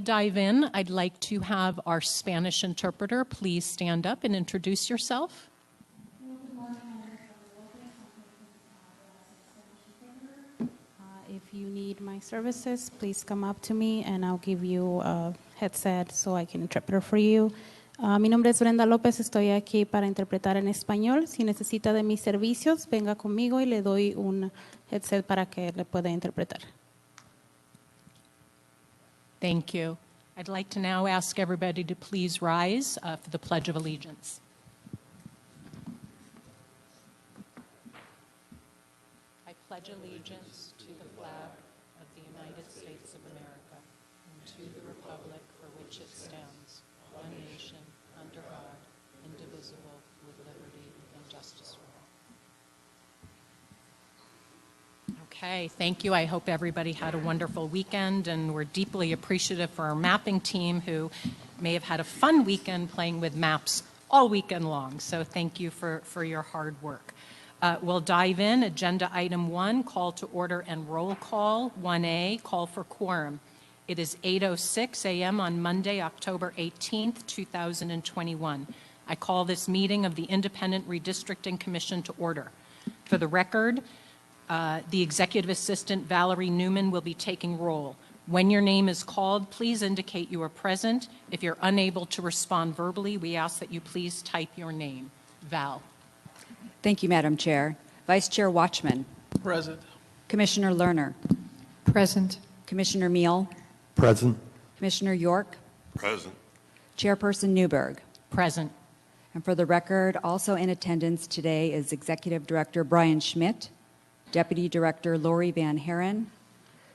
Dive in, I'd like to have our Spanish interpreter please stand up and introduce yourself. If you need my services, please come up to me and I'll give you a headset so I can interpret for you. Mi nombre es Brenda López, estoy aquí para interpretar en español. Si necesita de mis servicios, venga conmigo y le doy un headset para que le pueda interpretar. Thank you. I'd like to now ask everybody to please rise for the Pledge of Allegiance. I pledge allegiance to the flag of the United States of America and to the republic for which it stands, one nation, under God, indivisible, with liberty and justice for all. Okay, thank you. I hope everybody had a wonderful weekend, and we're deeply appreciative for our mapping team who may have had a fun weekend playing with maps all weekend long. So thank you for your hard work. We'll dive in. Agenda item 1, call to order and roll call. 1A, call for quorum. It is 8:06 a.m. on Monday, October 18th, 2021. I call this meeting of the Independent Redistricting Commission to order. For the record, the Executive Assistant Valerie Newman will be taking roll. When your name is called, please indicate you are present. If you're unable to respond verbally, we ask that you please type your name. Val. Thank you, Madam Chair. Vice Chair Watchman. Present. Commissioner Lerner. Present. Commissioner Meal. Present. Commissioner York. Present. Chairperson Newberg. Present. And for the record, also in attendance today is Executive Director Brian Schmidt, Deputy Director Lori Van Herren,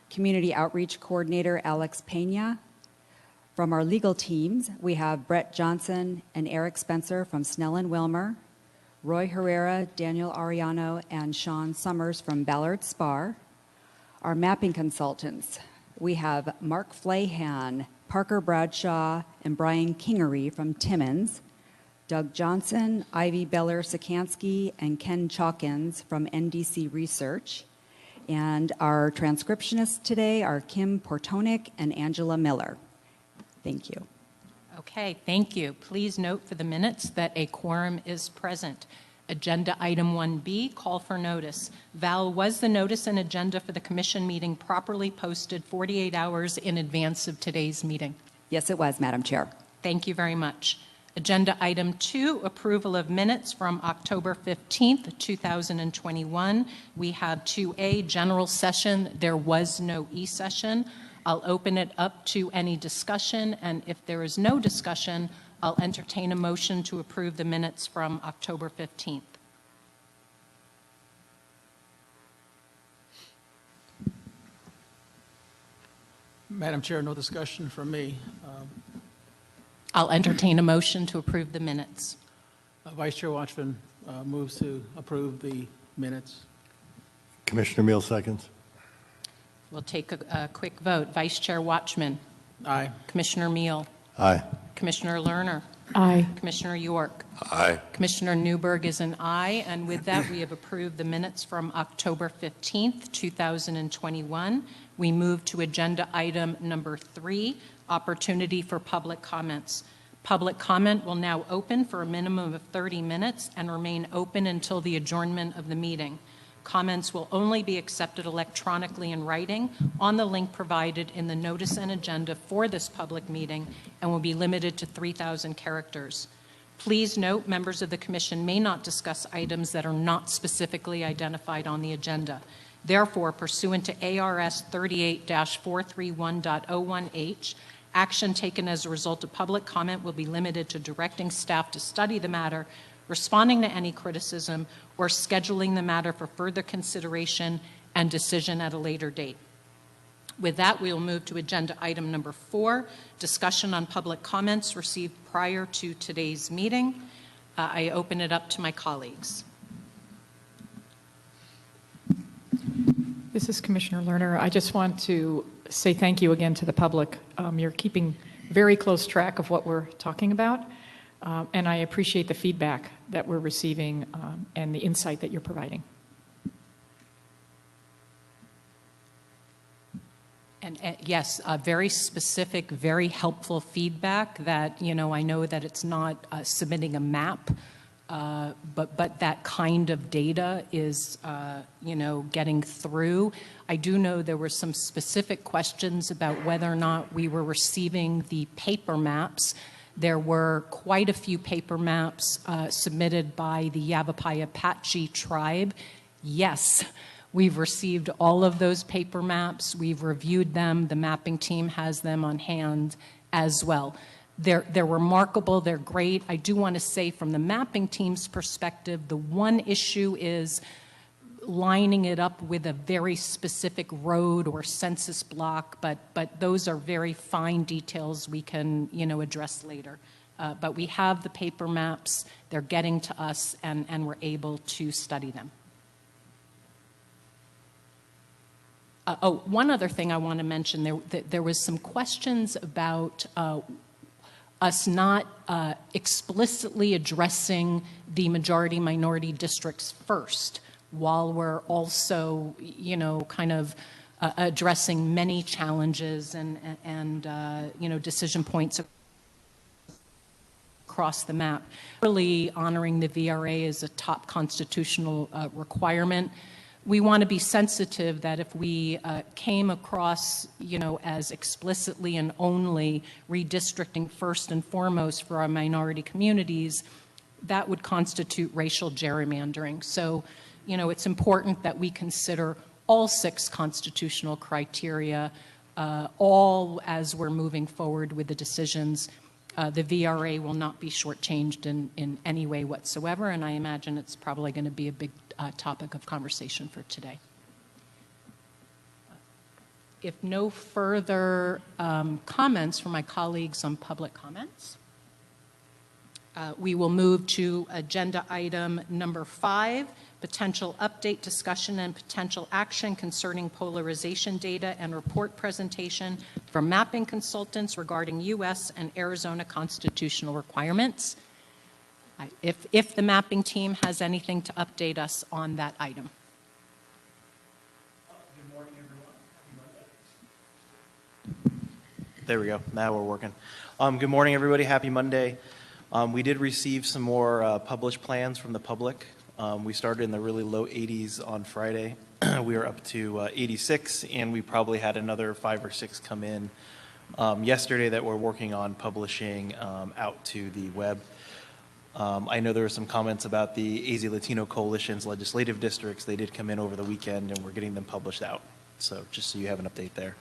Community Outreach Coordinator Alex Pena. From our legal teams, we have Brett Johnson and Eric Spencer from Snell and Wilmer, Roy Herrera, Daniel Ariano, and Sean Summers from Ballard Spar. Our mapping consultants, we have Mark Flahan, Parker Bradshaw, and Brian Kingery from Timmins, Doug Johnson, Ivy Beller-Sikansky, and Ken Chalkins from NDC Research. And our transcriptionists today are Kim Portonic and Angela Miller. Thank you. Okay, thank you. Please note for the minutes that a quorum is present. Agenda item 1B, call for notice. Val, was the notice and agenda for the commission meeting properly posted 48 hours in advance of today's meeting? Yes, it was, Madam Chair. Thank you very much. Agenda item 2, approval of minutes from October 15th, 2021. We have 2A, general session. There was no e-session. I'll open it up to any discussion, and if there is no discussion, I'll entertain a motion to approve the minutes from October 15th. Madam Chair, no discussion from me. I'll entertain a motion to approve the minutes. Vice Chair Watchman moves to approve the minutes. Commissioner Meal seconds. We'll take a quick vote. Vice Chair Watchman. Aye. Commissioner Meal. Aye. Commissioner Lerner. Aye. Commissioner York. Aye. Commissioner Newberg is an aye, and with that, we have approved the minutes from October 15th, 2021. We move to agenda item number 3, opportunity for public comments. Public comment will now open for a minimum of 30 minutes and remain open until the adjournment of the meeting. Comments will only be accepted electronically in writing on the link provided in the notice and agenda for this public meeting and will be limited to 3,000 characters. Please note, members of the Commission may not discuss items that are not specifically identified on the agenda. Therefore, pursuant to ARS 38-431.01H, action taken as a result of public comment will be limited to directing staff to study the matter, responding to any criticism, or scheduling the matter for further consideration and decision at a later date. With that, we will move to agenda item number 4, discussion on public comments received prior to today's meeting. I open it up to my colleagues. This is Commissioner Lerner. I just want to say thank you again to the public. You're keeping very close track of what we're talking about, and I appreciate the feedback that we're receiving and the insight that you're providing. And Yes, very specific, very helpful feedback that, I know that it's not submitting a map, but that kind of data is, getting through. I do know there were some specific questions about whether or not we were receiving the paper maps. There were quite a few paper maps submitted by the Yavapai Apache tribe. Yes, we've received all of those paper maps. We've reviewed them. The mapping team has them on hand as well. They're remarkable. They're great. I do want to say from the mapping team's perspective, the one issue is lining it up with a very specific road or census block, but those are very fine details we can, address later. But we have the paper maps. They're getting to us, and we're able to study them. One other thing I want to mention, there was some questions about us not explicitly addressing the majority-minority districts first, while we're also, kind of addressing many challenges and decision points across the map. Really honoring the VRA is a top constitutional requirement. We want to be sensitive that if we came across, as explicitly and only redistricting first and foremost for our minority communities, that would constitute racial gerrymandering. So, it's important that we consider all 6 constitutional criteria, all as we're moving forward with the decisions. The VRA will not be shortchanged in any way whatsoever, and I imagine it's probably going to be a big topic of conversation for today. If no further comments from my colleagues on public comments, we will move to agenda item number 5, potential update, discussion, and potential action concerning polarization data and report presentation from mapping consultants regarding U.S. and Arizona constitutional requirements. If the mapping team has anything to update us on that item. Good morning, everyone. There we go. Now we're working. Good morning, everybody. Happy Monday. We did receive some more published plans from the public. We started in the really low 80s on Friday. We are up to 86, and we probably had another 5 or 6 come in yesterday that we're working on publishing out to the web. I know there were some comments about the AZ Latino Coalition's legislative districts. They did come in over the weekend, and we're getting them published out. So just so you have an update there.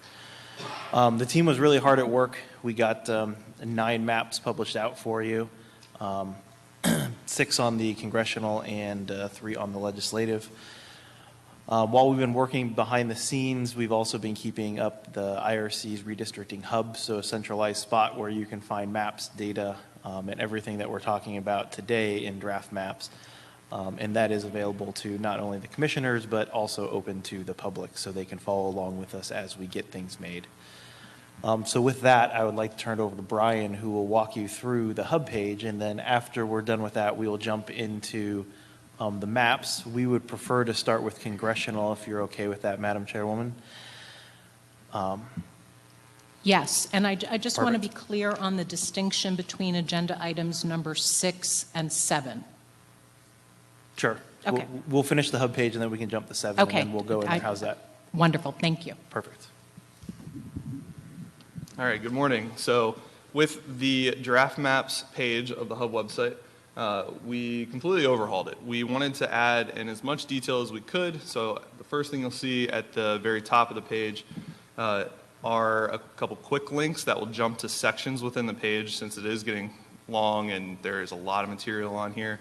The team was really hard at work. We got 9 maps published out for you, 6 on the congressional and 3 on the legislative. While we've been working behind the scenes, we've also been keeping up the IRC's redistricting hub, so a centralized spot where you can find maps, data, and everything that we're talking about today in draft maps. And that is available to not only the commissioners, but also open to the public so they can follow along with us as we get things made. So with that, I would like to turn it over to Brian, who will walk you through the hub page, and then after we're done with that, we will jump into the maps. We would prefer to start with congressional, if you're okay with that, Madam Chairwoman. Yes, and I just want to be Perfect. clear on the distinction between agenda items number 6 and 7. Sure. Okay. We'll finish the hub page, and then we can jump to 7, Okay. and then we'll go in there. How's that? Wonderful, thank you. Perfect. All right, good morning. So with the draft maps page of the Hub website, we completely overhauled it. We wanted to add in as much detail as we could. So the first thing you'll see at the very top of the page are a couple quick links that will jump to sections within the page since it is getting long and there is a lot of material on here.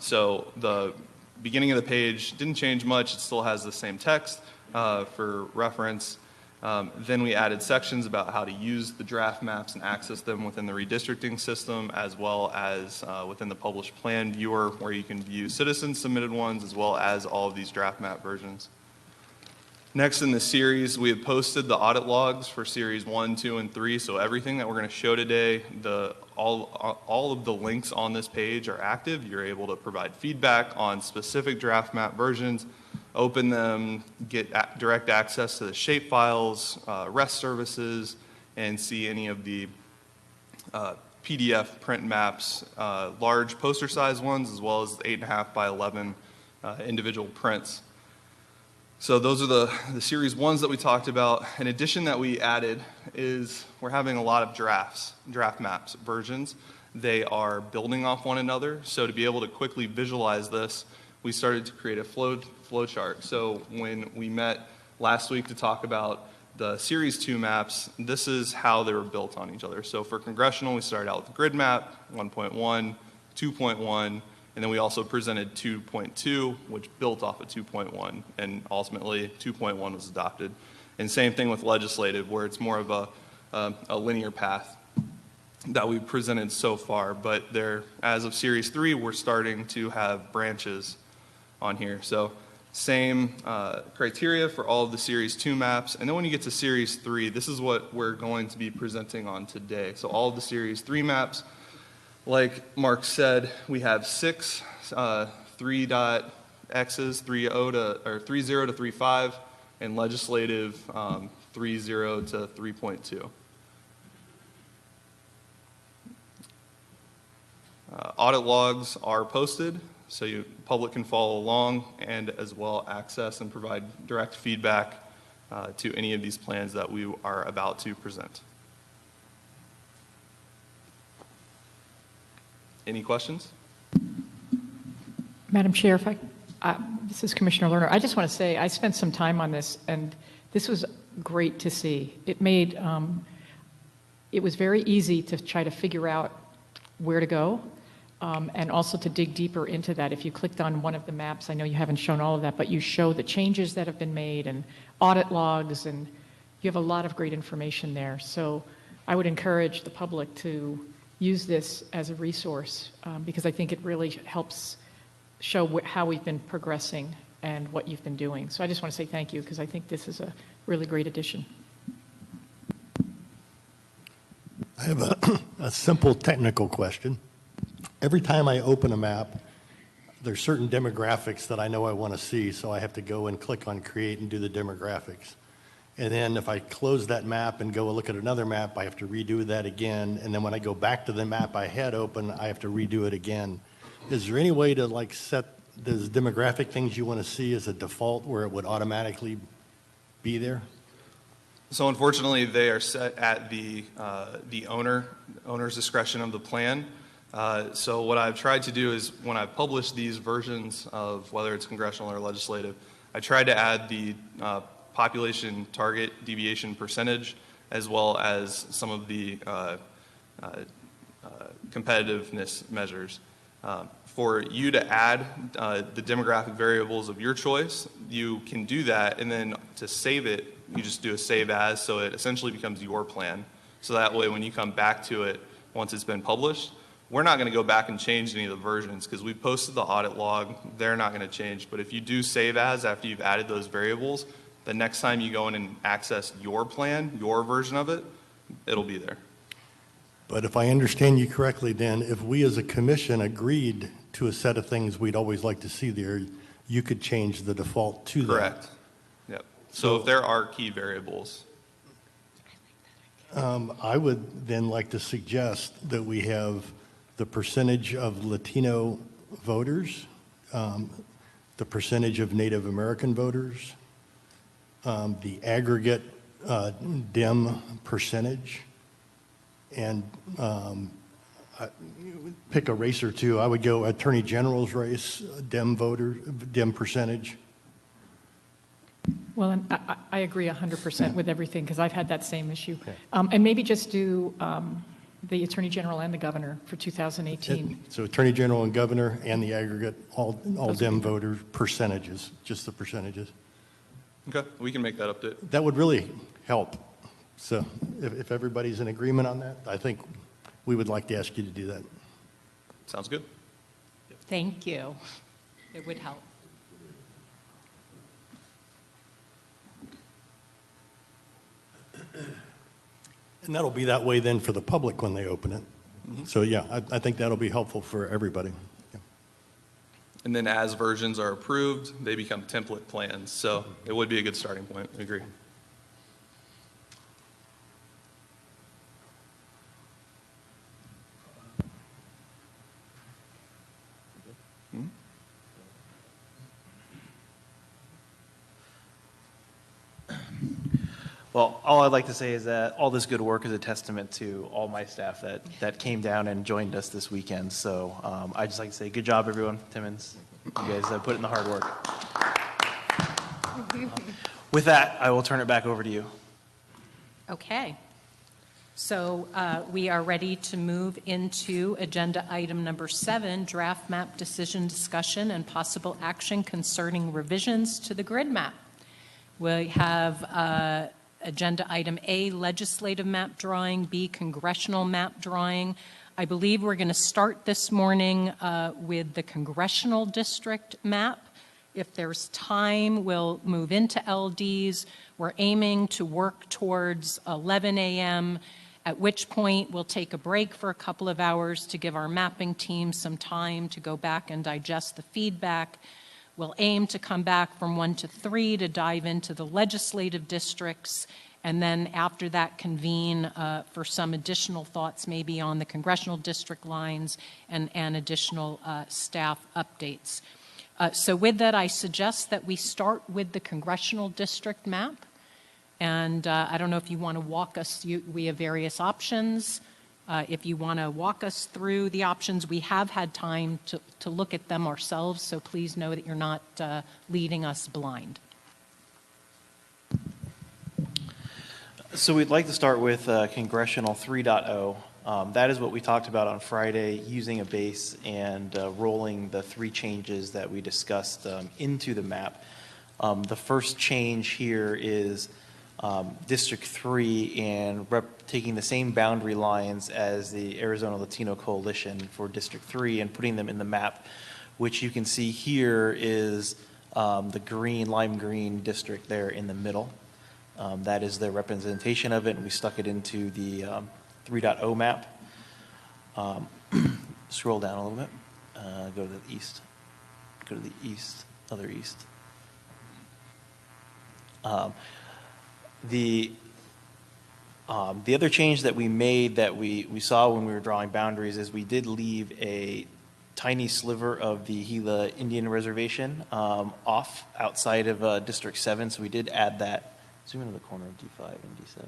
So the beginning of the page didn't change much. It still has the same text for reference. Then we added sections about how to use the draft maps and access them within the redistricting system, as well as within the published plan viewer, where you can view citizen-submitted ones, as well as all of these draft map versions. Next in the series, we have posted the audit logs for series 1, 2, and 3. So everything that we're going to show today, all of the links on this page are active. You're able to provide feedback on specific draft map versions open them, get direct access to the shape files, REST services, and see any of the PDF print maps, large poster size ones, as well as 8.5 by 11 individual prints. So those are the series ones that we talked about. An addition that we added is we're having a lot of draft maps versions. They are building off one another. So to be able to quickly visualize this, we started to create a flow chart. So when we met last week to talk about the Series 2 maps, this is how they were built on each other. So for congressional, we started out with the grid map, 1.1, 2.1, and then we also presented 2.2, which built off of 2.1, and ultimately 2.1 was adopted. And same thing with legislative, where it's more of a linear path that we've presented so far. But there, as of Series 3, we're starting to have branches on here. So same criteria for all of the Series 2 maps. And then when you get to Series 3, this is what we're going to be presenting on today. So all of the Series 3 maps, like Mark said, we have 6 3.x's, 30 to 3.5, and legislative 3.0 to 3.2. Audit logs are posted, so you public can follow along and as well access and provide direct feedback to any of these plans that we are about to present. Any questions? Madam Chair, if this is Commissioner Lerner. I just want to say I spent some time on this, and this was great to see. It made it was very easy to try to figure out where to go, and also to dig deeper into that. If you clicked on one of the maps, I know you haven't shown all of that, but you show the changes that have been made and audit logs, and you have a lot of great information there. So I would encourage the public to use this as a resource, because I think it really helps show how we've been progressing and what you've been doing. So I just want to say thank you, because I think this is a really great addition. I have a simple technical question. Every time I open a map, there's certain demographics that I know I want to see, so I have to go and click on create and do the demographics. And then if I close that map and go look at another map, I have to redo that again. And then when I go back to the map I had open, I have to redo it again. Is there any way to like set those demographic things you want to see as a default where it would automatically be there? So unfortunately, they are set at the owner's discretion of the plan. So what I've tried to do is when I publish these versions of whether it's congressional or legislative, I tried to add the population target deviation percentage, as well as some of the competitiveness measures. For you to add the demographic variables of your choice, you can do that, and then to save it, you just do a save as, so it essentially becomes your plan. So that way, when you come back to it, once it's been published, we're not going to go back and change any of the versions because we posted the audit log. They're not going to change. But if you do save as after you've added those variables, the next time you go in and access your plan, your version of it, it'll be there. But if I understand you correctly, then if we as a commission agreed to a set of things we'd always like to see there, you could change the default to that. Correct. Yep. So if there are key variables. I would then like to suggest that we have the percentage of Latino voters, the percentage of Native American voters, the aggregate Dem percentage, and pick a race or two. I would go Attorney General's race, Dem percentage. Well, and I agree 100% with everything, because I've had that same issue. And maybe just do the Attorney General and the Governor for 2018. So Attorney General and Governor and the aggregate, all Dem voter percentages, just the percentages. Okay, we can make that update. That would really help. So if everybody's in agreement on that, I think we would like to ask you to do that. Sounds good. Thank you. It would help. And that'll be that way then for the public when they open it. So yeah, I think that'll be helpful for everybody. Yeah. And then as versions are approved, they become template plans. So it would be a good starting point. I agree. Well, all I'd like to say is that all this good work is a testament to all my staff that came down and joined us this weekend. So I'd just like to say good job, everyone. Timmons, you guys have put in the hard work. With that, I will turn it back over to you. Okay. So we are ready to move into agenda item number 7, draft map decision discussion and possible action concerning revisions to the grid map. We have agenda item A, legislative map drawing, B, congressional map drawing. I believe we're going to start this morning with the congressional district map. If there's time, we'll move into LDs. We're aiming to work towards 11 a.m., at which point we'll take a break for a couple of hours to give our mapping team some time to go back and digest the feedback. We'll aim to come back from 1 to 3 to dive into the legislative districts, and then after that convene for some additional thoughts maybe on the congressional district lines and additional staff updates. So with that, I suggest that we start with the congressional district map. And I don't know if you want to walk us, we have various options. If you want to walk us through the options, we have had time to look at them ourselves, so please know that you're not leading us blind. So we'd like to start with Congressional 3.0. That is what we talked about on Friday, using a base and rolling the 3 changes that we discussed into the map. The first change here is District 3 and taking the same boundary lines as the Arizona Latino Coalition for District 3 and putting them in the map, which you can see here is the green, lime green district there in the middle. That is the representation of it, and we stuck it into the 3.0 map. Scroll down a little bit. Go to the east. Go to the east, other east. The other change that we made that we saw when we were drawing boundaries is we did leave a tiny sliver of the Gila Indian Reservation off outside of District 7, so we did add that. Zoom into the corner of D5 and D7.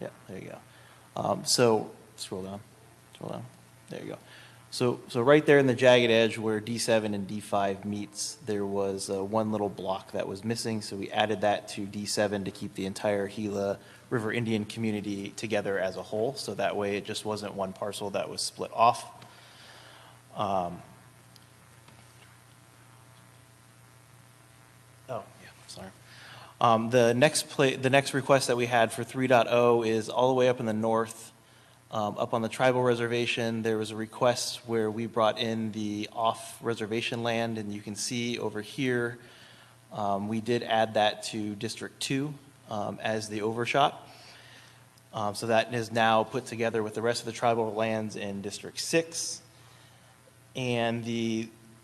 Yeah, there you go. So scroll down. There you go. So right there in the jagged edge where D7 and D5 meets, there was one little block that was missing, so we added that to D7 to keep the entire Gila River Indian community together as a whole, so that way it just wasn't one parcel that was split off. The next request that we had for 3.0 is all the way up in the north. Up on the tribal reservation, there was a request where we brought in the off-reservation land, and you can see over here, we did add that to District 2 as the overshot. So that is now put together with the rest of the tribal lands in District 6. And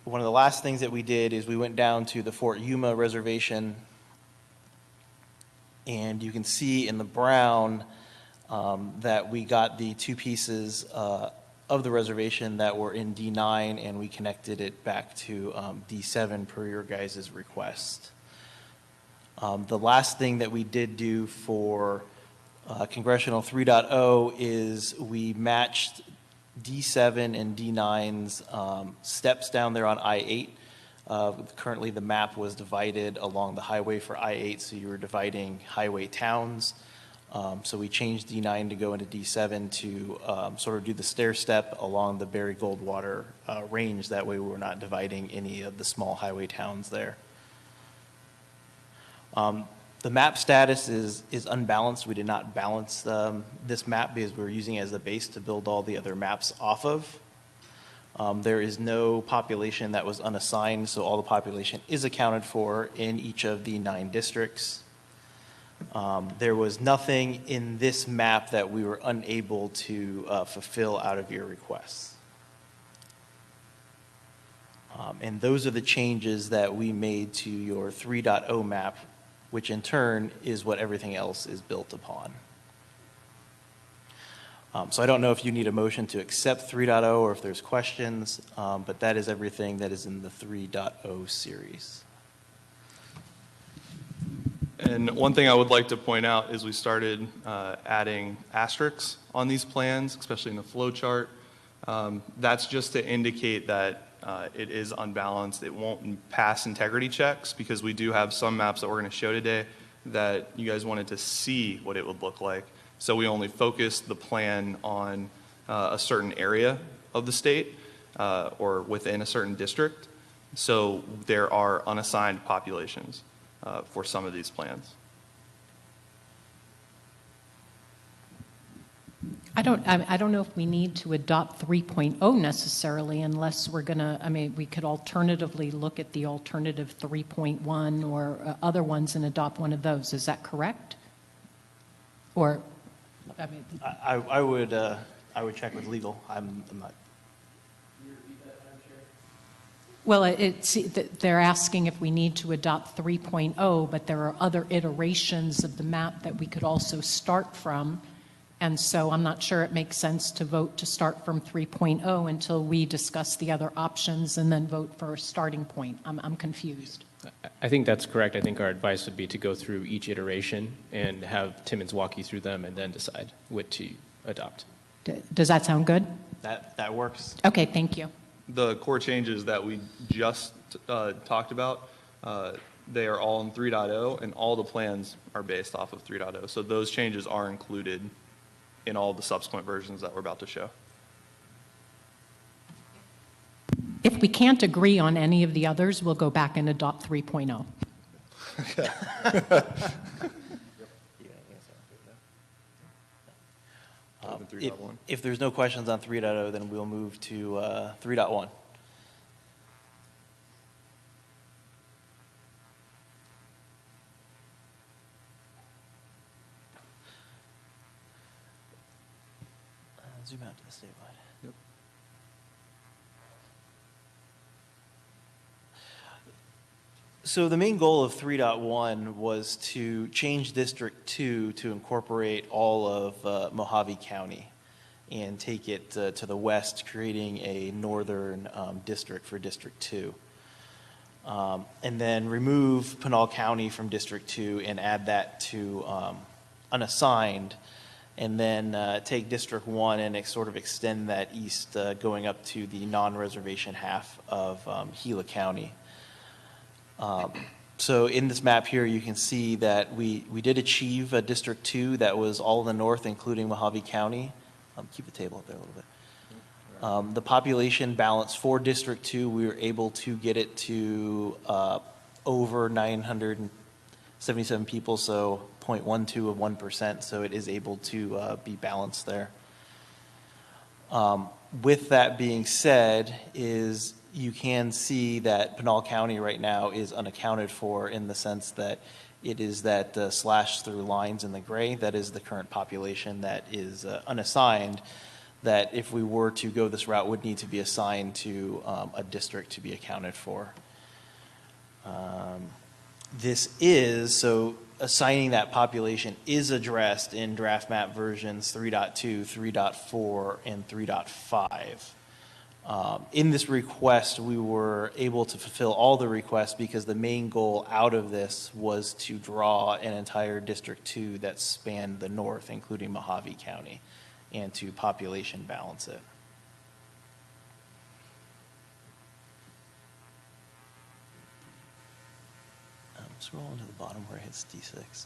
one of the last things that we did is we went down to the Fort Yuma reservation, and you can see in the brown that we got the 2 pieces of the reservation that were in D9, and we connected it back to D7 per your guys' request. The last thing that we did do for Congressional 3.0 is we matched D7 and D9's steps down there on I-8. Currently, the map was divided along the highway for I-8, so you were dividing highway towns. So we changed D9 to go into D7 to sort of do the stair step along the Berry Goldwater range. That way we're not dividing any of the small highway towns there. The map status is unbalanced. We did not balance this map because we were using it as the base to build all the other maps off of. There is no population that was unassigned, so all the population is accounted for in each of the 9 districts. There was nothing in this map that we were unable to fulfill out of your requests. And those are the changes that we made to your 3.0 map, which in turn is what everything else is built upon. So I don't know if you need a motion to accept 3.0 or if there's questions, but that is everything that is in the 3.0 series. And one thing I would like to point out is we started adding asterisks on these plans, especially in the flow chart. That's just to indicate that it is unbalanced. It won't pass integrity checks because we do have some maps that we're going to show today that you guys wanted to see what it would look like. So we only focused the plan on a certain area of the state or within a certain district. So there are unassigned populations for some of these plans. I don't know if we need to adopt 3.0 necessarily unless we're going to, I mean, we could alternatively look at the alternative 3.1 or other ones and adopt one of those. Is that correct? Or, I mean, I would check with legal. I'm not. well, they're asking if we need to adopt 3.0, but there are other iterations of the map that we could also start from. And so I'm not sure it makes sense to vote to start from 3.0 until we discuss the other options and then vote for a starting point. I'm confused. I think that's correct. I think our advice would be to go through each iteration and have Timmons walk you through them and then decide what to adopt. Does that sound good? That works. Okay, thank you. The core changes that we just talked about, they are all in 3.0, and all the plans are based off of 3.0. So those changes are included in all the subsequent versions that we're about to show. If we can't agree on any of the others, we'll go back and adopt 3.0. If there's no questions on 3.0, then we'll move to 3.1. Zoom out to the statewide. Yep. So the main goal of 3.1 was to change District 2 to incorporate all of Mojave County and take it to the west, creating a northern district for District 2. And then remove Pinal County from District 2 and add that to unassigned, and then take District 1 and sort of extend that east, going up to the non-reservation half of Gila County. So in this map here, you can see that we did achieve a District 2 that was all in the north, including Mojave County. Keep the table up there a little bit. The population balance for District 2, we were able to get it to over 977 people, so 0.12 of 1%, so it is able to be balanced there. With that being said, you can see that Pinal County right now is unaccounted for in the sense that it is that slash through lines in the gray. That is the current population that is unassigned, that if we were to go this route would need to be assigned to a district to be accounted for. So assigning that population is addressed in draft map versions 3.2, 3.4, and 3.5. In this request, we were able to fulfill all the requests because the main goal out of this was to draw an entire District 2 that spanned the north, including Mojave County, and to population balance it. Scrolling to the bottom where it hits D6.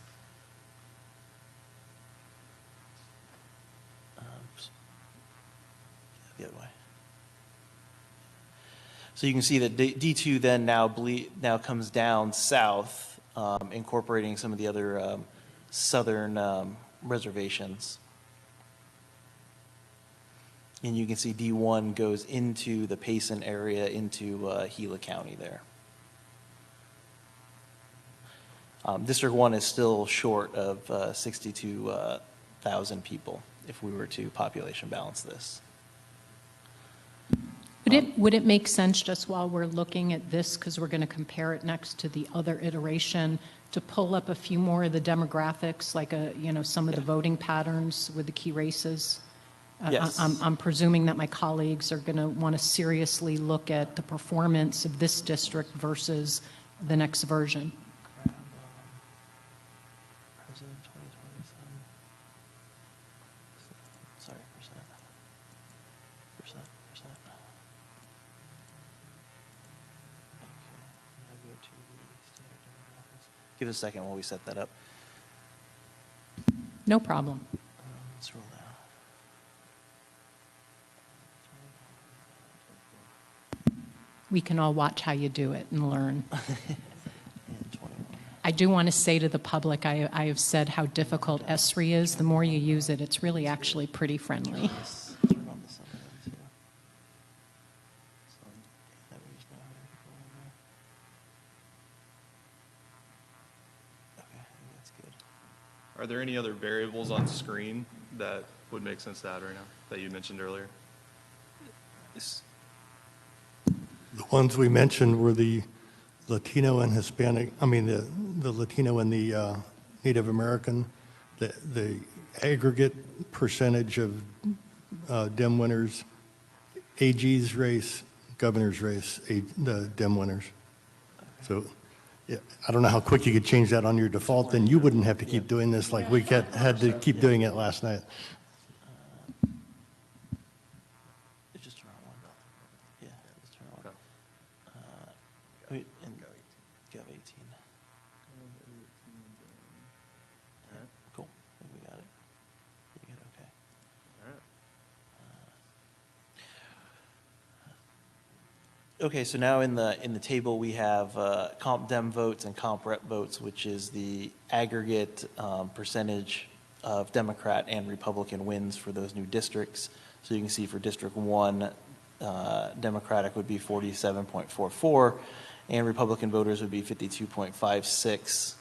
The other way. So you can see that D2 then now comes down south, incorporating some of the other southern reservations. And you can see D1 goes into the Payson area, into Gila County there. District 1 is still short of 62,000 people if we were to population balance this. Would Would it make sense, just while we're looking at this, because we're going to compare it next to the other iteration, to pull up a few more of the demographics, like some of the voting patterns with the key races? Yes. I'm presuming that my colleagues are going to want to seriously look at the performance of this district versus the next version. President 2027. Sorry, percent. Give us a second while we set that up. No problem. Let's roll down. We can all watch how you do it and learn. And 21. I do want to say to the public, I have said how difficult ESRI is. The more you use it, it's really actually pretty friendly. Turn on the summary too. So that way there's no other people in there. Okay, I think that's good. Are there any other variables on screen that would make sense to add right now that you mentioned earlier? The ones we mentioned were the Latino and Hispanic, the Latino and the Native American, the aggregate percentage of Dem winners, AG's race, governor's race, the Dem winners. So yeah, I don't know how quick you could change that on your default, then you wouldn't have to keep doing this like we had to keep doing it last night. Just turn on one. Yeah, just turn on one. Wait, and go 18. Cool. I think we got it. You got it, okay. Okay, so now in the table we have comp dem votes and comp rep votes, which is the aggregate percentage of Democrat and Republican wins for those new districts. So you can see for District 1, Democratic would be 47.44, and Republican voters would be 52.56.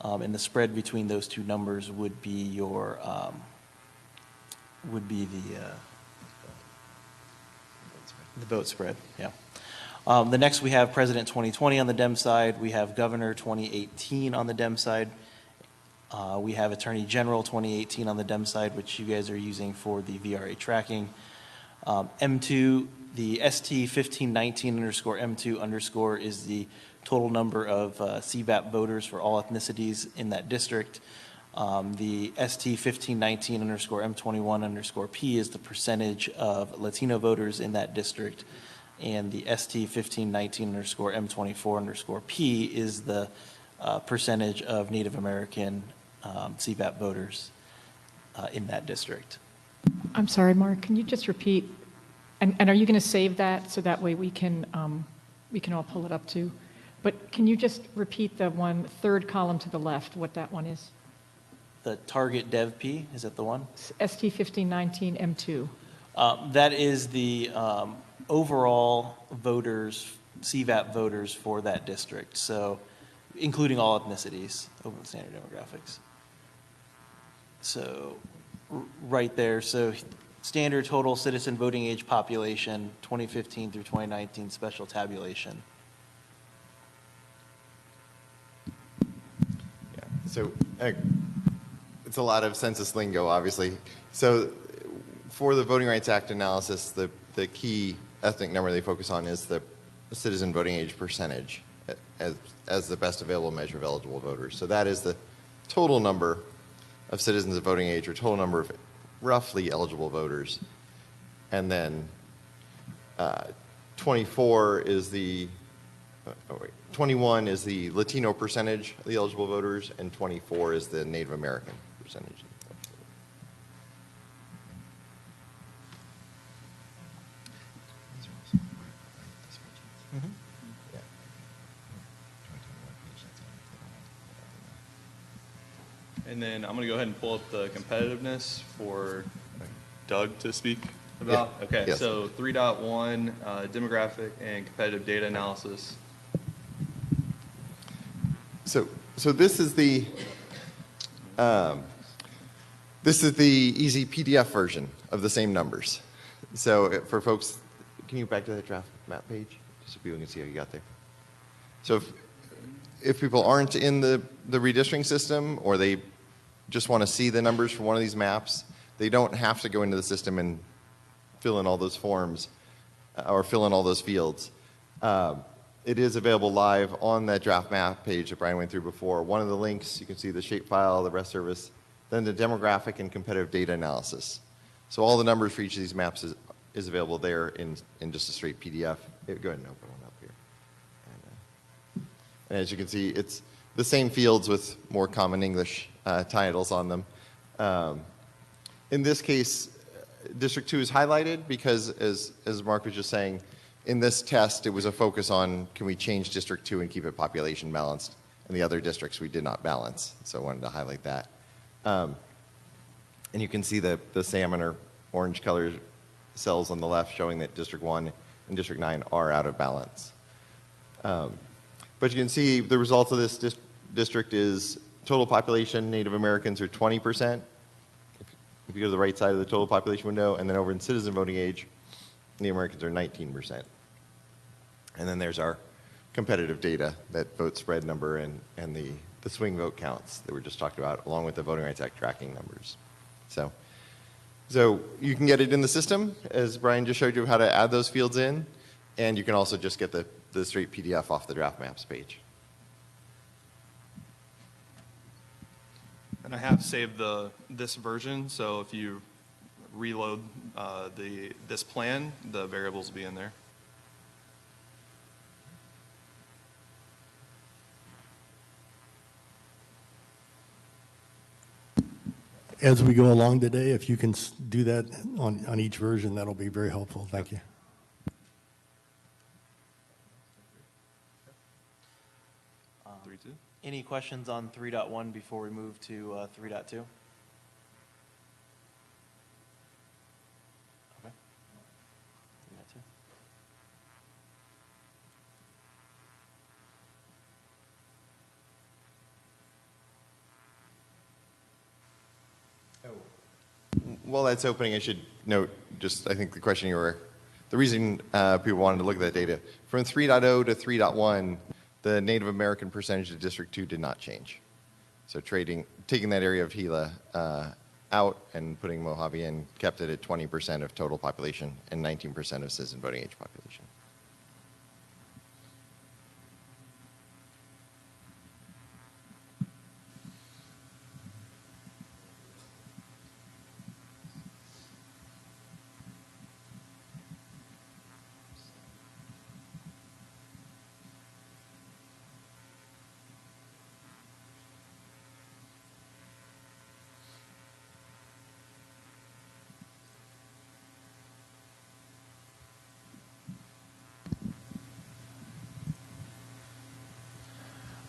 And the spread between those two numbers would be your the vote spread. Yeah. The next we have President 2020 on the Dem side. We have Governor 2018 on the Dem side. We have Attorney General 2018 on the Dem side, which you guys are using for the VRA tracking. M2, the ST 1519_M2_ is the total number of CVAP voters for all ethnicities in that district. The ST 1519_M21_P is the percentage of Latino voters in that district. And the ST 1519_M24_P is the percentage of Native American CVAP voters in that district. I'm sorry, Mark, can you just repeat? And are you going to save that so that way we can all pull it up too? But can you just repeat the third column to the left, what that one is? The target Dev P, is that the one? ST 1519M2. That is the overall voters, CVAP voters for that district. So including all ethnicities over the standard demographics. So right there, so standard total citizen voting age population, 2015 through 2019 special tabulation. Yeah, so it's a lot of census lingo, obviously. So for the Voting Rights Act analysis, the key ethnic number they focus on is the citizen voting age percentage as the best available measure of eligible voters. So that is the total number of citizens of voting age, or total number of roughly eligible voters. And then 21 is the Latino percentage of the eligible voters, and 24 is the Native American percentage. And then I'm going to go ahead and pull up the competitiveness for Doug to speak about. Yeah. Okay, Yes. so 3.1, demographic and competitive data analysis. So this is the easy PDF version of the same numbers. So for folks can you back to that draft map page? Just so people can see how you got there. So if people aren't in the redistricting system, or they just want to see the numbers from one of these maps, they don't have to go into the system and fill in all those forms or fill in all those fields. It is available live on that draft map page that Brian went through before. One of the links, you can see the shapefile, the rest service, then the demographic and competitive data analysis. So all the numbers for each of these maps is available there in just a straight PDF. Go ahead and open one up here. And as you can see, it's the same fields with more common English titles on them. In this case, District 2 is highlighted because, as Mark was just saying, in this test, it was a focus on, can we change District 2 and keep it population balanced? And the other districts we did not balance, so I wanted to highlight that. And you can see the salmon or orange colored cells on the left showing that District 1 and District 9 are out of balance. But you can see the result of this district is total population, Native Americans are 20%. If you go to the right side of the total population window, and then over in citizen voting age, Native Americans are 19%. And then there's our competitive data, that vote spread number and the swing vote counts that we just talked about, along with the Voting Rights Act tracking numbers. So you can get it in the system, as Brian just showed you how to add those fields in, and you can also just get the straight PDF off the draft maps page. And I have saved this version, so if you reload this plan, the variables will be in there. As we go along today, if you can do that on each version, that'll be very helpful. Thank you. Any questions on 3.1 before we move to 3.2? Okay. 3.2. While that's opening, I should note, I think the reason people wanted to look at that data, from 3.0 to 3.1, the Native American percentage of District 2 did not change. So taking that area of Gila out and putting Mojave in kept it at 20% of total population and 19% of citizen voting age population.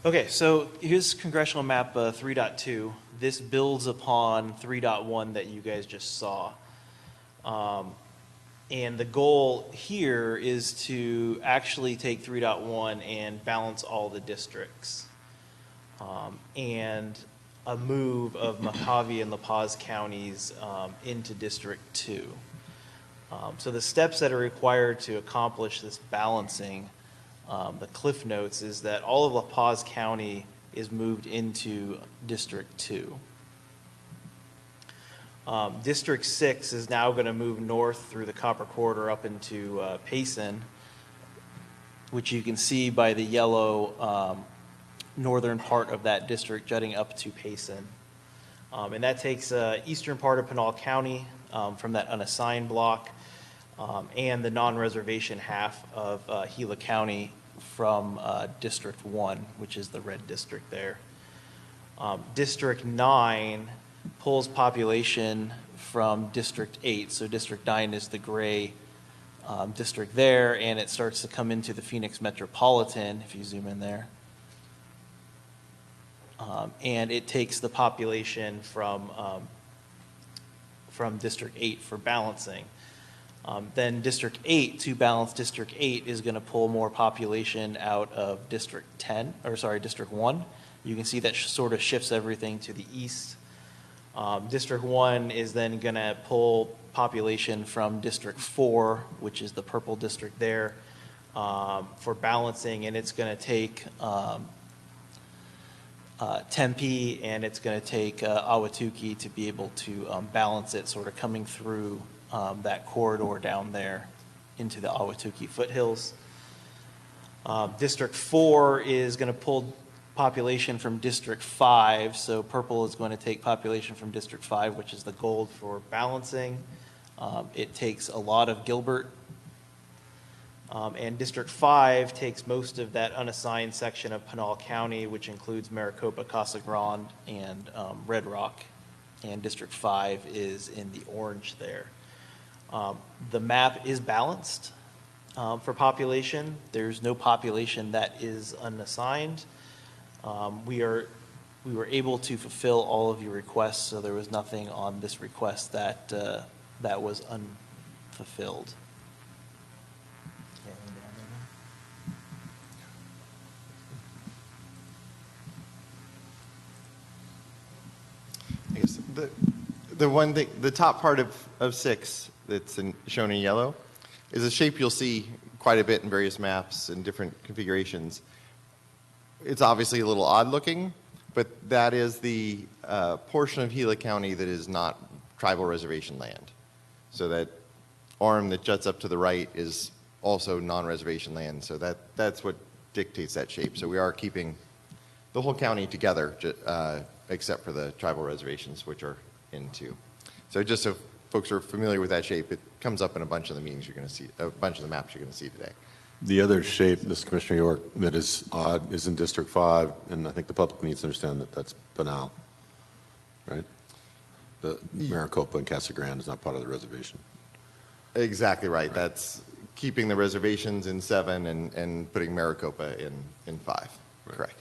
Okay, so here's congressional map 3.2. This builds upon 3.1 that you guys just saw. And the goal here is to actually take 3.1 and balance all the districts. And a move of Mojave and La Paz counties into District 2. So the steps that are required to accomplish this balancing, the cliff notes, is that all of La Paz County is moved into District 2. District 6 is now going to move north through the Copper Corridor up into Payson, which you can see by the yellow northern part of that district jutting up to Payson. And that takes eastern part of Pinal County from that unassigned block and the non-reservation half of Gila County from District 1, which is the red district there. District 9 pulls population from District 8. So District 9 is the gray district there, and it starts to come into the Phoenix Metropolitan, if you zoom in there. And it takes the population from District 8 for balancing. Then District 8, to balance District 8, is going to pull more population out of District 1. You can see that sort of shifts everything to the east. District 1 is then going to pull population from District 4, which is the purple district there, for balancing, and it's going to take Tempe and it's going to take Ahwatukee to be able to balance it, sort of coming through that corridor down there into the Ahwatukee foothills. District 4 is going to pull population from District 5, so purple is going to take population from District 5, which is the gold for balancing. It takes a lot of Gilbert, and District 5 takes most of that unassigned section of Pinal County, which includes Maricopa, Casa Grande, and Red Rock, and District 5 is in the orange there. The map is balanced for population. There's no population that is unassigned. We were able to fulfill all of your requests, so there was nothing on this request that was unfulfilled. I guess the one thing, the top part of 6 that's shown in yellow is a shape you'll see quite a bit in various maps and different configurations. It's obviously a little odd looking, but that is the portion of Gila County that is not tribal reservation land. So that arm that juts up to the right is also non-reservation land. So that's what dictates that shape. So we are keeping the whole county together, except for the tribal reservations, which are in 2. So just so folks are familiar with that shape, it comes up in a bunch of the meetings you're going to see, a bunch of the maps you're going to see today. The other shape, this Commissioner York, that is odd is in District 5, and I think the public needs to understand that that's Pinal, right? The Maricopa and Casa Grande is not part of the reservation. Exactly right. That's keeping the reservations in 7 and putting Maricopa in 5. Right. Correct.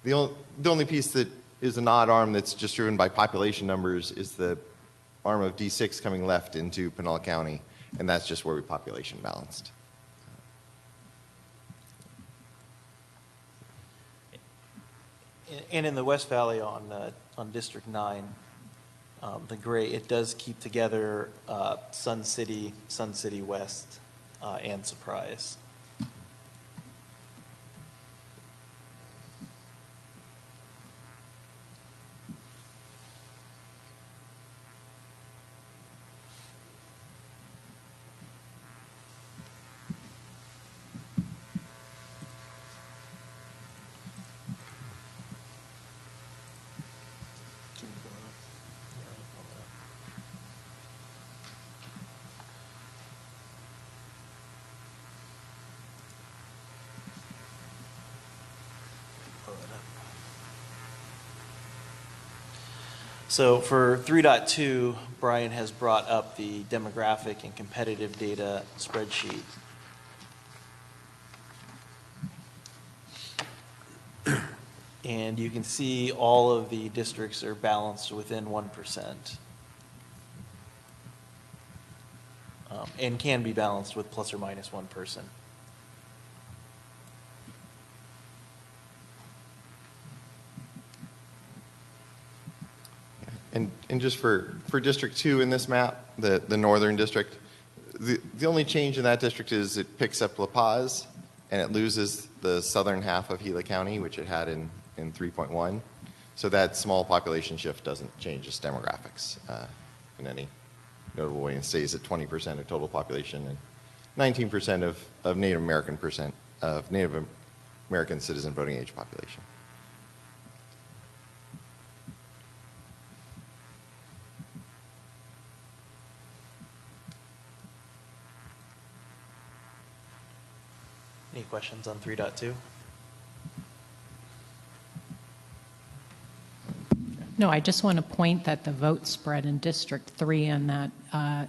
The only piece that is an odd arm that's just driven by population numbers is the arm of D6 coming left into Pinal County, and that's just where we population balanced. And in the West Valley on District 9, the gray, it does keep together Sun City West, and Surprise. So for 3.2, Brian has brought up the demographic and competitive data spreadsheet. And you can see all of the districts are balanced within 1%. And can be balanced with plus or minus 1 person. And just for District 2 in this map, the northern district, the only change in that district is it picks up La Paz and it loses the southern half of Gila County, which it had in 3.1. So that small population shift doesn't change its demographics in any notable way. It stays at 20% of total population and 19% of Native American citizen voting age population. Any questions on 3.2? No, I just want to point that the vote spread in District 3 in that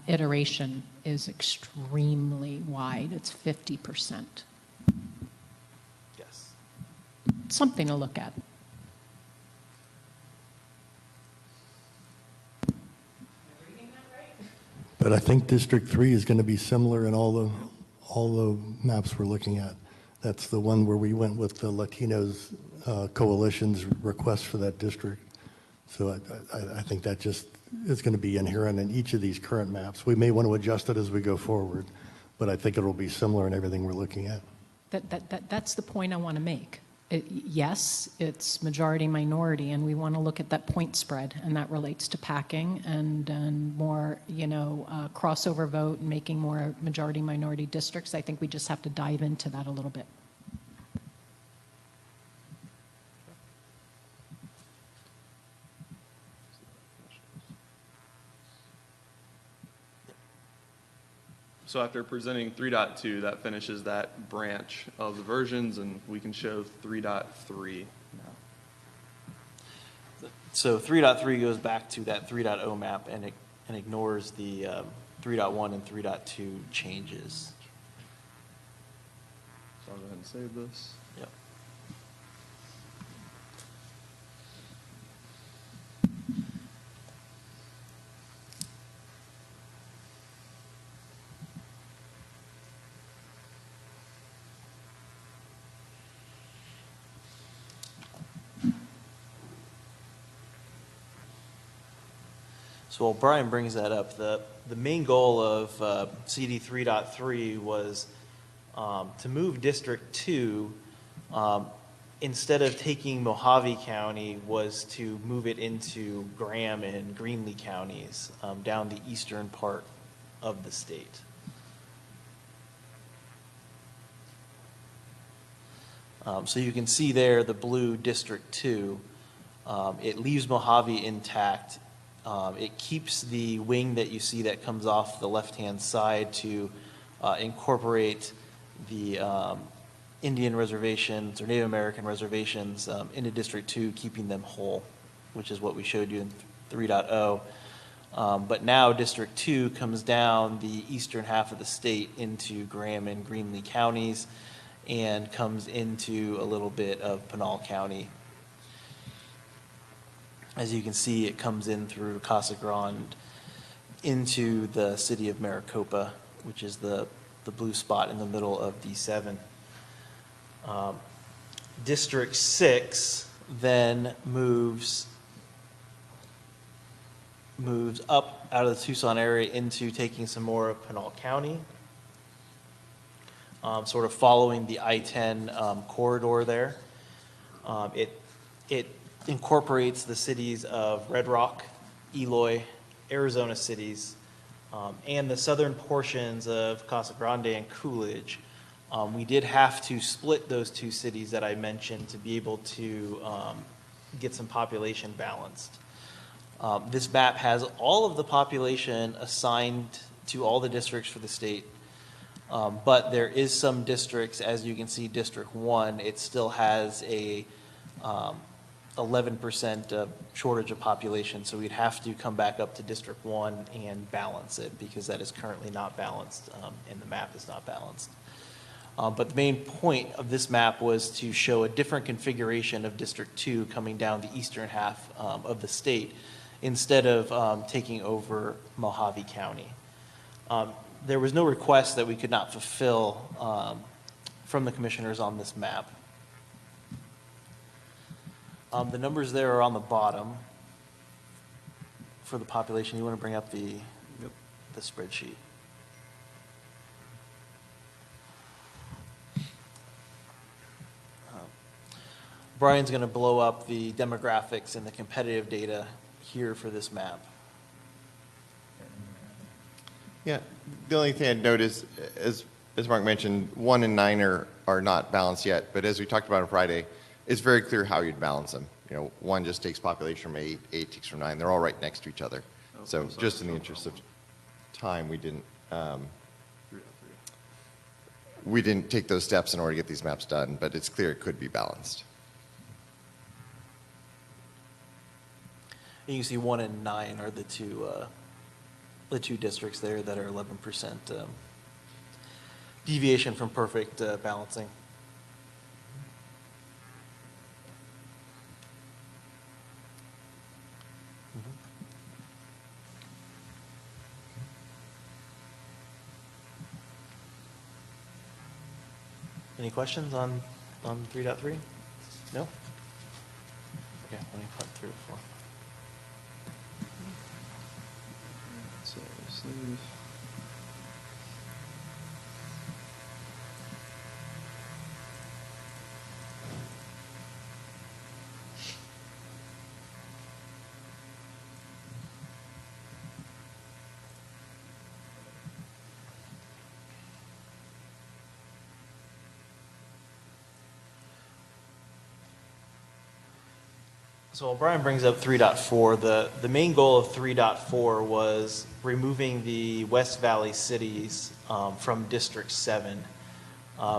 iteration is extremely wide. It's 50%. Yes. Something to look at. But I think District 3 is going to be similar in all the maps we're looking at. That's the one where we went with the Latinos Coalition's request for that district. So I think that just is going to be inherent in each of these current maps. We may want to adjust it as we go forward, but I think it will be similar in everything we're looking at. That's the point I want to make. Yes, it's majority minority, and we want to look at that point spread, and that relates to packing and more, crossover vote and making more majority minority districts. I think we just have to dive into that a little bit. So after presenting 3.2, that finishes that branch of the versions, and we can show 3.3 now. So 3.3 goes back to that 3.0 map and ignores the 3.1 and 3.2 changes. So I'll go ahead and save this. Yep. So while Brian brings that up, the main goal of CD 3.3 was to move District 2, instead of taking Mojave County, was to move it into Graham and Greenlee counties down the eastern part of the state. So you can see there the blue District 2. It leaves Mojave intact. It keeps the wing that you see that comes off the left-hand side to incorporate the Indian reservations or Native American reservations into District 2, keeping them whole, which is what we showed you in 3.0. But now District 2 comes down the eastern half of the state into Graham and Greenlee counties and comes into a little bit of Pinal County. As you can see, it comes in through Casa Grande into the city of Maricopa, which is the blue spot in the middle of D7. District 6 then moves up out of the Tucson area into taking some more of Pinal County, sort of following the I-10 corridor there. It incorporates the cities of Red Rock, Eloy, Arizona cities, and the southern portions of Casa Grande and Coolidge. We did have to split those two cities that I mentioned to be able to get some population balanced. This map has all of the population assigned to all the districts for the state, but there is some districts, as you can see, District 1, it still has a 11% shortage of population, so we'd have to come back up to District 1 and balance it because that is currently not balanced and the map is not balanced. But the main point of this map was to show a different configuration of District 2 coming down the eastern half of the state instead of taking over Mojave County. There was no request that we could not fulfill from the commissioners on this map. The numbers there are on the bottom for the population. You want to bring up the spreadsheet? Brian's going to blow up the demographics and the competitive data here for this map. Yeah, the only thing I'd note is, as Mark mentioned, 1 and 9 are not balanced yet, but as we talked about on Friday, it's very clear how you'd balance them. 1 just takes population from 8, 8 takes from 9. They're all right next to each other. So just in the interest of time, we didn't take those steps in order to get these maps done, but it's clear it could be balanced. And you can see 1 and 9 are the two districts there that are 11% deviation from perfect balancing. Any questions on 3.3? No? Okay, let me put through 4. Legislative. So while Brian brings up 3.4, the main goal of 3.4 was removing the West Valley cities from District 7.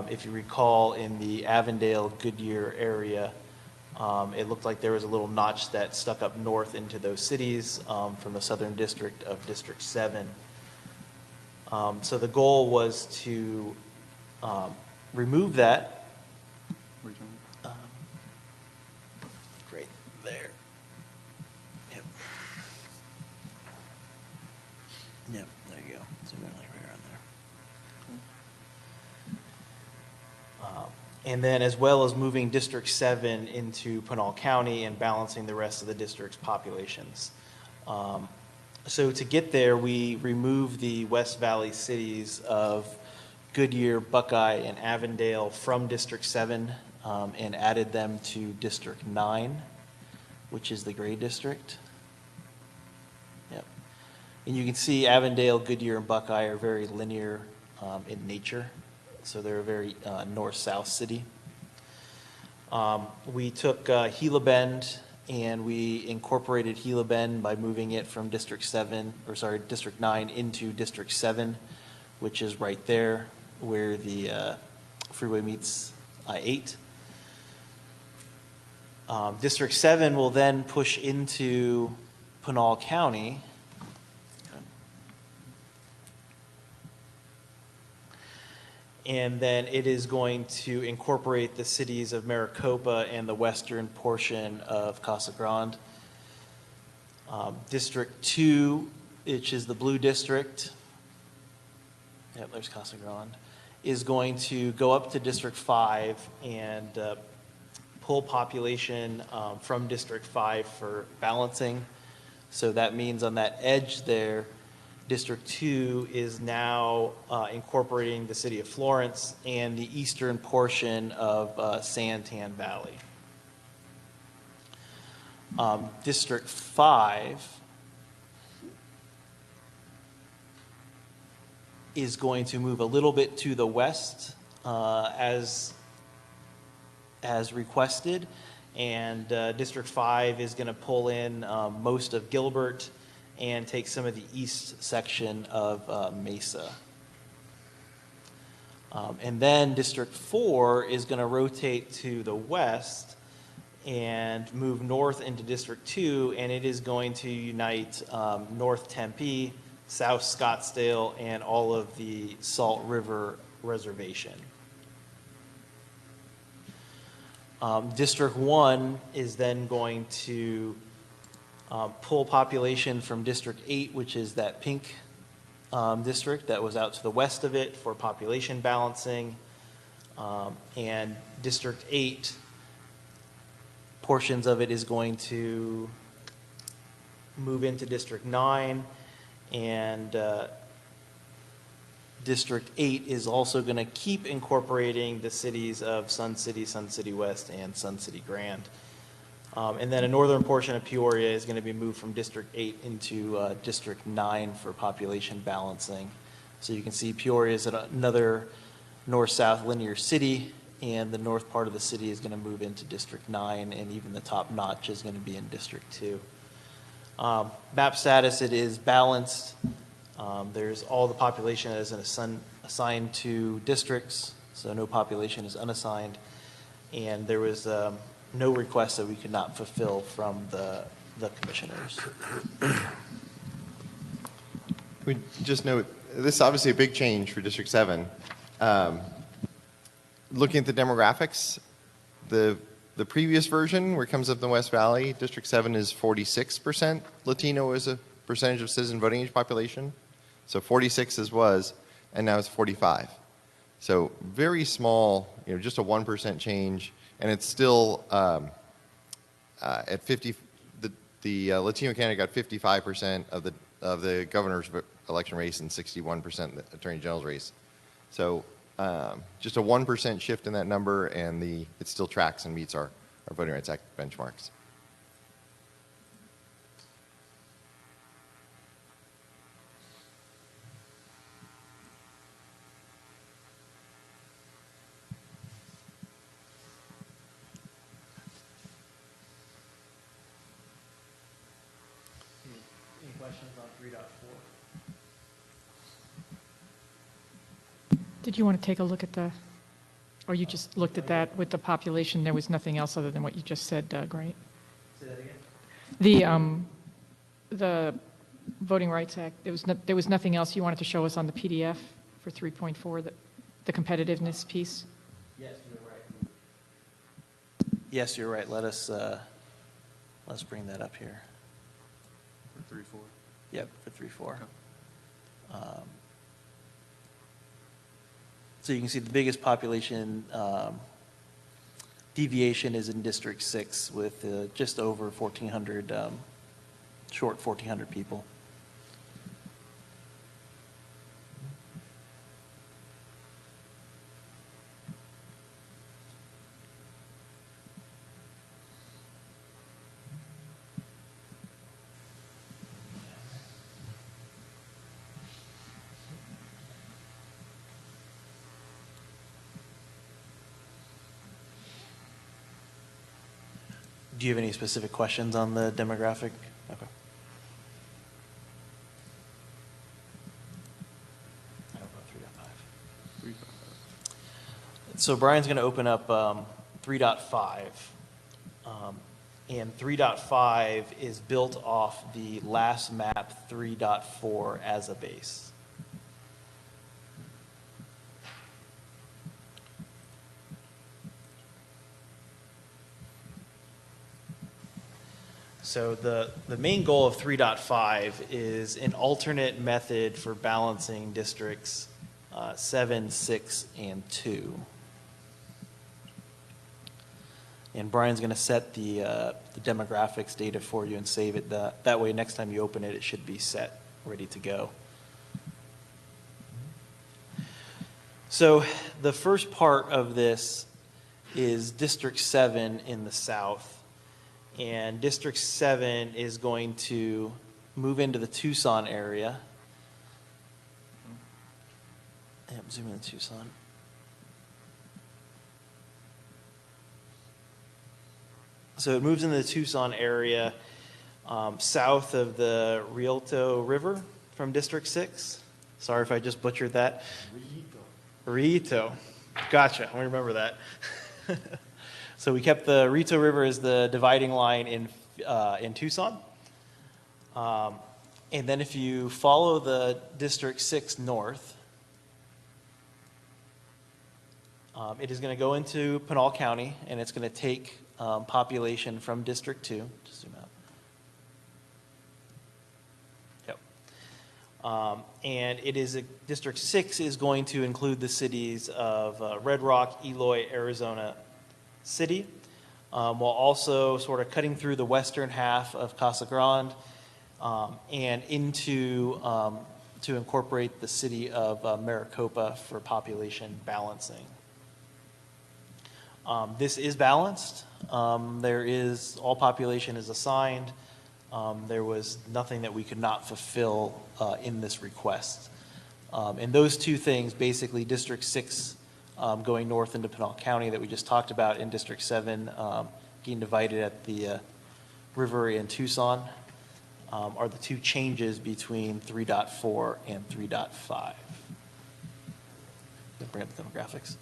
If you recall, in the Avondale, Goodyear area, it looked like there was a little notch that stuck up north into those cities from the southern district of District 7. So the goal was to remove that. Right there. Yep. Yep, there you go. Zoom in like right around there. And then as well as moving District 7 into Pinal County and balancing the rest of the district's populations. So to get there, we removed the West Valley cities of Goodyear, Buckeye, and Avondale from District 7 and added them to District 9, which is the gray district. Yep. And you can see Avondale, Goodyear, and Buckeye are very linear in nature. So they're a very north-south city. We took Gila Bend and we incorporated Gila Bend by moving it from District 9 into District 7, which is right there where the freeway meets I-8. District 7 will then push into Pinal County. And then it is going to incorporate the cities of Maricopa and the western portion of Casa Grande. District 2, which is the blue district, yep, there's Casa Grande, is going to go up to District 5 and pull population from District 5 for balancing. So that means on that edge there, District 2 is now incorporating the city of Florence and the eastern portion of Santan Valley. District 5 is going to move a little bit to the west as requested, and District 5 is going to pull in most of Gilbert and take some of the east section of Mesa. And then District 4 is going to rotate to the west and move north into District 2, and it is going to unite North Tempe, South Scottsdale, and all of the Salt River Reservation. District 1 is then going to pull population from District 8, which is that pink district that was out to the west of it for population balancing. And District 8, portions of it is going to move into District 9, and District 8 is also going to keep incorporating the cities of Sun City West, and Sun City Grand. And then a northern portion of Peoria is going to be moved from District 8 into District 9 for population balancing. So you can see Peoria is another north-south linear city, and the north part of the city is going to move into District 9, and even the top notch is going to be in District 2. Map status, it is balanced. There's all the population that is assigned to districts, so no population is unassigned. And there was no request that we could not fulfill from the commissioners. We just note, this is obviously a big change for District 7. Looking at the demographics, the previous version where it comes up in the West Valley, District 7 is 46% Latino as a percentage of citizen voting age population. So 46 as was, and now it's 45. So very small, just a 1% change, and it's still at 50. The Latino candidate got 55% of the governor's election race and 61% the attorney general's race. So just a 1% shift in that number, and it still tracks and meets our Voting Rights Act benchmarks. Any questions on 3.4? Did you want to take a look at or you just looked at that with the population? There was nothing else other than what you just said, Doug, right? Say that again? The Voting Rights Act, there was nothing else you wanted to show us on the PDF for 3.4, the competitiveness piece? Yes, you're right. Yes, you're right. Let's bring that up here. For 3-4. Yep, for 3-4. So you can see the biggest population deviation is in District 6 with just over 1,400, short 1,400 people. Do you have any specific questions on the demographic? Okay. I don't know 3.5. So Brian's going to open up 3.5. And 3.5 is built off the last map 3.4 as a base. So the main goal of 3.5 is an alternate method for balancing districts 7, 6, and 2. And Brian's going to set the demographics data for you and save it. That way, next time you open it, it should be set, ready to go. So the first part of this is District 7 in the south. And District 7 is going to move into the Tucson area. Yep, zoom in to Tucson. So it moves into the Tucson area south of the Rialto River from District 6. Sorry if I just butchered that. Rialto. Gotcha. I remember that. So we kept the Rialto River as the dividing line in Tucson. And then if you follow the District 6 north, it is going to go into Pinal County, and it's going to take population from District 2. Just zoom out. Yep. And District 6 is going to include the cities of Red Rock, Eloy, Arizona City, while also sort of cutting through the western half of Casa Grande and into to incorporate the city of Maricopa for population balancing. This is balanced. All population is assigned. There was nothing that we could not fulfill in this request. And those two things, basically District 6 going north into Pinal County that we just talked about, in District 7 getting divided at the river in Tucson, are the two changes between 3.4 and 3.5. Bring up the demographics.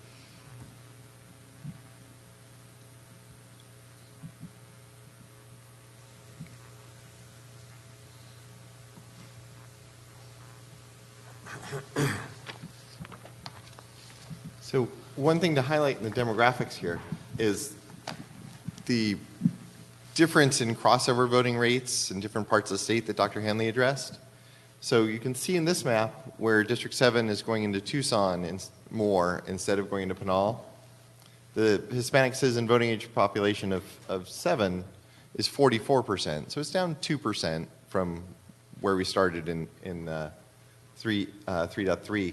So one thing to highlight in the demographics here is the difference in crossover voting rates in different parts of the state that Dr. Hanley addressed. So you can see in this map where District 7 is going into Tucson more instead of going into Pinal. The Hispanic citizen voting age population of 7 is 44%. So it's down 2% from where we started in 3.3.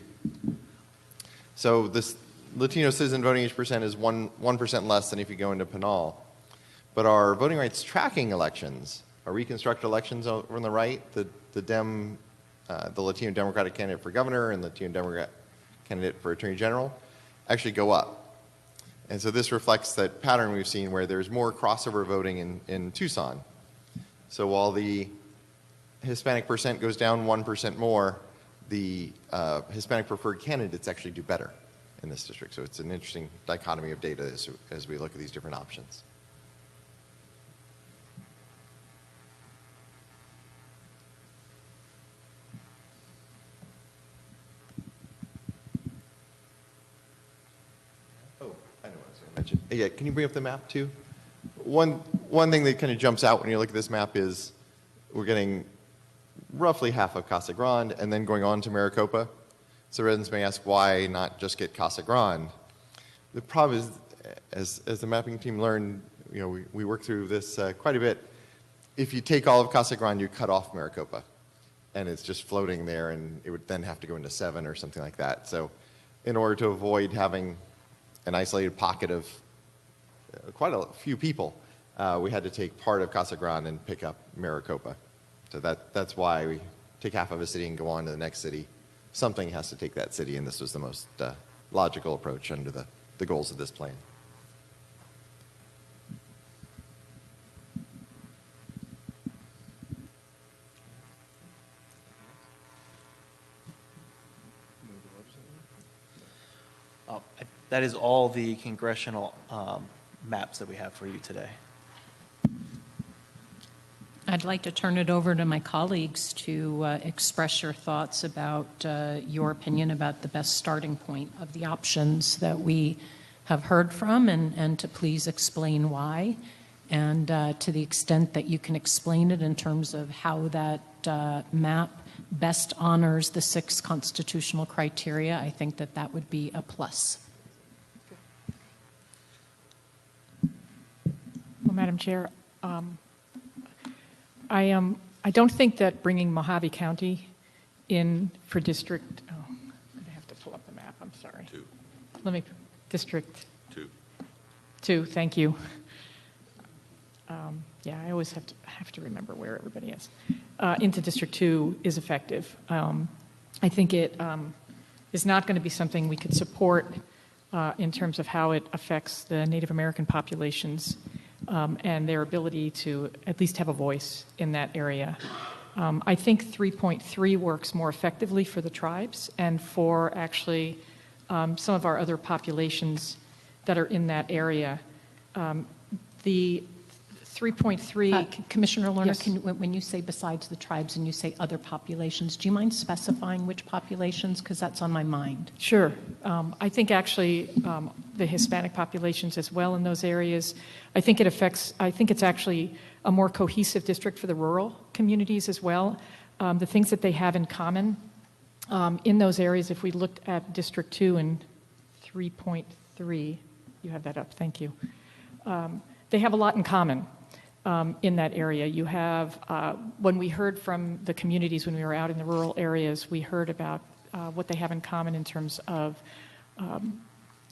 So this Latino citizen voting age percent is 1% less than if you go into Pinal. But our voting rights tracking elections, our reconstructed elections over on the right, the Latino Democratic candidate for governor and the Latino Democrat candidate for attorney general, actually go up. And so this reflects that pattern we've seen where there's more crossover voting in Tucson. So while the Hispanic percent goes down 1% more, the Hispanic preferred candidates actually do better in this district. So it's an interesting dichotomy of data as we look at these different options. Oh, I know what I was going to mention. Yeah, can you bring up the map too? One thing that kind of jumps out when you look at this map is we're getting roughly half of Casa Grande and then going on to Maricopa. So residents may ask, why not just get Casa Grande? The problem is, as the mapping team learned, we worked through this quite a bit. If you take all of Casa Grande, you cut off Maricopa, and it's just floating there, and it would then have to go into 7 or something like that. So in order to avoid having an isolated pocket of quite a few people, we had to take part of Casa Grande and pick up Maricopa. So that's why we take half of a city and go on to the next city. Something has to take that city, and this was the most logical approach under the goals of this plan. That is all the congressional maps that we have for you today. I'd like to turn it over to my colleagues to express your thoughts about your opinion about the best starting point of the options that we have heard from, and to please explain why. And to the extent that you can explain it in terms of how that map best honors the 6 constitutional criteria, I think that would be a plus. Well, Madam Chair, I don't think that bringing Mojave County in for district, I have to pull up the map, I'm sorry. 2. District 2. 2, thank you. Yeah, I always have to remember where everybody is. Into District 2 is effective. I think it is not going to be something we could support in terms of how it affects the Native American populations and their ability to at least have a voice in that area. I think 3.3 works more effectively for the tribes and for actually some of our other populations that are in that area. The 3.3... Commissioner Lerner, Yes. when you say besides the tribes and you say other populations, do you mind specifying which populations? Because that's on my mind. Sure. I think actually the Hispanic populations as well in those areas. I think it's actually a more cohesive district for the rural communities as well. The things that they have in common in those areas, if we looked at District 2 and 3.3, you have that up, thank you. They have a lot in common. In that area. You have, when we heard from the communities when we were out in the rural areas, we heard about what they have in common in terms of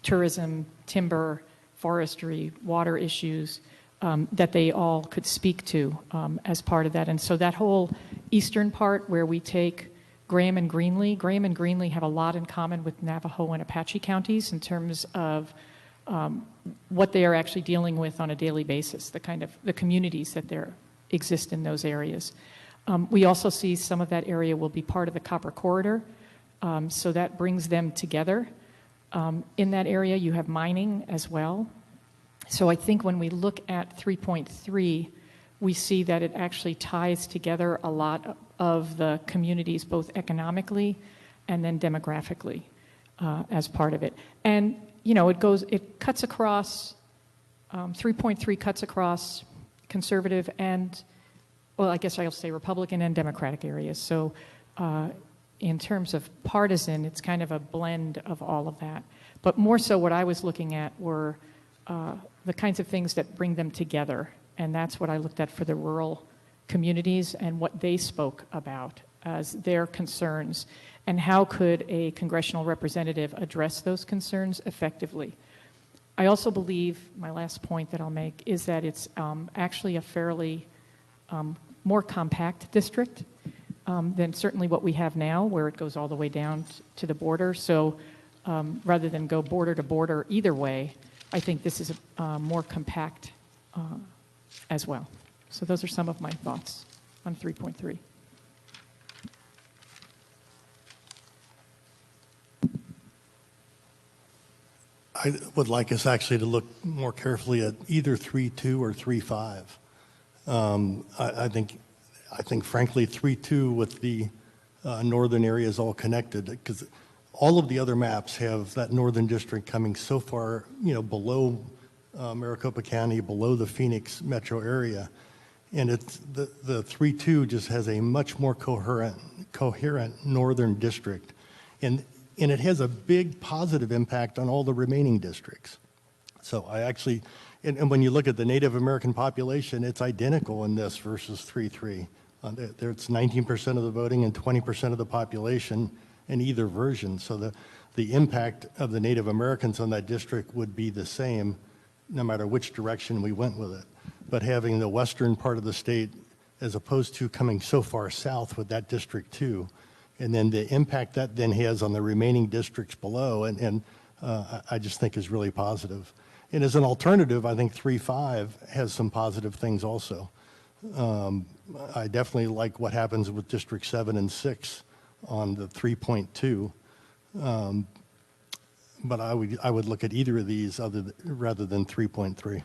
tourism, timber, forestry, water issues that they all could speak to as part of that. And so that whole eastern part where we take Graham and Greenlee have a lot in common with Navajo and Apache counties in terms of what they are actually dealing with on a daily basis, the communities that exist in those areas. We also see some of that area will be part of the Copper Corridor, so that brings them together. In that area, you have mining as well. So I think when we look at 3.3, we see that it actually ties together a lot of the communities, both economically and then demographically, as part of it. And it cuts across, 3.3 cuts across conservative and, well, I guess I'll say Republican and Democratic areas. So in terms of partisan, it's kind of a blend of all of that. But more so what I was looking at were the kinds of things that bring them together. And that's what I looked at for the rural communities and what they spoke about as their concerns, and how could a congressional representative address those concerns effectively. I also believe, my last point that I'll make, is that it's actually a fairly more compact district than certainly what we have now, where it goes all the way down to the border. So rather than go border to border either way, I think this is more compact as well. So those are some of my thoughts on 3.3. I would like us actually to look more carefully at either 3.2 or 3.5. I think frankly 3.2 with the northern areas all connected, because all of the other maps have that northern district coming so far, below Maricopa County, below the Phoenix metro area, and it's the 3.2 just has a much more coherent northern district, and it has a big positive impact on all the remaining districts. So I actually, and when you look at the Native American population, it's identical in this versus 3.3. There it's 19% of the voting and 20% of the population in either version. So the impact of the Native Americans on that district would be the same no matter which direction we went with it. But having the western part of the state as opposed to coming so far south with that district too, and then the impact that then has on the remaining districts below, and I just think is really positive. And as an alternative, I think 3.5 has some positive things also. I definitely like what happens with District 7 and 6 on the 3.2. But I would look at either of these rather than 3.3.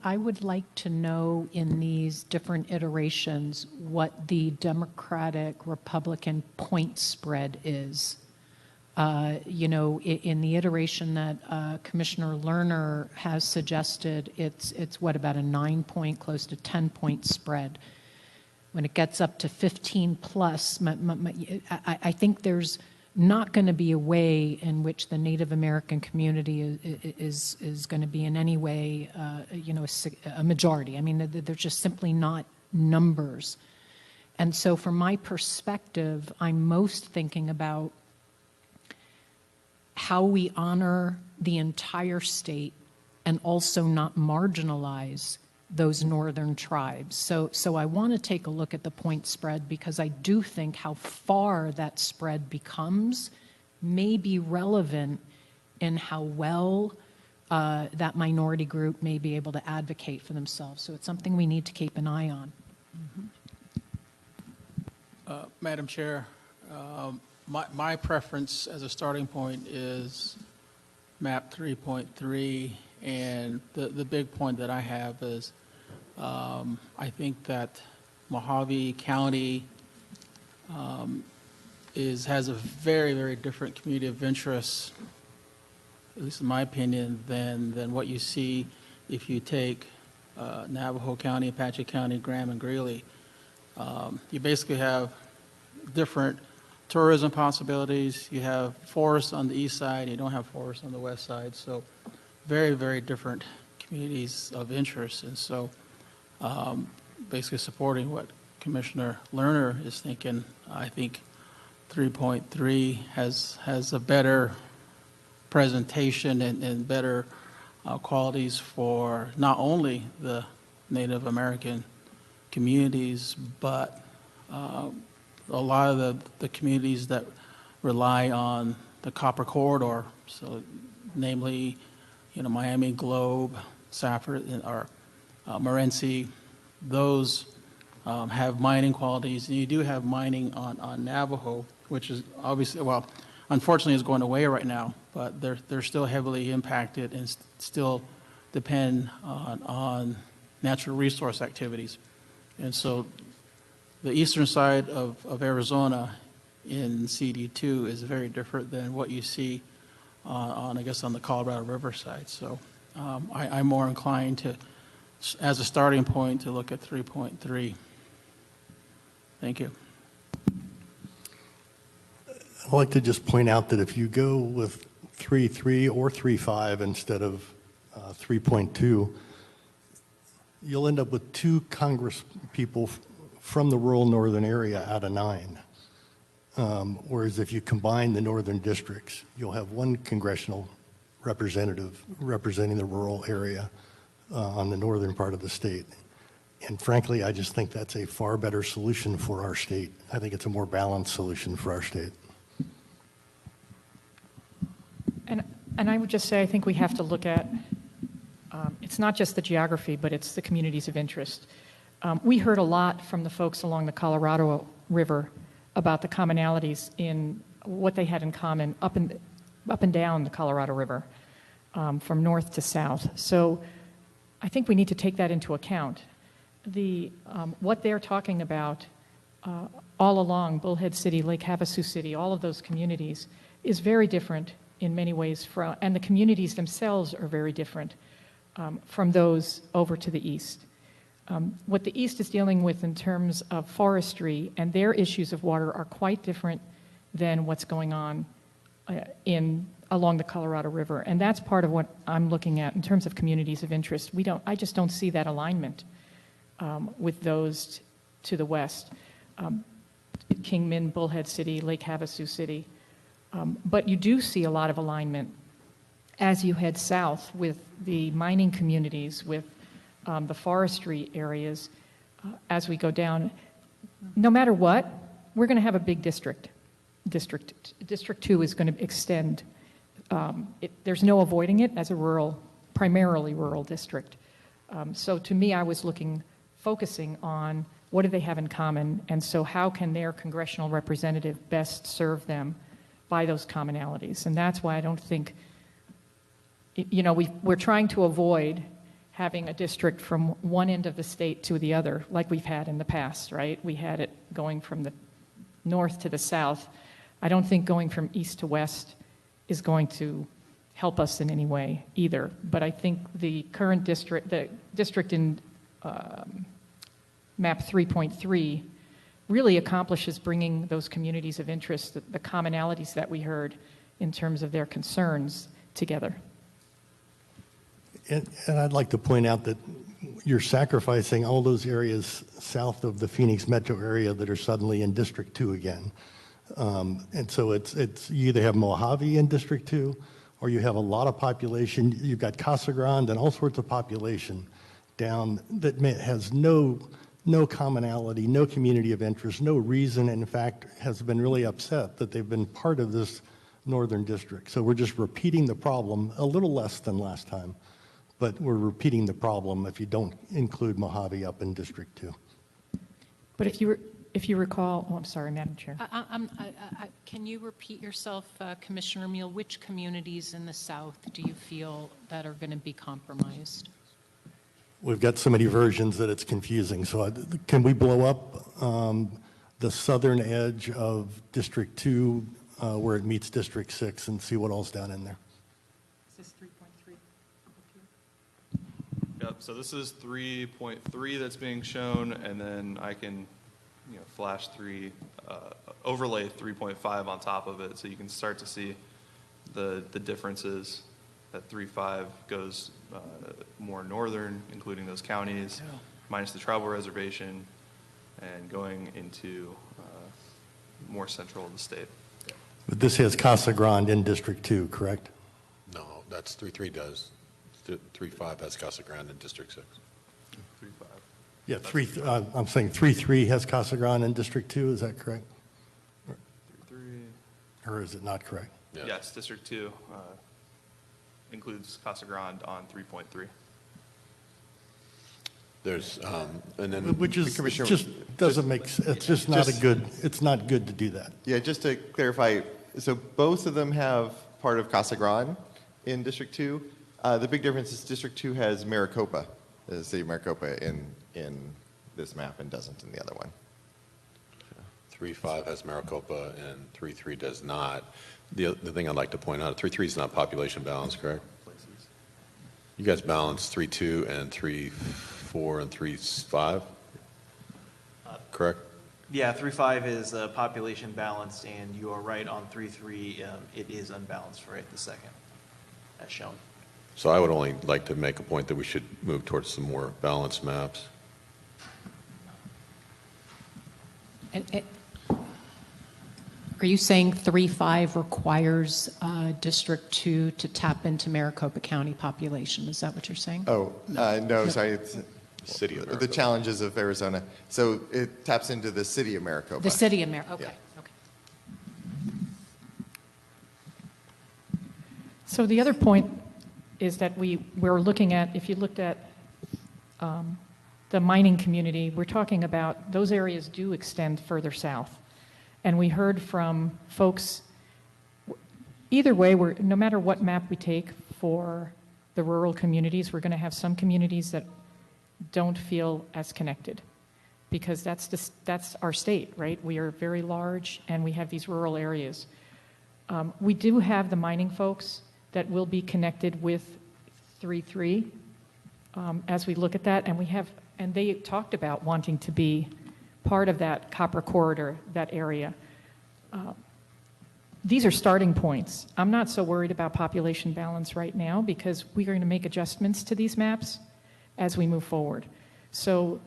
I would like to know in these different iterations what the Democratic Republican point spread is. In the iteration that Commissioner Lerner has suggested, it's what, about a 9-point, close to 10-point spread. When it gets up to 15 plus, I think there's not going to be a way in which the Native American community is going to be in any way, a majority. I mean, they're just simply not numbers. And so from my perspective, I'm most thinking about how we honor the entire state and also not marginalize those northern tribes. So I want to take a look at the point spread, because I do think how far that spread becomes may be relevant in how well that minority group may be able to advocate for themselves. So it's something we need to keep an eye on. Madam Chair, my preference as a starting point is map 3.3, and the big point that I have is I think that Mojave County has a very, very different community of interest, at least in my opinion, than what you see if you take Navajo County, Apache County, Graham, and Greeley. You basically have different tourism possibilities. You have forests on the east side, you don't have forests on the west side, so very, very different communities of interest. And so basically supporting what Commissioner Lerner is thinking, I think 3.3 has a better presentation and better qualities for not only the Native American communities, but a lot of the communities that rely on the Copper Corridor, so namely, Miami Globe, Safford, or Morenci, those have mining qualities, and you do have mining on Navajo, which is obviously, well, unfortunately is going away right now, but they're still heavily impacted and still depend on natural resource activities. And so the eastern side of Arizona in CD2 is very different than what you see on the Colorado River side. So I'm more inclined to, as a starting point, to look at 3.3. Thank you. I'd like to just point out that if you go with 3.3 or 3.5 instead of 3.2, you'll end up with 2 Congress people from the rural northern area out of 9. Whereas if you combine the northern districts, you'll have 1 congressional representative representing the rural area on the northern part of the state. And frankly, I just think that's a far better solution for our state. I think it's a more balanced solution for our state. And I would just say, I think we have to look at, it's not just the geography, but it's the communities of interest. We heard a lot from the folks along the Colorado River about the commonalities in what they had in common up and down the Colorado River, from north to south. So I think we need to take that into account. What they're talking about all along Bullhead City, Lake Havasu City, all of those communities is very different in many ways, and the communities themselves are very different from those over to the east. What the east is dealing with in terms of forestry and their issues of water are quite different than what's going on along the Colorado River. And that's part of what I'm looking at in terms of communities of interest. I just don't see that alignment with those to the west. Kingman, Bullhead City, Lake Havasu City. But you do see a lot of alignment as you head south with the mining communities, with the forestry areas as we go down. No matter what, we're going to have a big district. District 2 is going to extend. There's no avoiding it as a primarily rural district. So to me, I was focusing on what do they have in common, and so how can their congressional representative best serve them by those commonalities. And that's why I don't think, we're trying to avoid having a district from one end of the state to the other, like we've had in the past, right? We had it going from the north to the south. I don't think going from east to west is going to help us in any way either. But I think the current district, the district in map 3.3, really accomplishes bringing those communities of interest, the commonalities that we heard in terms of their concerns, together. And I'd like to point out that you're sacrificing all those areas south of the Phoenix metro area that are suddenly in District 2 again. And so it's you either have Mojave in District 2, or you have a lot of population. You've got Casa Grande and all sorts of population down that has no commonality, no community of interest, no reason, and in fact has been really upset that they've been part of this northern district. So we're just repeating the problem, a little less than last time, but we're repeating the problem if you don't include Mojave up in District 2. But if you recall, I'm sorry, Madam Chair. Can you repeat yourself, Commissioner Meal? Which communities in the south do you feel that are going to be compromised? We've got so many versions that it's confusing. So can we blow up the southern edge of District 2 where it meets District 6 and see what all's down in there? Is this 3.3? Yep, so this is 3.3 that's being shown, and then I can flash overlay 3.5 on top of it so you can start to see the differences. That 3.5 goes more northern, including those counties, minus the tribal reservation, and going into more central of the state. But this has Casa Grande in District 2, correct? No, that's 3.3 does. 3.5 has Casa Grande in District 6. 3.5. Yeah, I'm saying 3.3 has Casa Grande in District 2, is that correct? 3.3. Or is it not correct? Yeah. Yes, District 2 includes Casa Grande on 3.3. There's, and then. Which is, Commissioner, just doesn't make, it's just not it's not good to do that. Yeah, just to clarify, so both of them have part of Casa Grande in District 2. The big difference is District 2 has Maricopa, the city of Maricopa in this map, and doesn't in the other one. 3.5 has Maricopa and 3.3 does not. The thing I'd like to point out, 3.3 is not population balance, correct? You guys balance 3.2 and 3.4 and 3.5, correct? Yeah, 3.5 is population balanced, and you are right on 3.3. It is unbalanced for right this second, as shown. So I would only like to make a point that we should move towards some more balanced maps. Are you saying 3.5 requires District 2 to tap into Maricopa County population? Is that what you're saying? Oh, no, sorry. It's City of the Maricopa. challenges of Arizona. So it taps into the city of Maricopa. The city of Maricopa, okay, Yeah. okay. So the other point is that we're looking at, if you looked at the mining community, we're talking about those areas do extend further south. And we heard from folks, either way, no matter what map we take for the rural communities, we're going to have some communities that don't feel as connected because that's our state, right? We are very large and we have these rural areas. We do have the mining folks that will be connected with 3.3 as we look at that, and they talked about wanting to be part of that copper corridor, that area. These are starting points. I'm not so worried about population balance right now because we are going to make adjustments to these maps as we move forward. So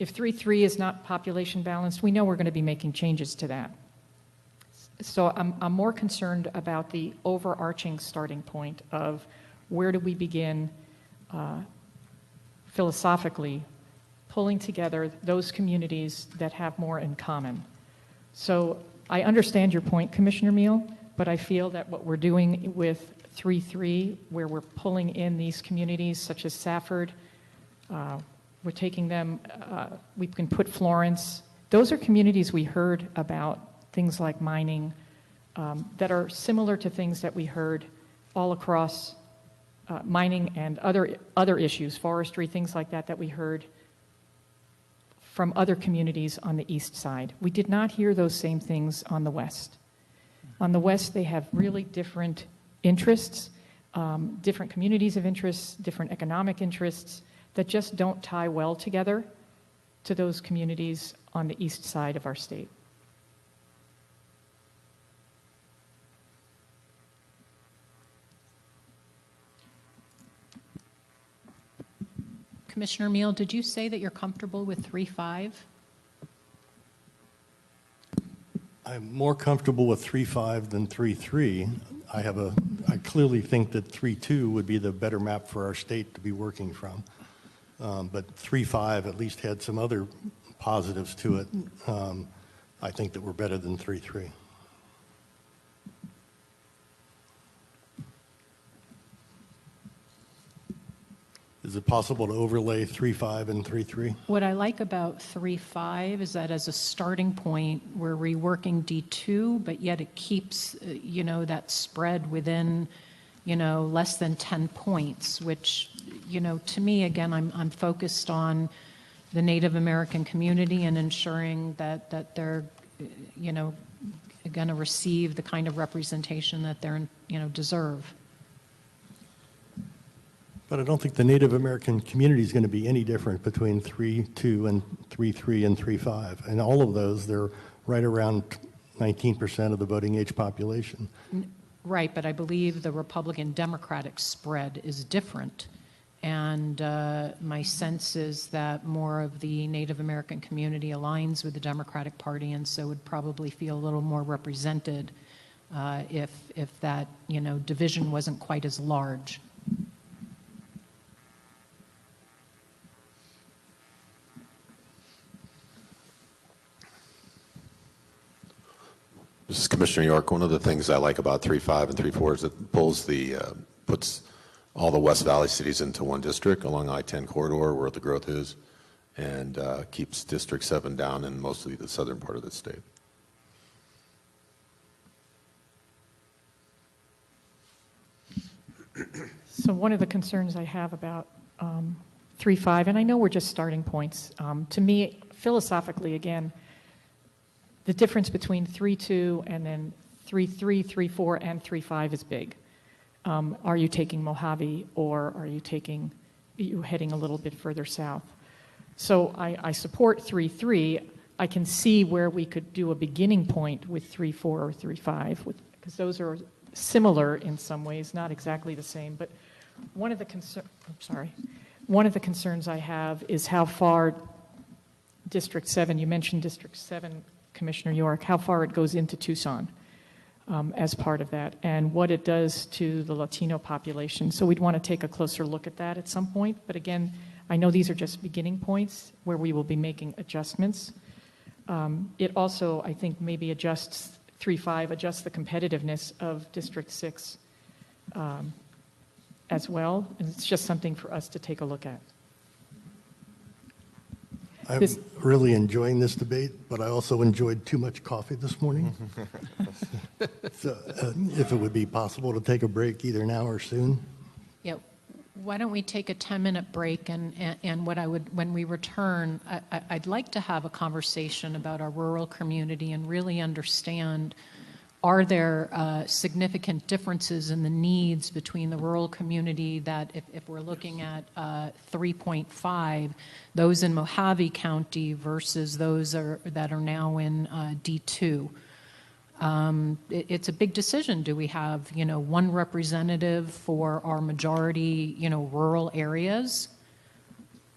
if 3.3 is not population balanced, we know we're going to be making changes to that. So I'm more concerned about the overarching starting point of where do we begin philosophically pulling together those communities that have more in common. So I understand your point, Commissioner Meal, but I feel that what we're doing with 3.3, where we're pulling in these communities such as Safford, we're taking them, we can put Florence. Those are communities we heard about, things like mining, that are similar to things that we heard all across mining and other issues, forestry, things like that, that we heard from other communities on the east side. We did not hear those same things on the west. On the west, they have really different interests, different communities of interest, different economic interests that just don't tie well together to those communities on the east side of our state. Commissioner Meal, did you say that you're comfortable with 3.5? I'm more comfortable with 3.5 than 3.3. I clearly think that 3.2 would be the better map for our state to be working from. But 3.5 at least had some other positives to it. I think that we're better than 3.3. Is it possible to overlay 3.5 and 3.3? What I like about 3.5 is that as a starting point, we're reworking D2, but yet it keeps, that spread within, less than 10 points, which, to me, again, I'm focused on the Native American community and ensuring that they're, going to receive the kind of representation that they're, deserve. But I don't think the Native American community is going to be any different between 3.2 and 3.3 and 3.5. And all of those, they're right around 19% of the voting age population. Right, but I believe the Republican-Democratic spread is different. And my sense is that more of the Native American community aligns with the Democratic Party and so would probably feel a little more represented if that, division wasn't quite as large. This is Commissioner York. One of the things I like about 3.5 and 3.4 is it puts all the West Valley cities into one district along I-10 corridor where the growth is, and keeps District 7 down in mostly the southern part of the state. So one of the concerns I have about 3.5, and I know we're just starting points, to me, philosophically, again, the difference between 3.2 and then 3.3, 3.4, and 3.5 is big. Are you taking Mojave, or are you heading a little bit further south? So I support 3.3. I can see where we could do a beginning point with 3.4 or 3.5, because those are similar in some ways, not exactly the same. But One of the one of the concerns I have is how far District 7, you mentioned District 7, Commissioner York, how far it goes into Tucson as part of that, and what it does to the Latino population. So we'd want to take a closer look at that at some point. But again, I know these are just beginning points where we will be making adjustments. It also, I think, maybe adjusts 3.5, adjusts the competitiveness of District 6 as well. And it's just something for us to take a look at. I'm really enjoying this debate, but I also enjoyed too much coffee this morning. So if it would be possible to take a break either now or soon. Yeah, why don't we take a 10-minute break, and when we return, I'd like to have a conversation about our rural community and really understand, are there significant differences in the needs between the rural community that, if we're looking at 3.5, those in Mojave County versus those that are now in D2? It's a big decision. Do we have, one representative for our majority, rural areas,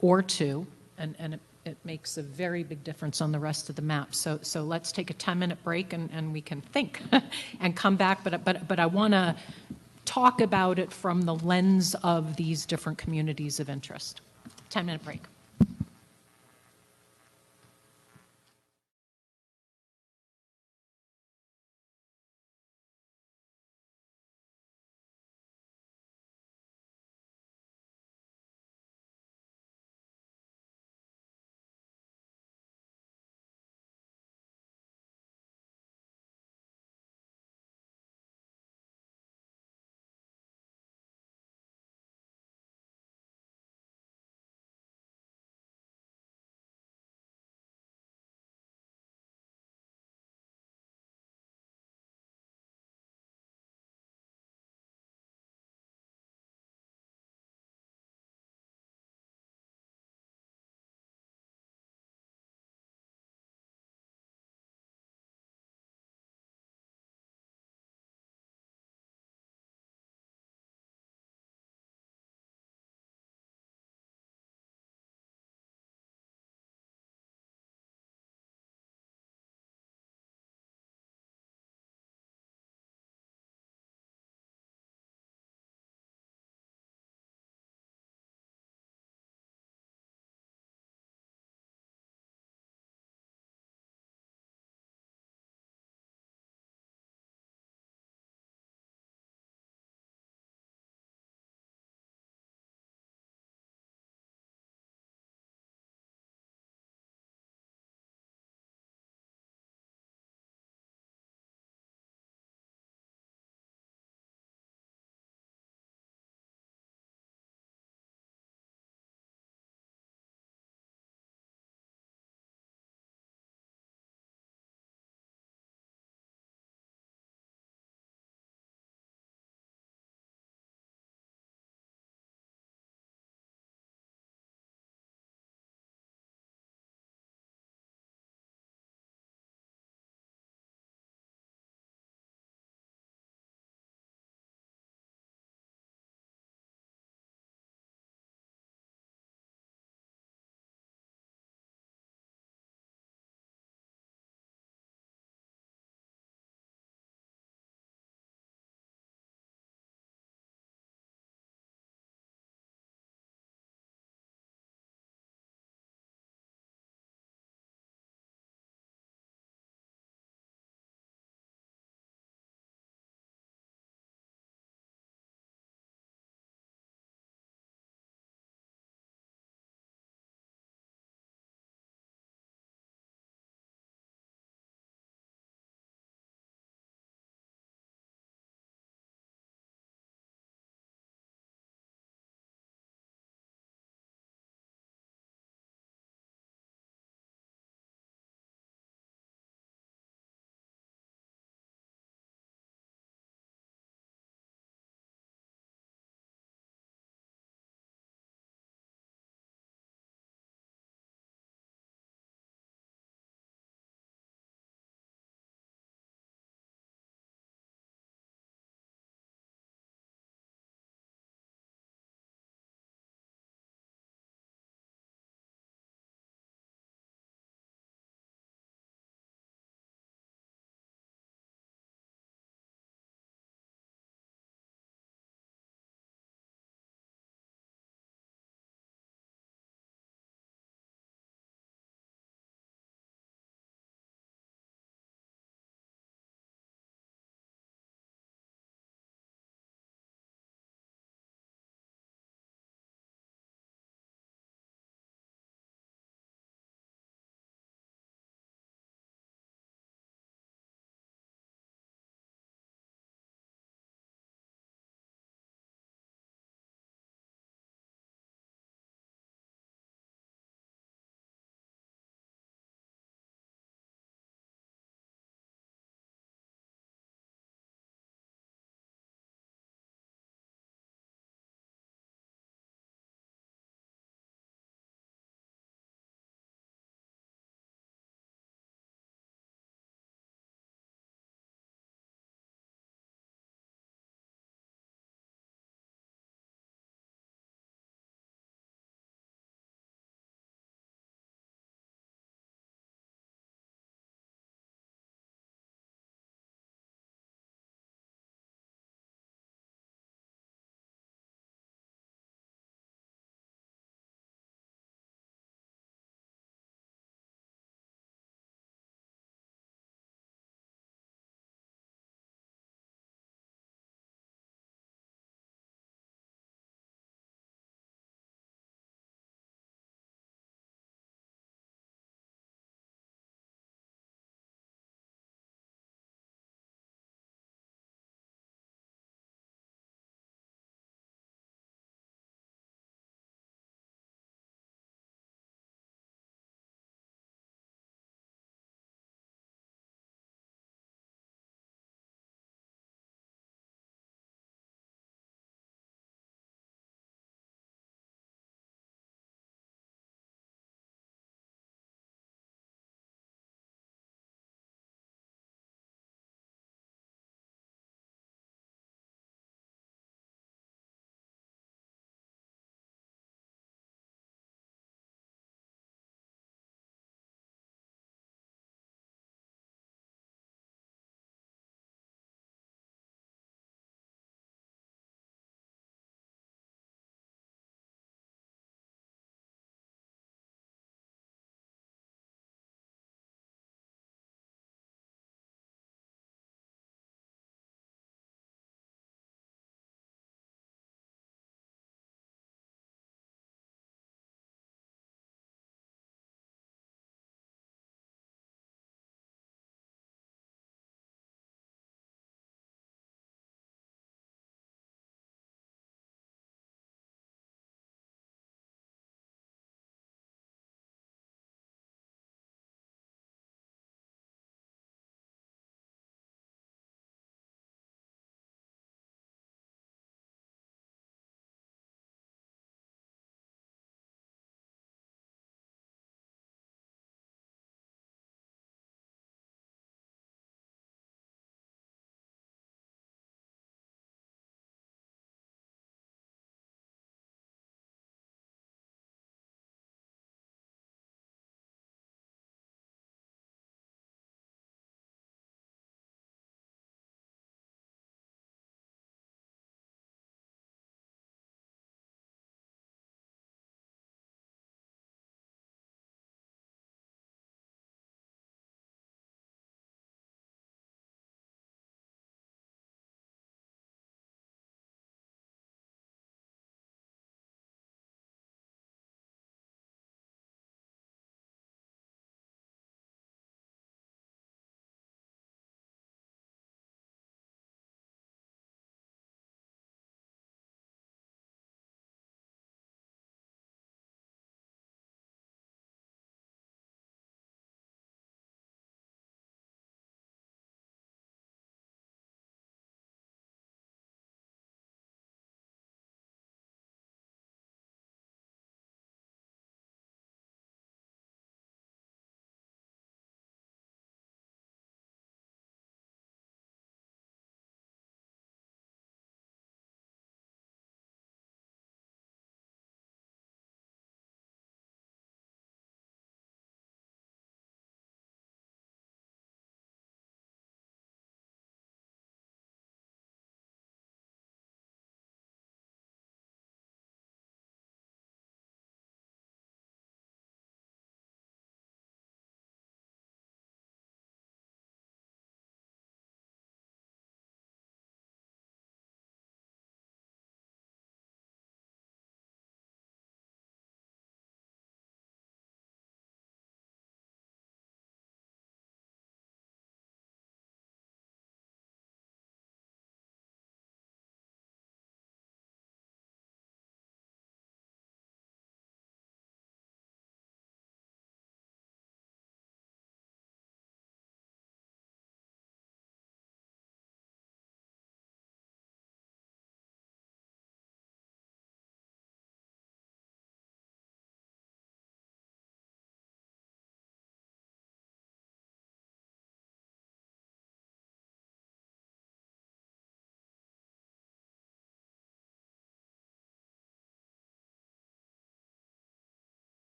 or two? And it makes a very big difference on the rest of the map. So let's take a 10-minute break and we can think and come back. But I want to talk about it from the lens of these different communities of interest. 10-minute break.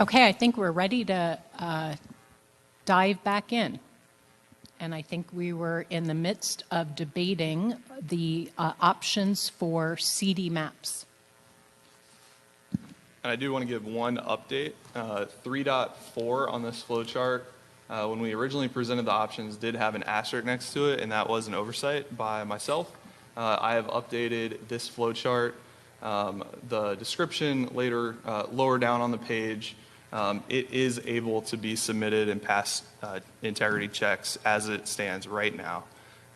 Okay, I think we're ready to dive back in. And I think we were in the midst of debating the options for CD maps. And I do want to give one update. 3.4 on this flow chart, when we originally presented the options, did have an asterisk next to it, and that was an oversight by myself. I have updated this flow chart. The description later, lower down on the page, it is able to be submitted and pass integrity checks as it stands right now.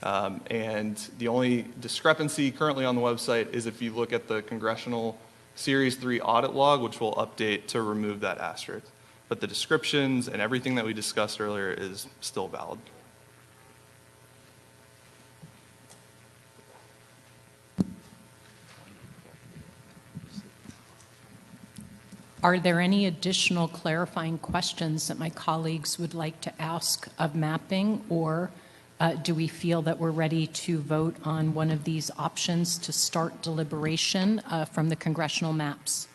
And the only discrepancy currently on the website is if you look at the Congressional Series 3 audit log, which will update to remove that asterisk. But the descriptions and everything that we discussed earlier is still valid. Are there any additional clarifying questions that my colleagues would like to ask of mapping, or do we feel that we're ready to vote on one of these options to start deliberation from the congressional maps?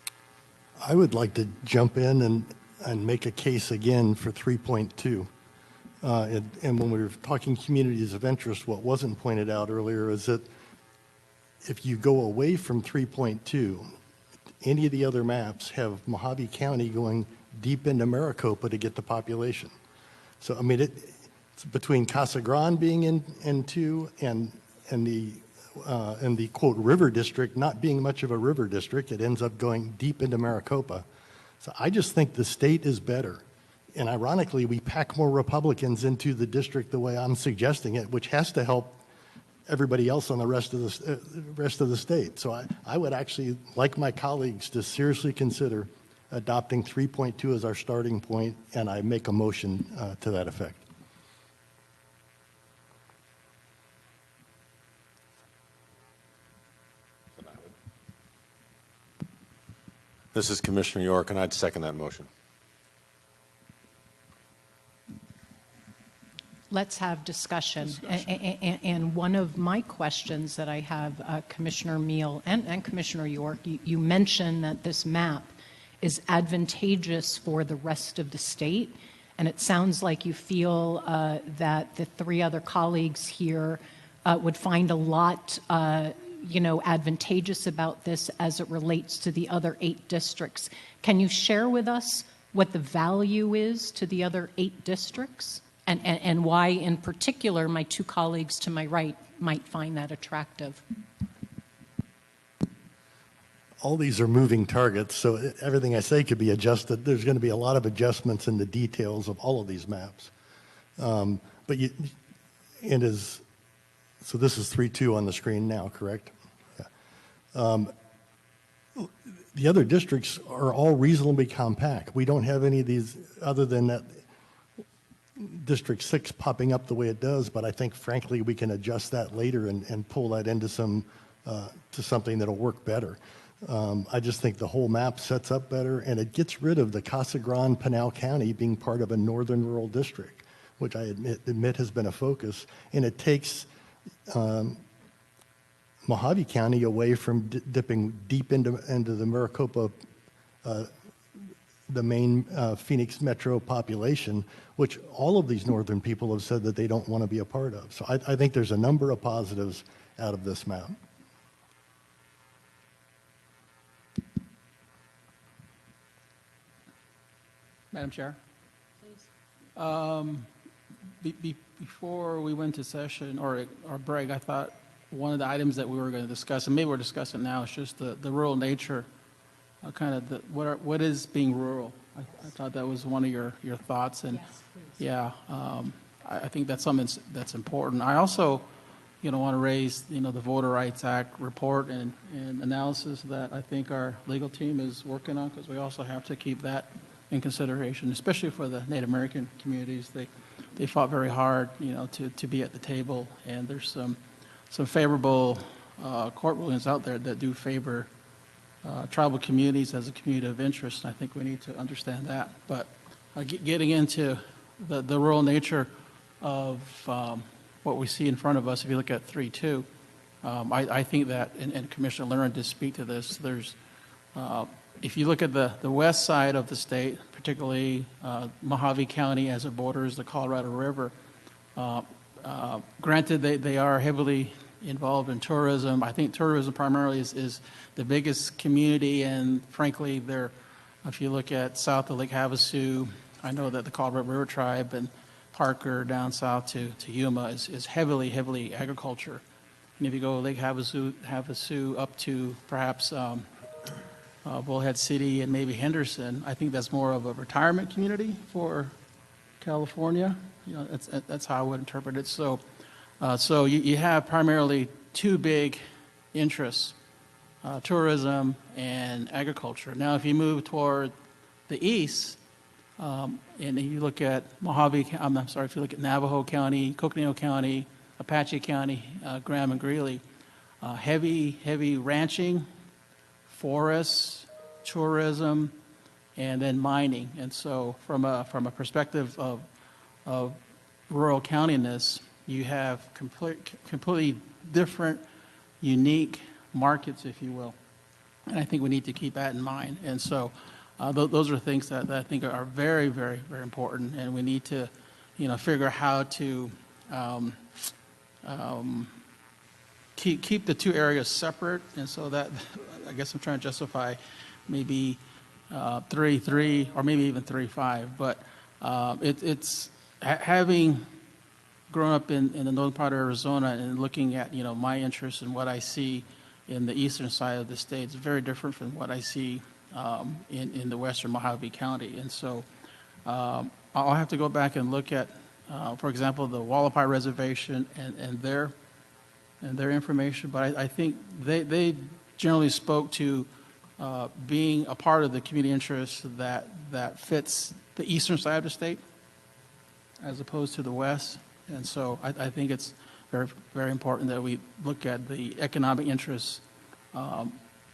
I would like to jump in and make a case again for 3.2. And when we were talking communities of interest, what wasn't pointed out earlier is that if you go away from 3.2, any of the other maps have Mojave County going deep into Maricopa to get the population. So, I mean, it's between Casa Grande being in 2 and the quote river district not being much of a river district, it ends up going deep into Maricopa. So I just think the state is better. And ironically, we pack more Republicans into the district the way I'm suggesting it, which has to help everybody else on the rest of the state. So I would actually like my colleagues to seriously consider adopting 3.2 as our starting point, and I make a motion to that effect. This is Commissioner York, and I'd second that motion. Let's have discussion. And one of my questions that I have, Commissioner Meal and Commissioner York, you mentioned that this map is advantageous for the rest of the state, and it sounds like you feel that the three other colleagues here would find a lot advantageous about this as it relates to the other 8 districts. Can you share with us what the value is to the other 8 districts? And why, in particular, my 2 colleagues to my right might find that attractive. All these are moving targets, so everything I say could be adjusted. There's going to be a lot of adjustments in the details of all of these maps. So this is 3.2 on the screen now, correct? Yeah. The other districts are all reasonably compact. We don't have any of these other than that District 6 popping up the way it does, but I think, frankly, we can adjust that later and pull that into to something that'll work better. I just think the whole map sets up better, and it gets rid of the Casa Grande, Pinal County being part of a northern rural district, which I admit has been a focus, and it takes Mojave County away from dipping deep into the Maricopa, the main Phoenix metro population, which all of these northern people have said that they don't want to be a part of. So I think there's a number of positives out of this map. Madam Chair? Before we went to session or break, I thought one of the items that we were going to discuss, and maybe we're discussing now, is just the rural nature, kind of what is being rural. I thought that was one of your thoughts, and yes, yeah, I think that's something that's important. I also, want to raise, the Voter Rights Act report and analysis that I think our legal team is working on, because we also have to keep that in consideration, especially for the Native American communities. They fought very hard, to be at the table, and there's some favorable court rulings out there that do favor tribal communities as a community of interest. And I think we need to understand that. But getting into the rural nature of what we see in front of us, if you look at 3.2, I think that, and Commissioner Lerner did speak to this, there's if you look at the west side of the state, particularly Mojave County as it borders the Colorado River, granted they are heavily involved in tourism. I think tourism primarily is the biggest community, and frankly, if you look at south of Lake Havasu, I know that the Colorado River Tribe and Parker down south to Yuma is heavily agriculture. And if you go Lake Havasu up to perhaps Bullhead City and maybe Henderson, I think that's more of a retirement community for California. That's how I would interpret it. So you have primarily two big interests, tourism and agriculture. Now, if you move toward the east, and you look at if you look at Navajo County, Coconino County, Apache County, Graham and Greeley, heavy ranching, forests, tourism, and then mining. And so from a perspective of rural countiness, you have completely different, unique markets, if you will. And I think we need to keep that in mind. And so those are things that I think are very, very, very important. And we need to, figure out how to keep the two areas separate. And so that, I guess I'm trying to justify maybe 3-3 or maybe even 3-5. But it's having grown up in the northern part of Arizona and looking at, my interests and what I see in the eastern side of the state is very different from what I see in the western Mojave County. And so I'll have to go back and look at, for example, the Wallapai Reservation and their information. But I think they generally spoke to being a part of the community interest that fits the eastern side of the state as opposed to the west. And so I think it's very, very important that we look at the economic interests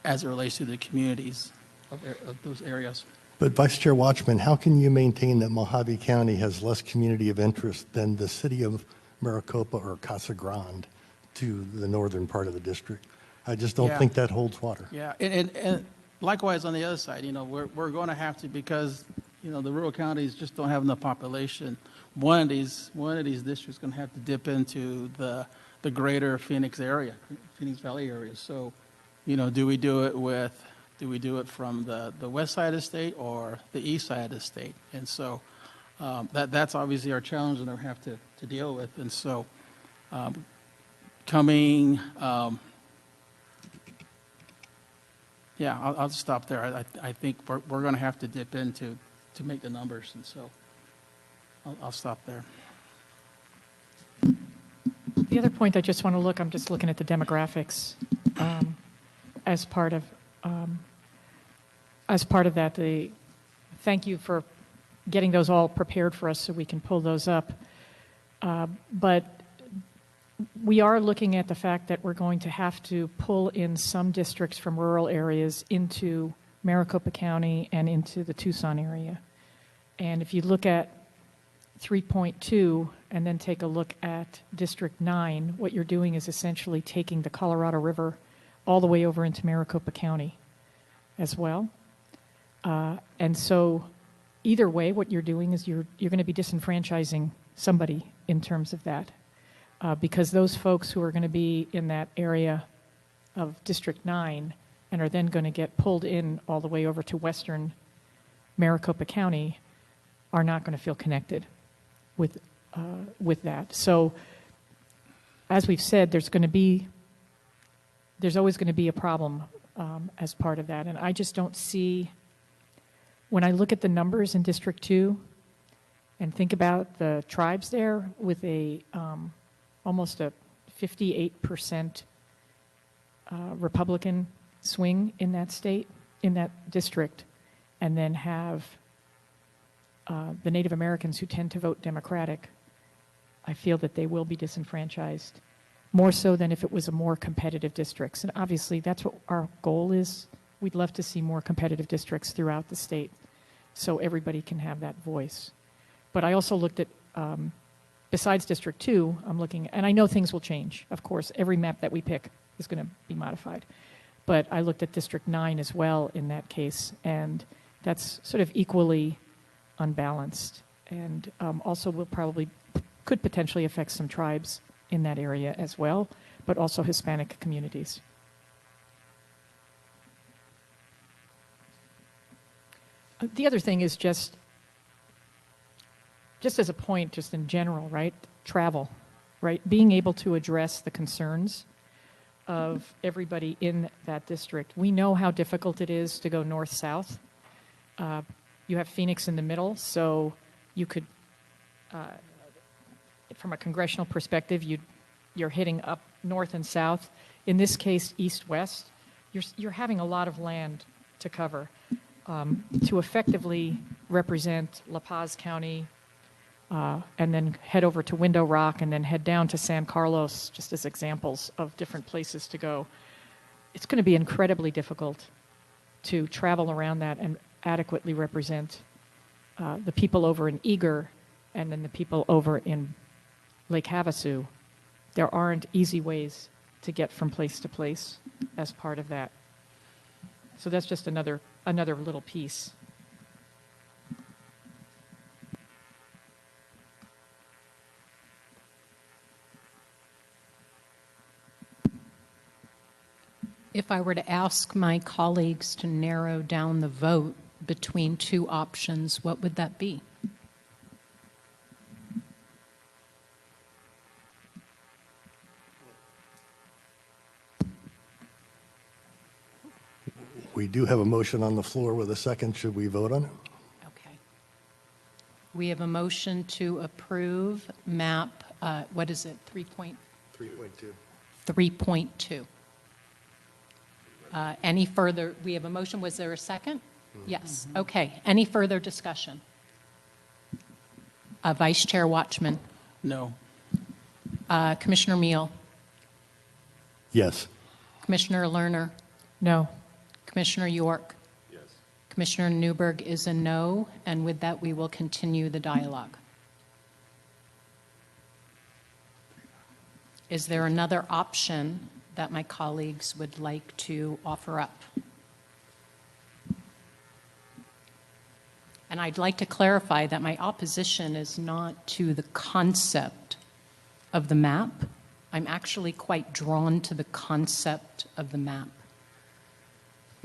as it relates to the communities of those areas. But Vice Chair Watchman, how can you maintain that Mojave County has less community of interest than the city of Maricopa or Casa Grande to the northern part of the district? I just don't think that holds water. Yeah, and likewise on the other side, we're going to have to, because the rural counties just don't have enough population. One of these districts is going to have to dip into the greater Phoenix area, Phoenix Valley area. So, do we do it from the west side of the state or the east side of the state? And so that's obviously our challenge that we have to deal with. And so I'll just stop there. I think we're going to have to dip into to make the numbers, and so I'll stop there. The other point I just want to I'm just looking at the demographics as part of that. Thank you for getting those all prepared for us so we can pull those up. But we are looking at the fact that we're going to have to pull in some districts from rural areas into Maricopa County and into the Tucson area. And if you look at 3.2 and then take a look at District 9, what you're doing is essentially taking the Colorado River all the way over into Maricopa County as well. And so either way, what you're doing is you're going to be disenfranchising somebody in terms of that. Because those folks who are going to be in that area of District 9 and are then going to get pulled in all the way over to western Maricopa County are not going to feel connected with that. So, as we've said, there's always going to be a problem as part of that. And I just don't see, when I look at the numbers in District 2 and think about the tribes there with almost a 58% Republican swing in that state, in that district, and then have the Native Americans who tend to vote Democratic, I feel that they will be disenfranchised more so than if it was a more competitive districts. And obviously that's what our goal is. We'd love to see more competitive districts throughout the state so everybody can have that voice. But I also looked at besides District 2, I'm looking, and I know things will change, of course. Every map that we pick is going to be modified. but I looked at District 9 as well in that case, and that's sort of equally unbalanced, and also could potentially affect some tribes in that area as well, but also Hispanic communities. The other thing is just as a point, just in general, right? Travel, right? Being able to address the concerns of everybody in that district. We know how difficult it is to go north-south. You have Phoenix in the middle, so you could, from a congressional perspective, you're hitting up north and south. In this case, east-west. You're having a lot of land to cover to effectively represent La Paz County, and then head over to Window Rock, and then head down to San Carlos, just as examples of different places to go. It's going to be incredibly difficult to travel around that and adequately represent the people over in Eager and then the people over in Lake Havasu. There aren't easy ways to get from place to place as part of that. So that's just another little piece. If I were to ask my colleagues to narrow down the vote between two options, what would that be? We do have a motion on the floor with a second. Should we vote on it? Okay. We have a motion to approve map, what is it, 3.2? 3.2. Any further, we have a motion, was there a second? Yes, okay. Any further discussion? Vice Chair Watchman, No. Commissioner Meal, Yes. Commissioner Lerner, No. Commissioner York. Yes. Commissioner Newberg is a no, and with that, we will continue the dialogue. Is there another option that my colleagues would like to offer up? And I'd like to clarify that my opposition is not to the concept of the map. I'm actually quite drawn to the concept of the map.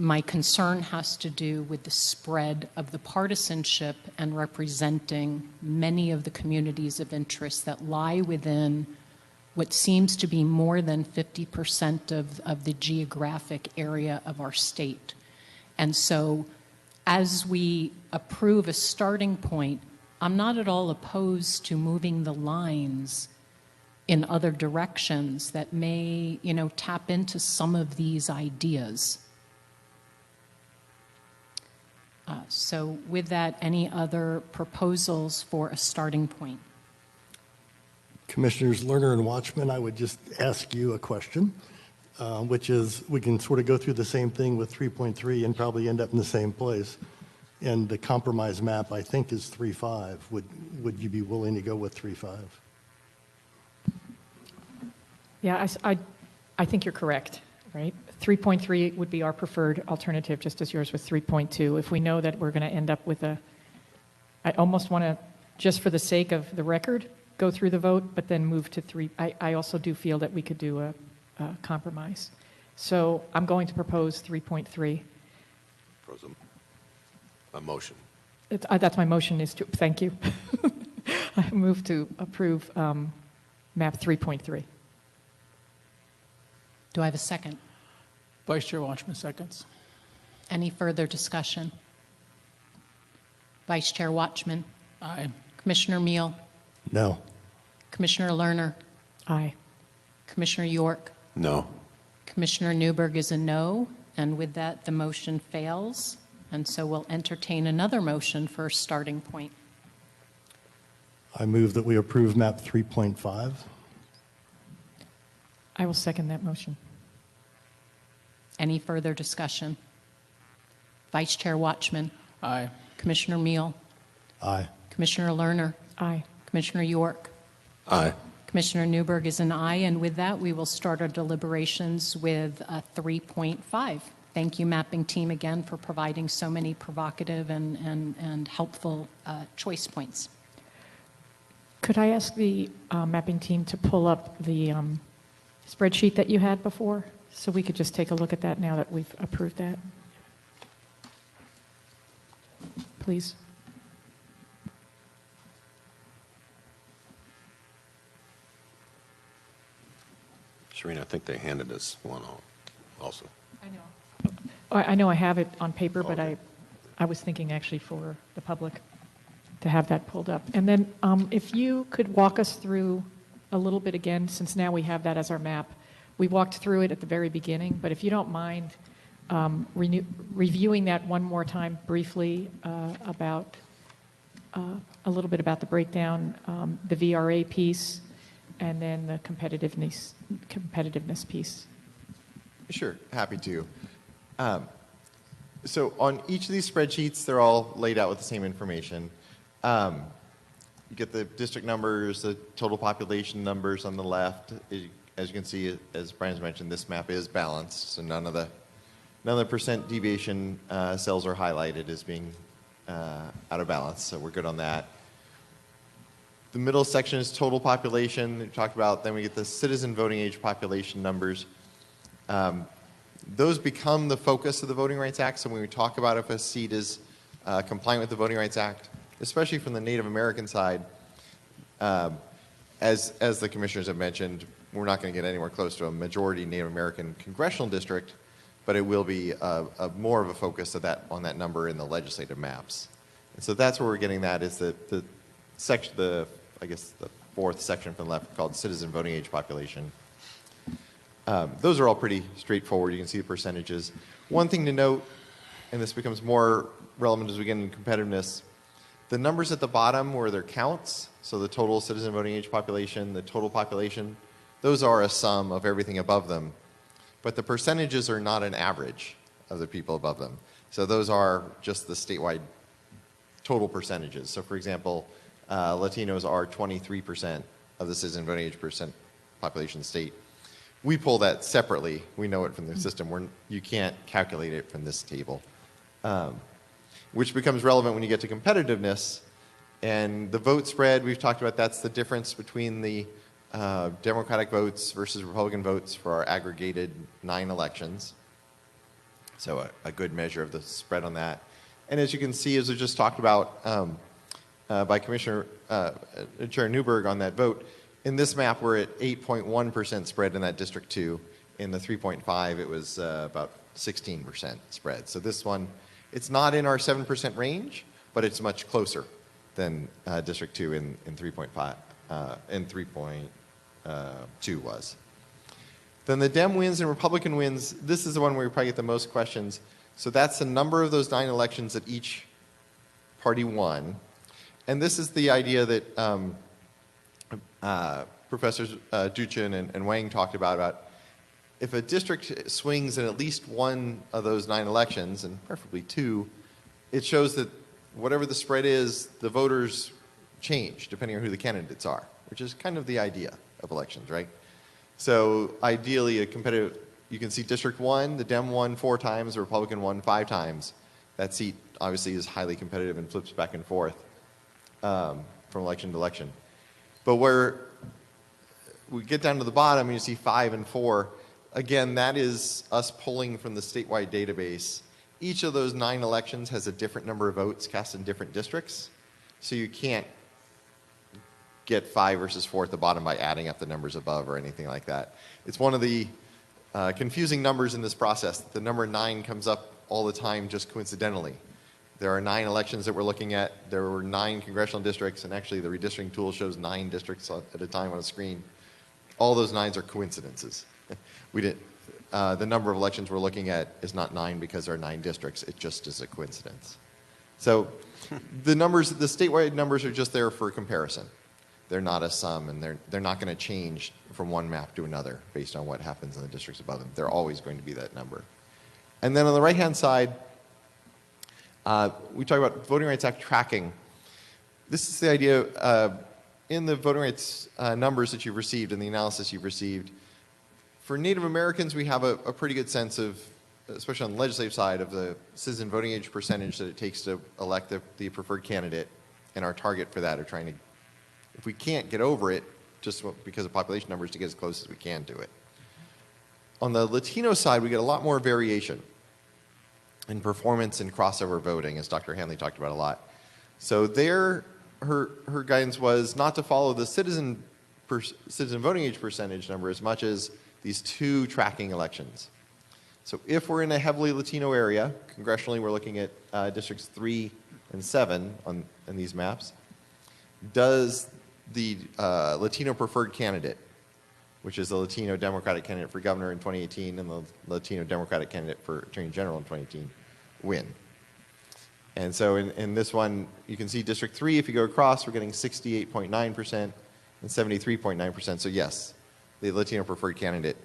My concern has to do with the spread of the partisanship and representing many of the communities of interest that lie within what seems to be more than 50% of the geographic area of our state. And so as we approve a starting point, I'm not at all opposed to moving the lines in other directions that may, tap into some of these ideas. So with that, any other proposals for a starting point? Commissioners Lerner and Watchman, I would just ask you a question, which is, we can sort of go through the same thing with 3.3 and probably end up in the same place. And the compromise map, I think, is 3.5. Would you be willing to go with 3.5? Yeah, I think you're correct, right? 3.3 would be our preferred alternative, just as yours was 3.2. If we know that we're going to end up with I almost want to, just for the sake of the record, go through the vote, but then move to 3. I also do feel that we could do a compromise. So I'm going to propose 3.3. A motion. That's my motion is to, thank you. I move to approve map 3.3. Do I have a second? Vice Chair Watchman seconds. Any further discussion? Vice Chair Watchman, Aye. Commissioner Meal, No. Commissioner Lerner, Aye. Commissioner York, No. Commissioner Newberg is a no, and with that, the motion fails. And so we'll entertain another motion for a starting point. I move that we approve map 3.5. I will second that motion. Any further discussion? Vice Chair Watchman, Aye. Commissioner Meal, Aye. Commissioner Lerner, Aye. Commissioner York, Aye. Commissioner Newberg is an aye, and with that, we will start our deliberations with a 3.5. Thank you, mapping team, again for providing so many provocative and helpful choice points. Could I ask the mapping team to pull up the spreadsheet that you had before, so we could just take a look at that now that we've approved that? Please. Sharina, I think they handed us one also. I know I have it on paper, but Okay. I was thinking actually for the public to have that pulled up. And then if you could walk us through a little bit again, since now we have that as our map. We walked through it at the very beginning, but if you don't mind reviewing that one more time briefly about a little bit about the breakdown, the VRA piece, and then the competitiveness piece. Sure, happy to. So on each of these spreadsheets, they're all laid out with the same information. You get the district numbers, the total population numbers on the left. As you can see, as Brian's mentioned, this map is balanced, so none of the percent deviation cells are highlighted as being out of balance, so we're good on that. The middle section is total population, we talked about. Then we get the citizen voting age population numbers. Those become the focus of the Voting Rights Act, so when we talk about if a seat is compliant with the Voting Rights Act, especially from the Native American side, as the commissioners have mentioned, we're not going to get anywhere close to a majority Native American congressional district, but it will be more of a focus of that on that number in the legislative maps. And so that's where we're getting that is the section, I guess the fourth section from the left called citizen voting age population. Those are all pretty straightforward. You can see the percentages. One thing to note, and this becomes more relevant as we get into competitiveness, the numbers at the bottom where they're counts, so the total citizen voting age population, the total population, those are a sum of everything above them. But the percentages are not an average of the people above them. So those are just the statewide total percentages. So for example, Latinos are 23% of the citizen voting age population state. We pull that separately. We know it from the system. You can't calculate it from this table. Which becomes relevant when you get to competitiveness. And the vote spread, we've talked about, that's the difference between the Democratic votes versus Republican votes for our aggregated 9 elections. So a good measure of the spread on that. And as you can see, as we just talked about by Commissioner Chair Newberg on that vote, in this map we're at 8.1% spread in that District 2. In the 3.5 it was about 16% spread. So this one, it's not in our 7% range, but it's much closer than District 2 in 3.5 and 3.2 was. Then the Dem wins and Republican wins. This is the one where we probably get the most questions. So that's the number of those 9 elections that each party won. And this is the idea that Professors Duchin and Wang talked about if a district swings in at least one of those 9 elections, and preferably 2, it shows that whatever the spread is, the voters change depending on who the candidates are, which is kind of the idea of elections, right? So ideally, a competitive, you can see District 1, the Dem won 4 times, the Republican won 5 times. That seat obviously is highly competitive and flips back and forth from election to election. But where we get down to the bottom, you see 5 and 4. Again, that is us pulling from the statewide database. Each of those 9 elections has a different number of votes cast in different districts. So you can't get 5 versus 4 at the bottom by adding up the numbers above or anything like that. It's one of the confusing numbers in this process. The number 9 comes up all the time just coincidentally. There are 9 elections that we're looking at. There were 9 congressional districts, and actually the redistricting tool shows 9 districts at a time on a screen. All those 9s are coincidences. We didn't. The number of elections we're looking at is not 9 because there are 9 districts. It just is a coincidence. So the numbers, the statewide numbers are just there for comparison. They're not a sum, and they're not going to change from one map to another based on what happens in the districts above them. They're always going to be that number. And then on the right-hand side, we talk about Voting Rights Act tracking. This is the idea in the voting rights numbers that you've received and the analysis you've received, for Native Americans, we have a pretty good sense of, especially on the legislative side, of the citizen voting age percentage that it takes to elect the preferred candidate. And our target for that are trying to, if we can't get over it, just because of population numbers, to get as close as we can to it. On the Latino side, we get a lot more variation in performance and crossover voting, as Dr. Hanley talked about a lot. So her guidance was not to follow the citizen voting age percentage number as much as these two tracking elections. So if we're in a heavily Latino area, congressionally we're looking at districts 3 and 7 in these maps, does the Latino preferred candidate, which is the Latino Democratic candidate for governor in 2018 and the Latino Democratic candidate for attorney general in 2018, win? And so in this one, you can see District 3, if you go across, we're getting 68.9% and 73.9%. So yes, the Latino preferred candidate,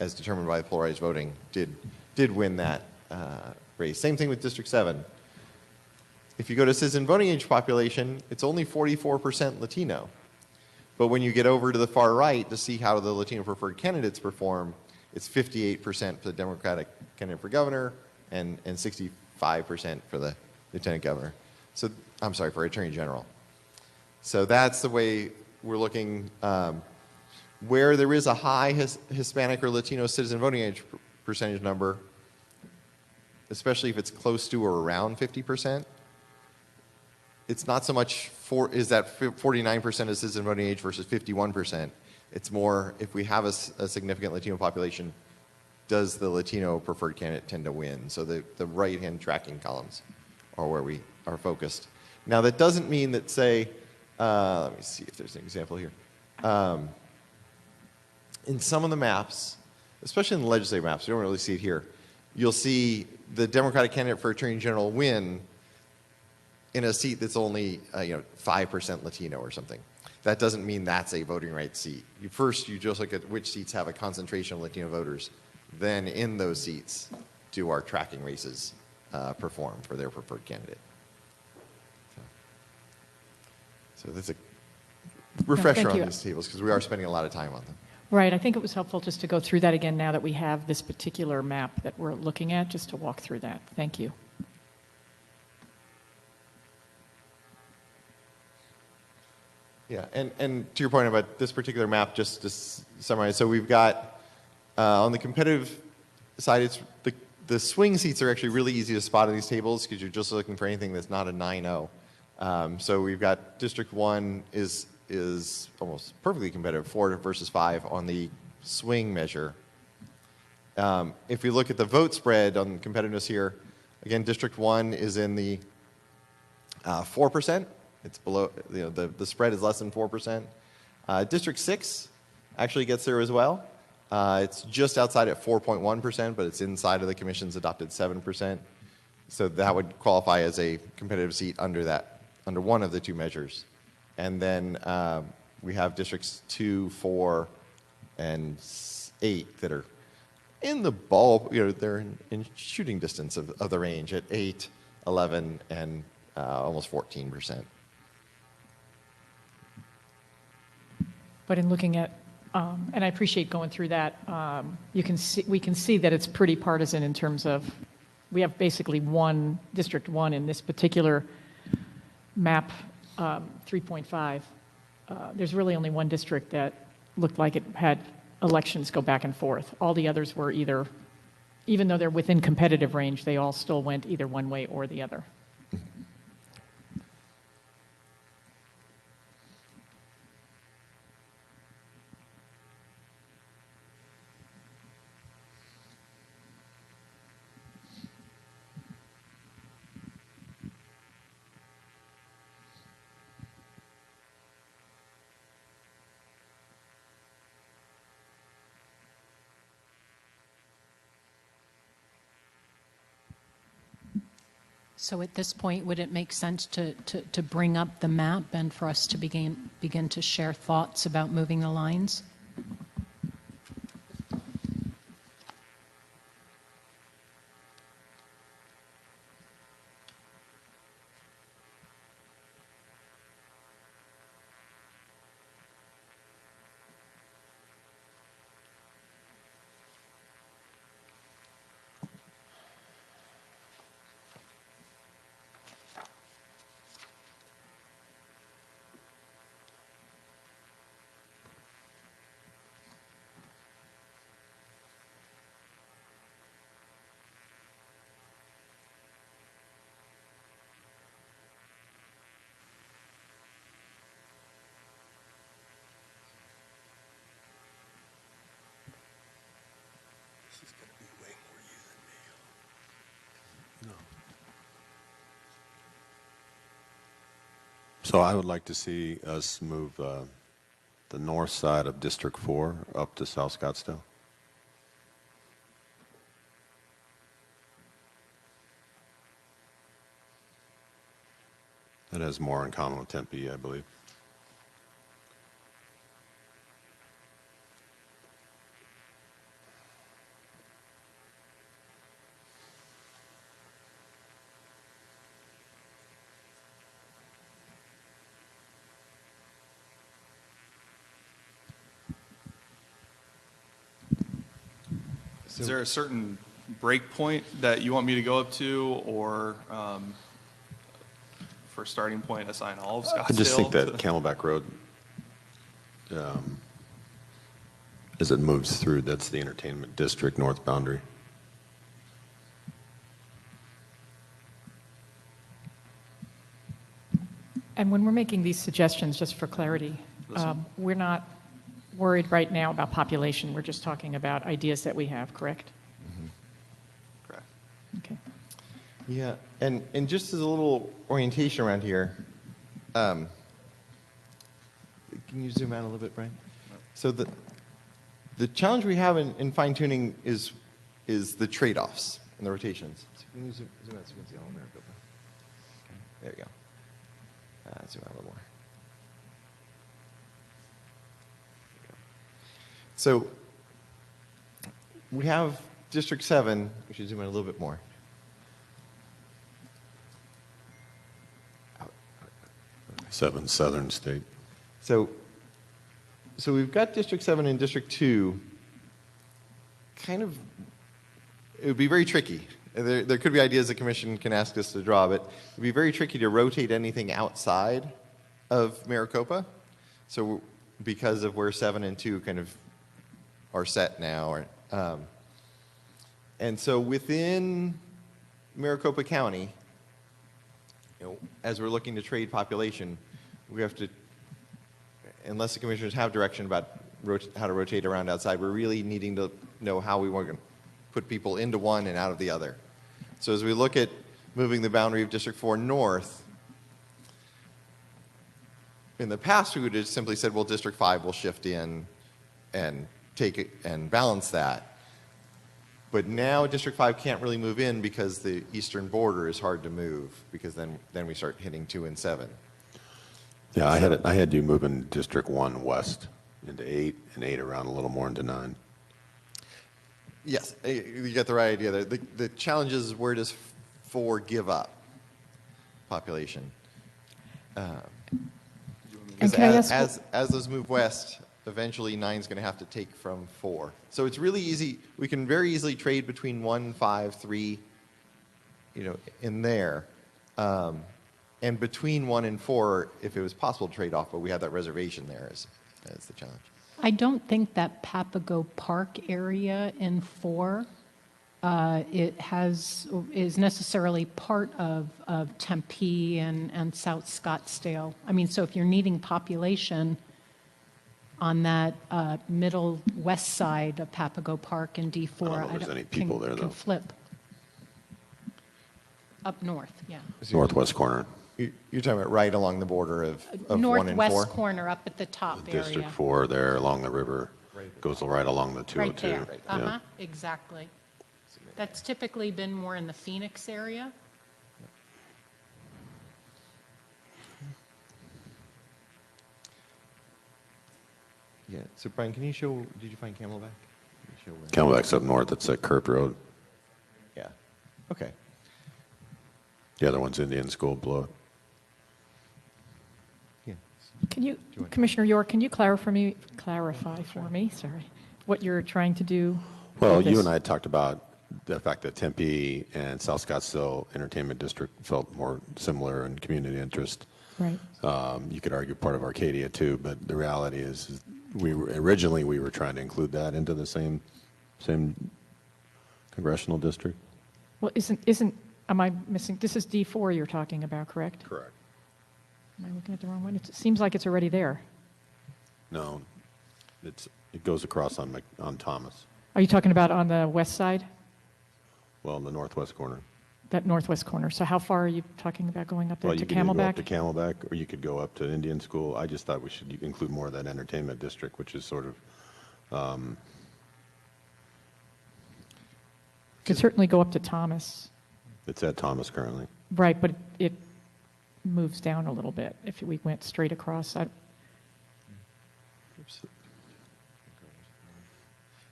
as determined by the polarized voting, did win that race. Same thing with District 7. If you go to citizen voting age population, it's only 44% Latino. But when you get over to the far right to see how the Latino preferred candidates perform, it's 58% for the Democratic candidate for governor and 65% for the lieutenant governor. So, I'm sorry, for attorney general. So that's the way we're looking. Where there is a high Hispanic or Latino citizen voting age percentage number, especially if it's close to or around 50%, it's not so much is that 49% of citizen voting age versus 51%. It's more, if we have a significant Latino population, does the Latino preferred candidate tend to win? So the right-hand tracking columns are where we are focused. Now, that doesn't mean that, say, let me see if there's an example here. In some of the maps, especially in the legislative maps, you don't really see it here, you'll see the Democratic candidate for attorney general win in a seat that's only 5% Latino or something. That doesn't mean that's a voting rights seat. You just look at which seats have a concentration of Latino voters. Then in those seats, do our tracking races perform for their preferred candidate? So that's a refresher on these tables, because we are spending a lot of time on them. Right. I think it was helpful just to go through that again now that we have this particular map that we're looking at, just to walk through that. Thank you. Yeah, and to your point about this particular map, just to summarize, so we've got, on the competitive side, it's the swing seats are actually really easy to spot in these tables because you're just looking for anything that's not a 9-0. So we've got District 1 is almost perfectly competitive, 4 versus 5 on the swing measure. If we look at the vote spread on competitiveness here, again, District 1 is in the 4%. It's below, the spread is less than 4%. District 6 actually gets there as well. It's just outside at 4.1%, but it's inside of the commission's adopted 7%. So that would qualify as a competitive seat under one of the two measures. And then we have districts 2, 4, and 8 that are in the ball, they're in shooting distance of the range at 8, 11, and almost 14%. But in looking at, and I appreciate going through that, we can see that it's pretty partisan in terms of, we have basically District 1 in this particular map, 3.5. There's really only one district that looked like it had elections go back and forth. All the others were either, even though they're within competitive range, they all still went either one way or the other. So at this point, would it make sense to bring up the map and for us to begin to share thoughts about moving the lines? So I would like to see us move the north side of District 4 up to South Scottsdale. That has more in common with Tempe, I believe. Is there a certain break point that you want me to go up to, or for starting point, assign all of Scottsdale? I just think that to- Camelback Road, as it moves through, that's the entertainment district north boundary. And when we're making these suggestions, just for clarity, we're not worried right now about population. We're just talking about ideas that we have, correct? Correct. Okay. Yeah, and just as a little orientation around here, can you zoom out a little bit, Brian? So the challenge we have in fine tuning is the trade-offs and the rotations. So can you zoom out so you can see all of Maricopa? Okay, there you go. Zoom out a little more. So we have District 7, we should zoom in a little bit more. Seven southern state. So we've got District 7 and District 2. Kind of, it would be very tricky. There could be ideas the commission can ask us to draw, but it would be very tricky to rotate anything outside of Maricopa. So because of where 7 and 2 kind of are set now. And so within Maricopa County, as we're looking to trade population, we have to, unless the commissioners have direction about how to rotate around outside, we're really needing to know how we want to put people into one and out of the other. So as we look at moving the boundary of District 4 north, in the past we would have simply said, well, District 5 will shift in and take it and balance that. But now District 5 can't really move in because the eastern border is hard to move, because then we start hitting 2 and 7. Yeah, I had you moving District 1 west into 8 and 8 around a little more into 9. Yes, you got the right idea there. The challenge is, where does 4 give up population? Because can I ask as those move west, eventually 9 is going to have to take from 4. So it's really easy. We can very easily trade between 1, 5, 3, in there. And between 1 and 4, if it was possible to trade off, but we have that reservation there as the challenge. I don't think that Papago Park area in 4 is necessarily part of Tempe and South Scottsdale. I mean, so if you're needing population on that middle west side of Papago Park in D4, I don't know if there's any people there, can though. flip. Up north, yeah. Northwest corner. You're talking about right along the border of 1 and 4? Northwest corner up at the top area. District 4 there along the river goes right along the 202. Right there, Yeah. exactly. That's typically been more in the Phoenix area. Yeah. So Brian, can you show? Did you find Camelback? Camelback's up north. It's at Curb Road. Yeah. Okay. The other one's Indian School below it. Yeah. Can you, Commissioner York, can you clarify for me, sorry, what you're trying to do? Well, with you this? and I talked about the fact that Tempe and South Scottsdale Entertainment District felt more similar in community interest. Right. You could argue part of Arcadia too, but the reality is originally we were trying to include that into the same congressional district. Well, am I missing, this is D4 you're talking about, correct? Correct. Am I looking at the wrong one? It seems like it's already there. No, it goes across on Thomas. Are you talking about on the west side? Well, in the northwest corner. that northwest corner. So how far are you talking about going up there Well, to you could either go up Camelback? to Camelback, or you could go up to Indian School. I just thought we should include more of that entertainment district, which is sort of, Could certainly go up to Thomas. it's at Thomas currently. Right, but it moves down a little bit if we went straight across.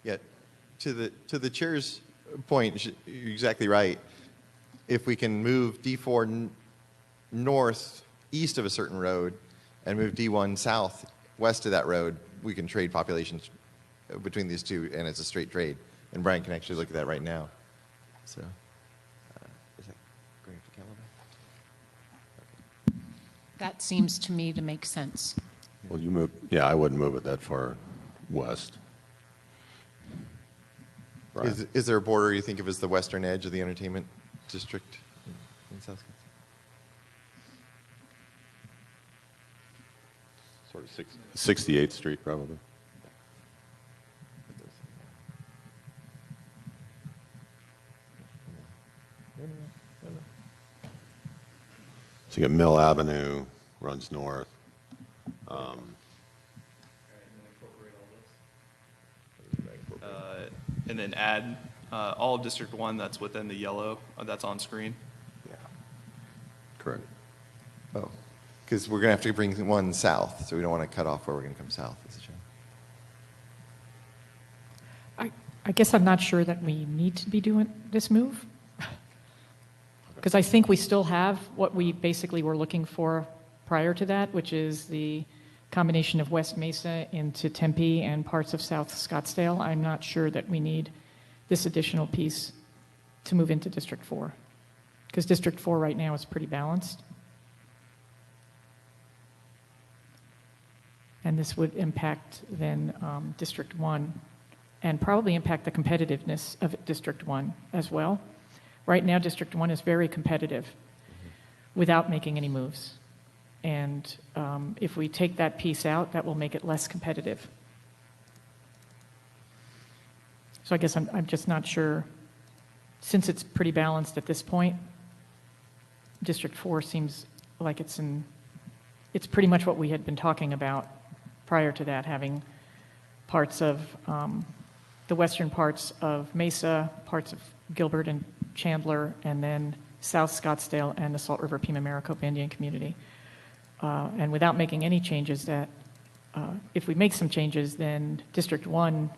Yeah, to the chair's point, you're exactly right. If we can move D4 north east of a certain road and move D1 south west of that road, we can trade populations between these two, and it's a straight trade. And Brian can actually look at that right now. So, is that going to Camelback? That seems to me to make sense. Well, you move, yeah, I wouldn't move it that far west. Right. Is there a border you think of as the western edge of the entertainment district in South Carolina? Sort of 68th Street, probably. So you got Mill Avenue, runs north. And then add all of District 1 that's within the yellow that's on screen. Yeah. Correct. Oh, because we're going to have to bring one south, so we don't want to cut off where we're going to come south. I guess I'm not sure that we need to be doing this move. Because I think we still have what we basically were looking for prior to that, which is the combination of West Mesa into Tempe and parts of South Scottsdale. I'm not sure that we need this additional piece to move into District 4. Because District 4 right now is pretty balanced. And this would impact then District 1 and probably impact the competitiveness of District 1 as well. Right now, District 1 is very competitive without making any moves. And if we take that piece out, that will make it less competitive. So I guess I'm just not sure. Since it's pretty balanced at this point, District 4 seems like it's pretty much what we had been talking about prior to that, having parts of the western parts of Mesa, parts of Gilbert and Chandler, and then South Scottsdale and the Salt River Pima Maricopa Indian community. And without making any changes, that if we make some changes, then District 1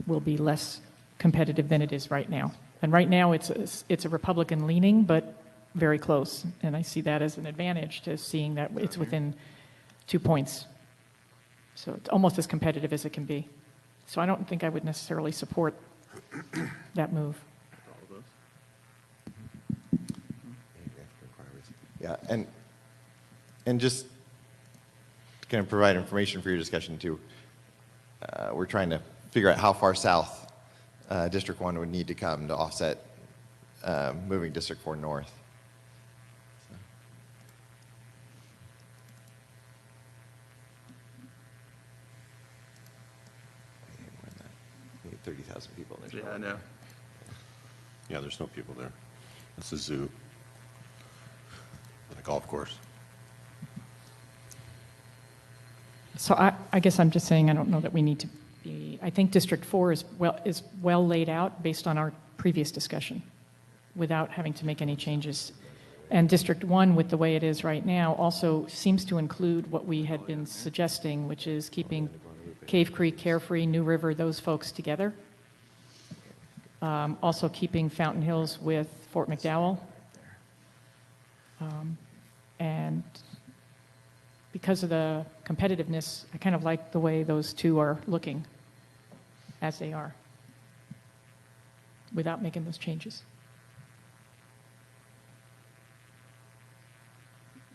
will be less competitive than it is right now. And right now, it's a Republican leaning, but very close. And I see that as an advantage to seeing that it's within 2 points. So it's almost as competitive as it can be. So I don't think I would necessarily support that move. Yeah, and just to kind of provide information for your discussion too, we're trying to figure out how far south District 1 would need to come to offset moving District 4 north. We need 30,000 people in there. Yeah, I know. Yeah, there's no people there. It's a zoo. And a golf course. So I guess I'm just saying I don't know that we need to be, I think District 4 is well laid out based on our previous discussion without having to make any changes. And District 1, with the way it is right now, also seems to include what we had been suggesting, which is keeping Cave Creek, Carefree, New River, those folks together. Also keeping Fountain Hills with Fort McDowell. And because of the competitiveness, I kind of like the way those two are looking as they are without making those changes.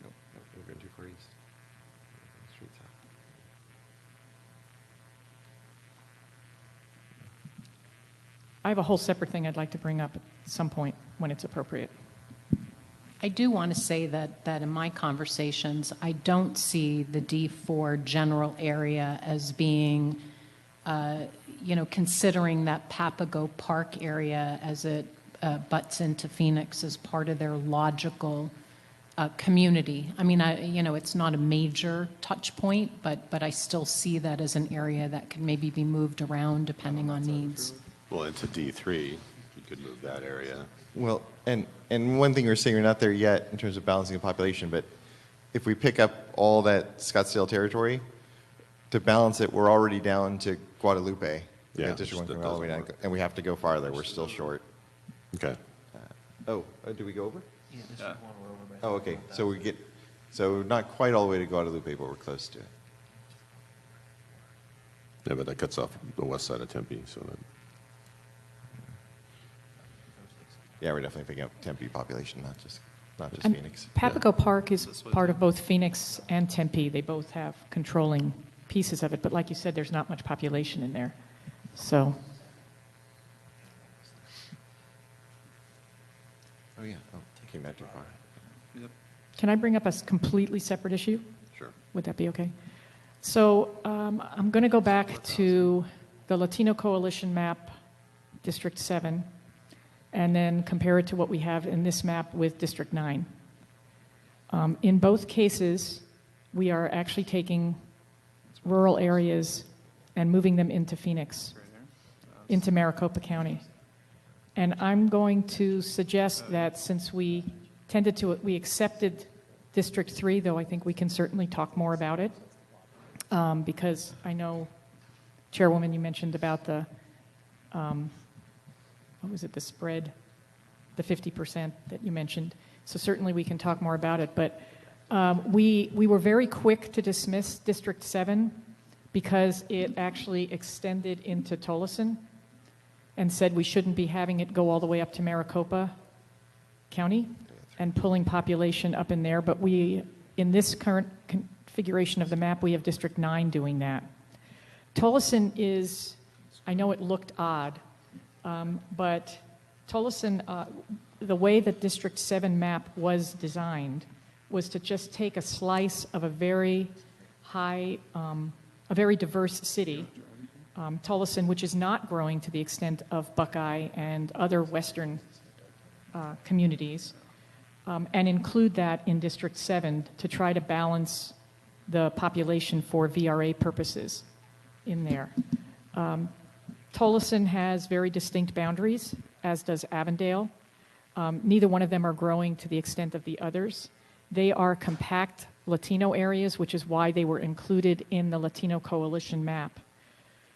Nope, we're going too far east. Straight south. I have a whole separate thing I'd like to bring up at some point when it's appropriate. I do want to say that in my conversations, I don't see the D4 general area as being, considering that Papago Park area as butts into Phoenix as part of their logical community. I mean, it's not a major touch point, but I still see that as an area that can maybe be moved around depending on needs. Well, into D3, you could move that area. Well, and one thing you're saying, you're not there yet in terms of balancing the population, but if we pick up all that Scottsdale territory, to balance it, we're already down to Guadalupe. Yeah, District 1 that coming all the way down, doesn't work. and we have to go farther. We're still short. Okay. Do we go over? Yeah, District 1, we're over by Oh, okay. So not quite all the way to Guadalupe, but we're close to it. Yeah, but that cuts off the west side of Tempe, so that, Yeah, we're definitely picking up Tempe population, not just And Phoenix. Papago Park is part of both Phoenix and Tempe. They both have controlling pieces of it, but like you said, there's not much population in there. So, Oh, yeah. Oh, came back too far. can I bring up a completely separate issue? sure. Would that be okay? So I'm going to go back to the Latino Coalition map, District 7, and then compare it to what we have in this map with District 9. In both cases, we are actually taking rural areas and moving them into Phoenix, into Maricopa County. And I'm going to suggest that since we accepted District 3, though I think we can certainly talk more about it, because I know, Chairwoman, you mentioned about the, what was it, the spread, the 50% that you mentioned. So certainly we can talk more about it. But we were very quick to dismiss District 7 because it actually extended into Tolleson and said we shouldn't be having it go all the way up to Maricopa County and pulling population up in there. But in this current configuration of the map, we have District 9 doing that. Tolleson is, I know it looked odd, but Tolleson, the way that District 7 map was designed was to just take a slice of a very very diverse city, Tolleson, which is not growing to the extent of Buckeye and other western communities, and include that in District 7 to try to balance the population for VRA purposes in there. Tolleson has very distinct boundaries, as does Avondale. Neither one of them are growing to the extent of the others. They are compact Latino areas, which is why they were included in the Latino Coalition map.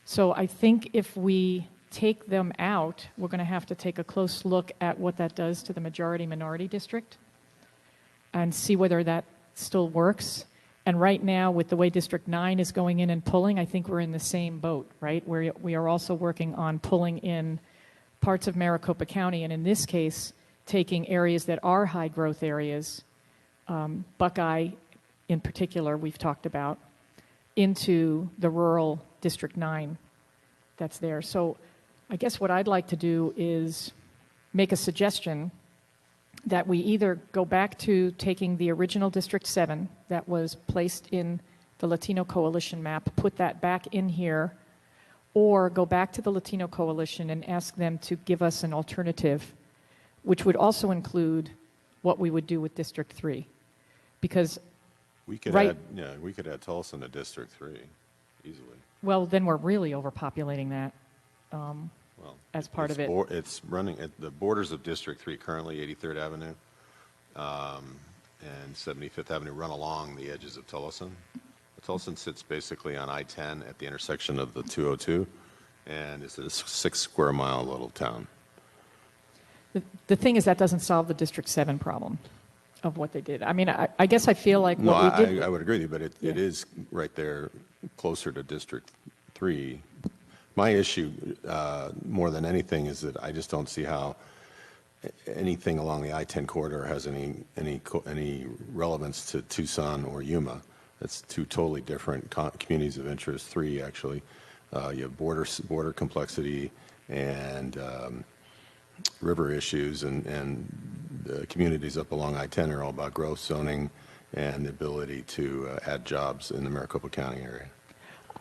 So I think if we take them out, we're going to have to take a close look at what that does to the majority-minority district and see whether that still works. And right now, with the way District 9 is going in and pulling, I think we're in the same boat, right? Where we are also working on pulling in parts of Maricopa County, and in this case, taking areas that are high-growth areas, Buckeye in particular, we've talked about, into the rural District 9 that's there. So I guess what I'd like to do is make a suggestion that we either go back to taking the original District 7 that was placed in the Latino Coalition map, put that back in here, or go back to the Latino Coalition and ask them to give us an alternative, which would also include what we would do with District 3. Because We could Right. we could add Tolleson to District 3 easily. well, then we're really overpopulating that Well, as part of it. It's running at the borders of District 3 currently, 83rd Avenue and 75th Avenue run along the edges of Tolleson. Tolleson sits basically on I-10 at the intersection of the 202 and is a 6-square-mile little town. The thing is that doesn't solve the District 7 problem of what they did. I mean, I guess I feel like No, what we did. I would agree with you, but it Yeah. is right there closer to District 3. My issue, more than anything, is that I just don't see how anything along the I-10 corridor has any relevance to Tucson or Yuma. It's two totally different communities of interest, 3 actually. You have border complexity and river issues, and the communities up along I-10 are all about growth, zoning, and the ability to add jobs in the Maricopa County area.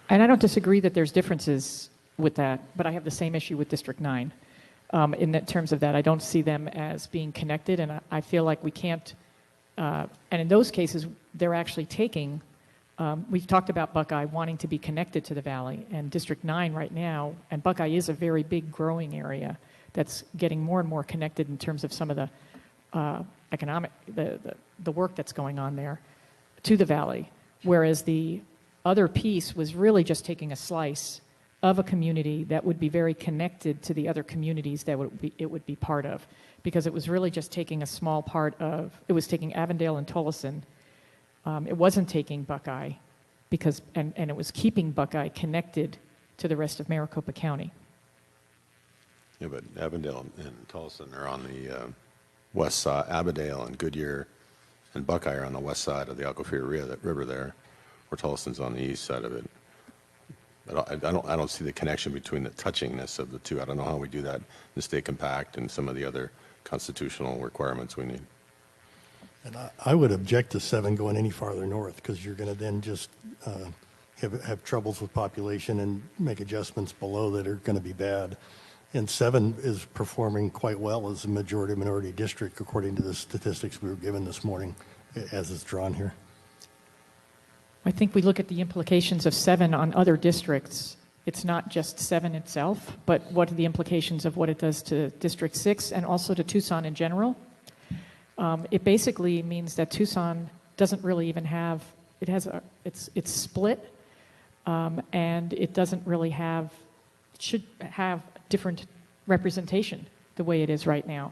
And I don't disagree that there's differences with that, but I have the same issue with District 9. in terms of that. I don't see them as being connected, and I feel like we can't. And in those cases, they're actually taking. We've talked about Buckeye wanting to be connected to the valley, and District 9 right now, and Buckeye is a very big growing area that's getting more and more connected in terms of some of the economic, the work that's going on there to the valley, whereas the other piece was really just taking a slice of a community that would be very connected to the other communities that it would be part of, because it was really just taking a small part of, it was taking Avondale and Tolleson. It wasn't taking Buckeye, because and it was keeping Buckeye connected to the rest of Maricopa County. Yeah, but Avondale and Tolleson are on the west side. Aberdale and Goodyear and Buckeye are on the west side of the Alcofree River there, where Tolleson's on the east side of it. I don't see the connection between the touchingness of the two. I don't know how we do that in the state compact and some of the other constitutional requirements we need. And I would object to 7 going any farther north, because you're going to then just have troubles with population and make adjustments below that are going to be bad. And 7 is performing quite well as a majority-minority district, according to the statistics we were given this morning, as it's drawn here. I think we look at the implications of 7 on other districts. It's not just 7 itself, but what are the implications of what it does to District 6 and also to Tucson in general. It basically means that Tucson doesn't really even have, it's split, and it doesn't really have, it should have different representation the way it is right now.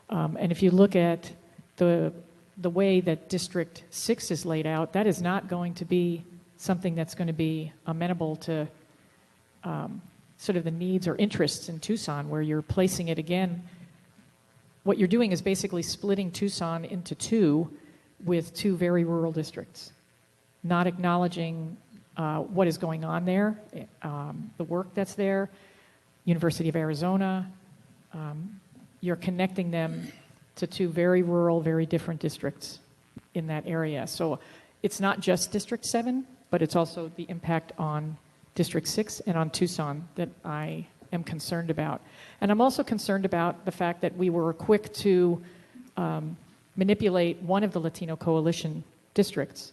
And if you look at the way that District 6 is laid out, that is not going to be something that's going to be amenable to sort of the needs or interests in Tucson, where you're placing it again. What you're doing is basically splitting Tucson into 2 with 2 very rural districts, not acknowledging what is going on there, the work that's there, University of Arizona. You're connecting them to 2 very rural, very different districts in that area. So it's not just District 7, but it's also the impact on District 6 and on Tucson that I am concerned about. And I'm also concerned about the fact that we were quick to manipulate one of the Latino coalition districts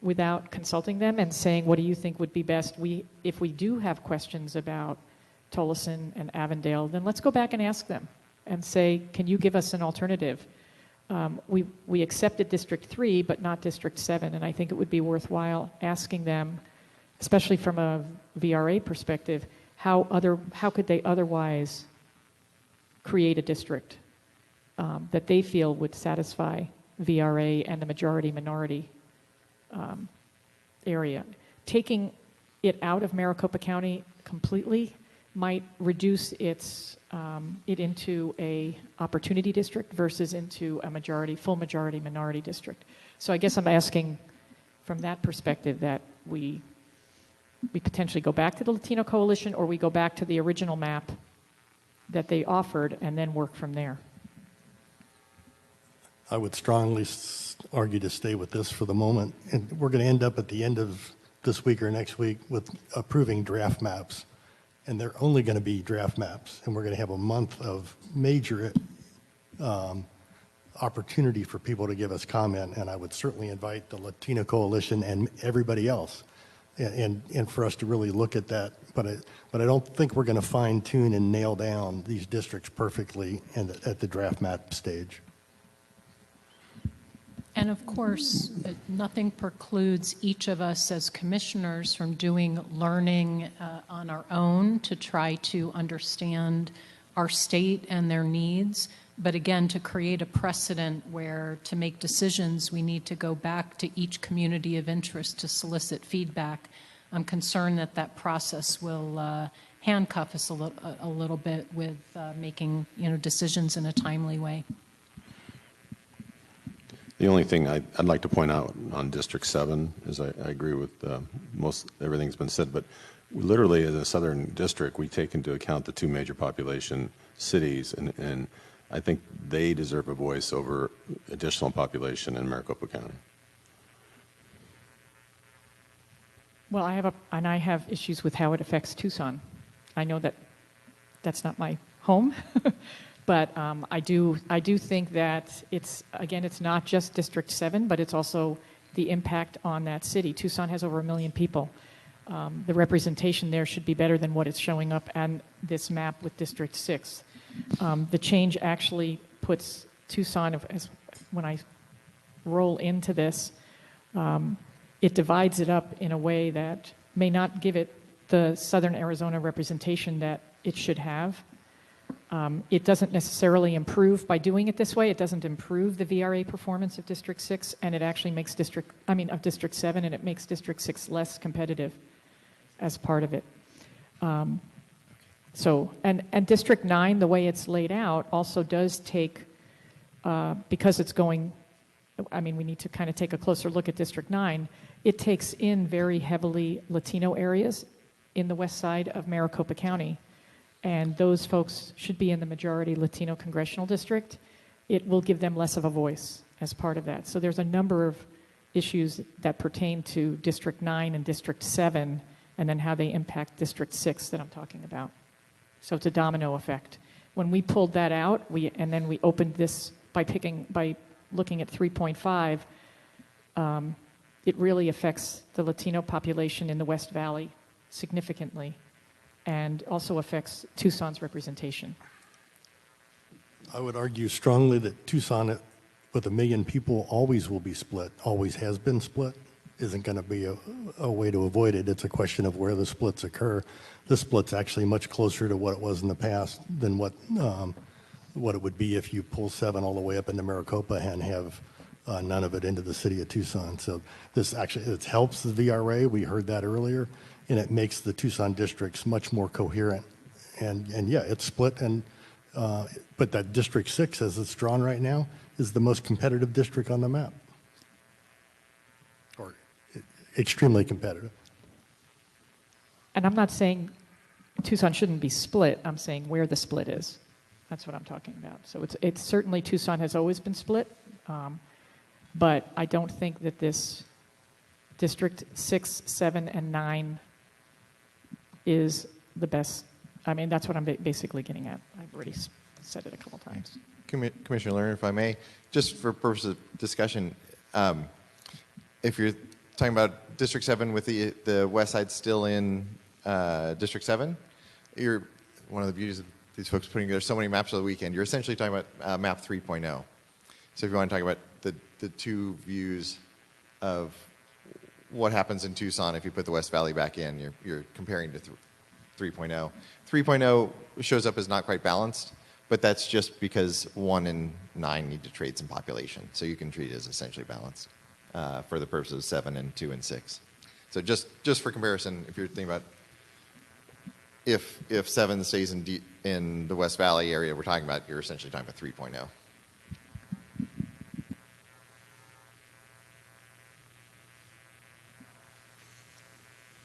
without consulting them and saying, what do you think would be best? If we do have questions about Tolleson and Avondale, then let's go back and ask them and say, can you give us an alternative? We accepted District 3, but not District 7, and I think it would be worthwhile asking them, especially from a VRA perspective, how could they otherwise create a district that they feel would satisfy VRA and the majority-minority area. Taking it out of Maricopa County completely might reduce it into a opportunity district versus into a full majority minority district. So I guess I'm asking from that perspective that we potentially go back to the Latino Coalition, or we go back to the original map that they offered and then work from there. I would strongly argue to stay with this for the moment. And we're going to end up at the end of this week or next week with approving draft maps. And they're only going to be draft maps. And we're going to have a month of major opportunity for people to give us comment. And I would certainly invite the Latino Coalition and everybody else and for us to really look at that. But I don't think we're going to fine tune and nail down these districts perfectly at the draft map stage. And of course, nothing precludes each of us as commissioners from doing learning on our own to try to understand our state and their needs. But again, to create a precedent where to make decisions, we need to go back to each community of interest to solicit feedback. I'm concerned that that process will handcuff us a little bit with making decisions in a timely way. The only thing I'd like to point out on District 7 is I agree with everything that's been said, but literally as a southern district, we take into account the 2 major population cities, and I think they deserve a voice over additional population in Maricopa County. Well, I have issues with how it affects Tucson. I know that that's not my home. But I do think that it's not just District 7, but it's also the impact on that city. Tucson has over 1 million people. The representation there should be better than what is showing up on this map with District 6. The change actually puts Tucson, when I roll into this, it divides it up in a way that may not give it the Southern Arizona representation that it should have. It doesn't necessarily improve by doing it this way. It doesn't improve the VRA performance of District 6, and it actually makes of District 7, and it makes District 6 less competitive as part of it. And District 9, the way it's laid out, also does take, because it's going, we need to kind of take a closer look at District 9. It takes in very heavily Latino areas in the west side of Maricopa County. And those folks should be in the majority Latino congressional district. It will give them less of a voice as part of that. So there's a number of issues that pertain to District 9 and District 7, and then how they impact District 6 that I'm talking about. So it's a domino effect. When we pulled that out, and then we opened this by looking at 3.5, it really affects the Latino population in the West Valley significantly, and also affects Tucson's representation. I would argue strongly that Tucson, with 1 million people, always will be split, always has been split. Isn't going to be a way to avoid it. It's a question of where the splits occur. The split's actually much closer to what it was in the past than what it would be if you pull 7 all the way up into Maricopa and have none of it into the city of Tucson. So this actually, it helps the VRA. We heard that earlier. And it makes the Tucson districts much more coherent. And yeah, it's split. But that District 6, as it's drawn right now, is the most competitive district on the map. Or extremely competitive. And I'm not saying Tucson shouldn't be split. I'm saying where the split is. That's what I'm talking about. So it's certainly Tucson has always been split. But I don't think that this District 6, 7, and 9 is the best. That's what I'm basically getting at. I've already said it a couple times. Commissioner Lerner, if I may, just for purposes of discussion, if you're talking about District 7 with the west side still in District 7, one of the beauties of these folks putting together so many maps over the weekend, you're essentially talking about map 3.0. So if you want to talk about the two views of what happens in Tucson if you put the West Valley back in, you're comparing to 3.0. 3.0 shows up as not quite balanced, but that's just because 1 and 9 need to trade some population. So you can treat it as essentially balanced for the purposes of 7 and 2 and 6. So just for comparison, if you're thinking about if 7 stays in the West Valley area we're talking about, you're essentially talking about 3.0.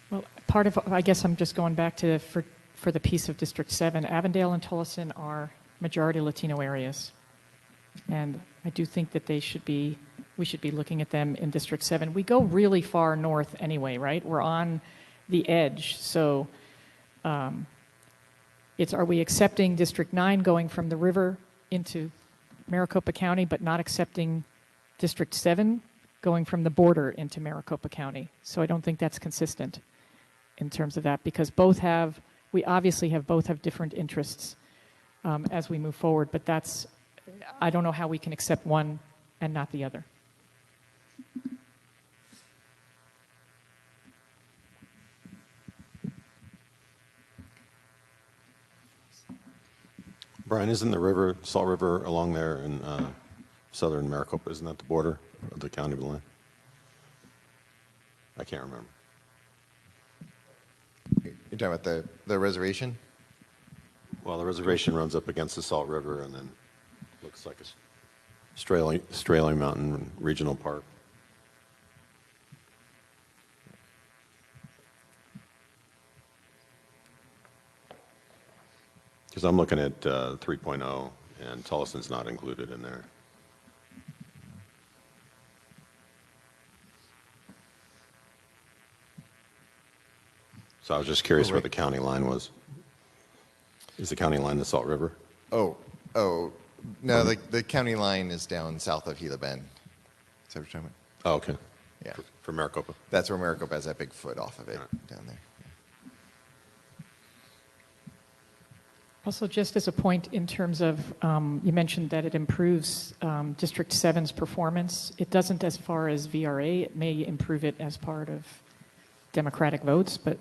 Well, part of, I guess I'm just going back to, for the piece of District 7, Avondale and Tolleson are majority Latino areas. And I do think that we should be looking at them in District 7. We go really far north anyway, right? We're on the edge. So are we accepting District 9 going from the river into Maricopa County, but not accepting District 7 going from the border into Maricopa County? So I don't think that's consistent in terms of that, because we obviously both have different interests as we move forward, but I don't know how we can accept one and not the other. Brian, isn't the Salt River along there in southern Maricopa, isn't that the border of the county line? I can't remember. You're talking about the reservation? Well, the reservation runs up against the Salt River and then looks like a Straley Mountain Regional Park. Because I'm looking at 3.0 and Tolleson's not included in there. So I was just curious where the county line was. Is the county line the Salt River? Oh, no, the county line is down south of Gila Bend. Is that what you're talking about? Oh, okay. Yeah. For Maricopa. That's where Maricopa has that big foot off of it down there. Also, just as a point in terms of, you mentioned that it improves District 7's performance. It doesn't as far as VRA. It may improve it as part of Democratic votes, but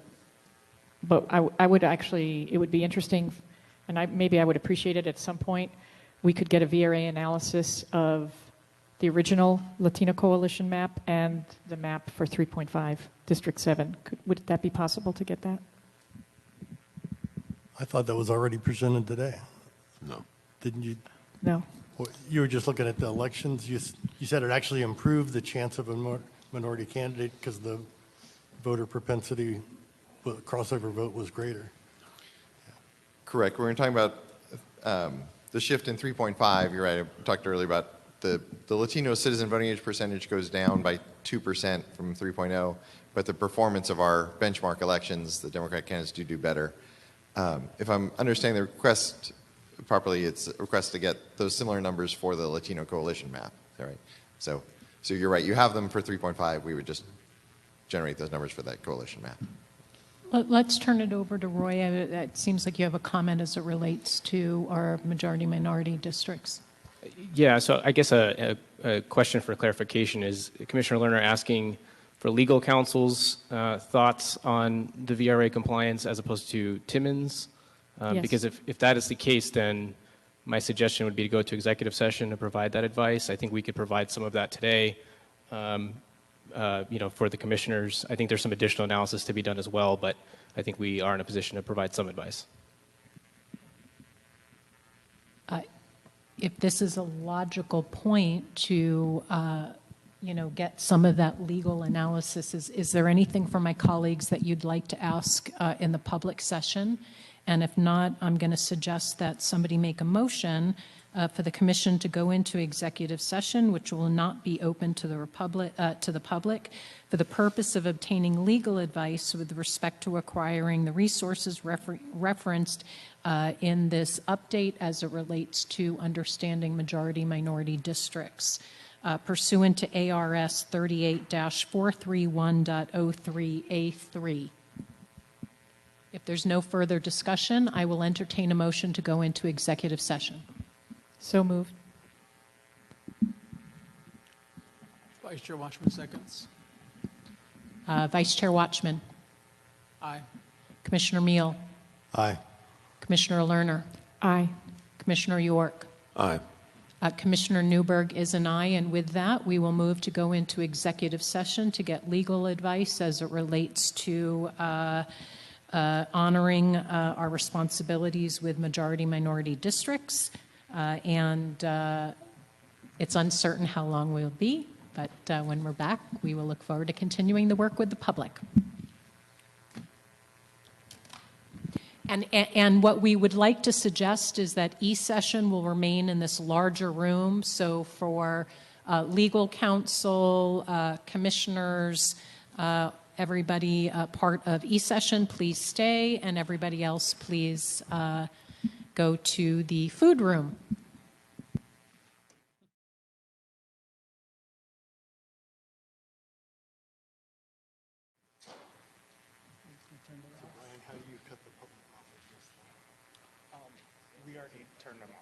I would actually, it would be interesting, and maybe I would appreciate it at some point. We could get a VRA analysis of the original Latino Coalition map and the map for 3.5 District 7. Would that be possible to get that? I thought that was already presented today. No. Didn't you? No. You were just looking at the elections. You said it actually improved the chance of a minority candidate because the voter propensity, crossover vote was greater. Correct. We're talking about the shift in 3.5. You're right. I talked earlier about the Latino citizen voting age percentage goes down by 2% from 3.0, but the performance of our benchmark elections, the Democratic candidates do better. If I'm understanding the request properly, it's a request to get those similar numbers for the Latino Coalition map. Is that right? So you're right. You have them for 3.5. We would just generate those numbers for that coalition map. Let's turn it over to Roy. It seems like you have a comment as it relates to our majority-minority districts. Yeah, so I guess a question for clarification is Commissioner Lerner asking for legal counsel's thoughts on the VRA compliance as opposed to Timmons? Yes. Because if that is the case, then my suggestion would be to go to executive session to provide that advice. I think we could provide some of that today, for the commissioners. I think there's some additional analysis to be done as well, but I think we are in a position to provide some advice. If this is a logical point to get some of that legal analysis, is there anything from my colleagues that you'd like to ask in the public session? And if not, I'm going to suggest that somebody make a motion for the commission to go into executive session, which will not be open to the public, for the purpose of obtaining legal advice with respect to acquiring the resources referenced in this update as it relates to understanding majority-minority districts. Pursuant to ARS 38-431.03A3. If there's no further discussion, I will entertain a motion to go into executive session. So moved. Vice Chair Watchman seconds. Vice Chair Watchman. Aye. Commissioner Meal. Aye. Commissioner Lerner. Aye. Commissioner York. Aye. Commissioner Newberg is an aye, and with that, we will move to go into executive session to get legal advice as it relates to honoring our responsibilities with majority-minority districts. And it's uncertain how long we'll be, but when we're back, we will look forward to continuing the work with the public. And what we would like to suggest is that e-session will remain in this larger room. So for legal counsel, commissioners, everybody part of e-session, please stay, and everybody else, please go to the food room. We already turned them off.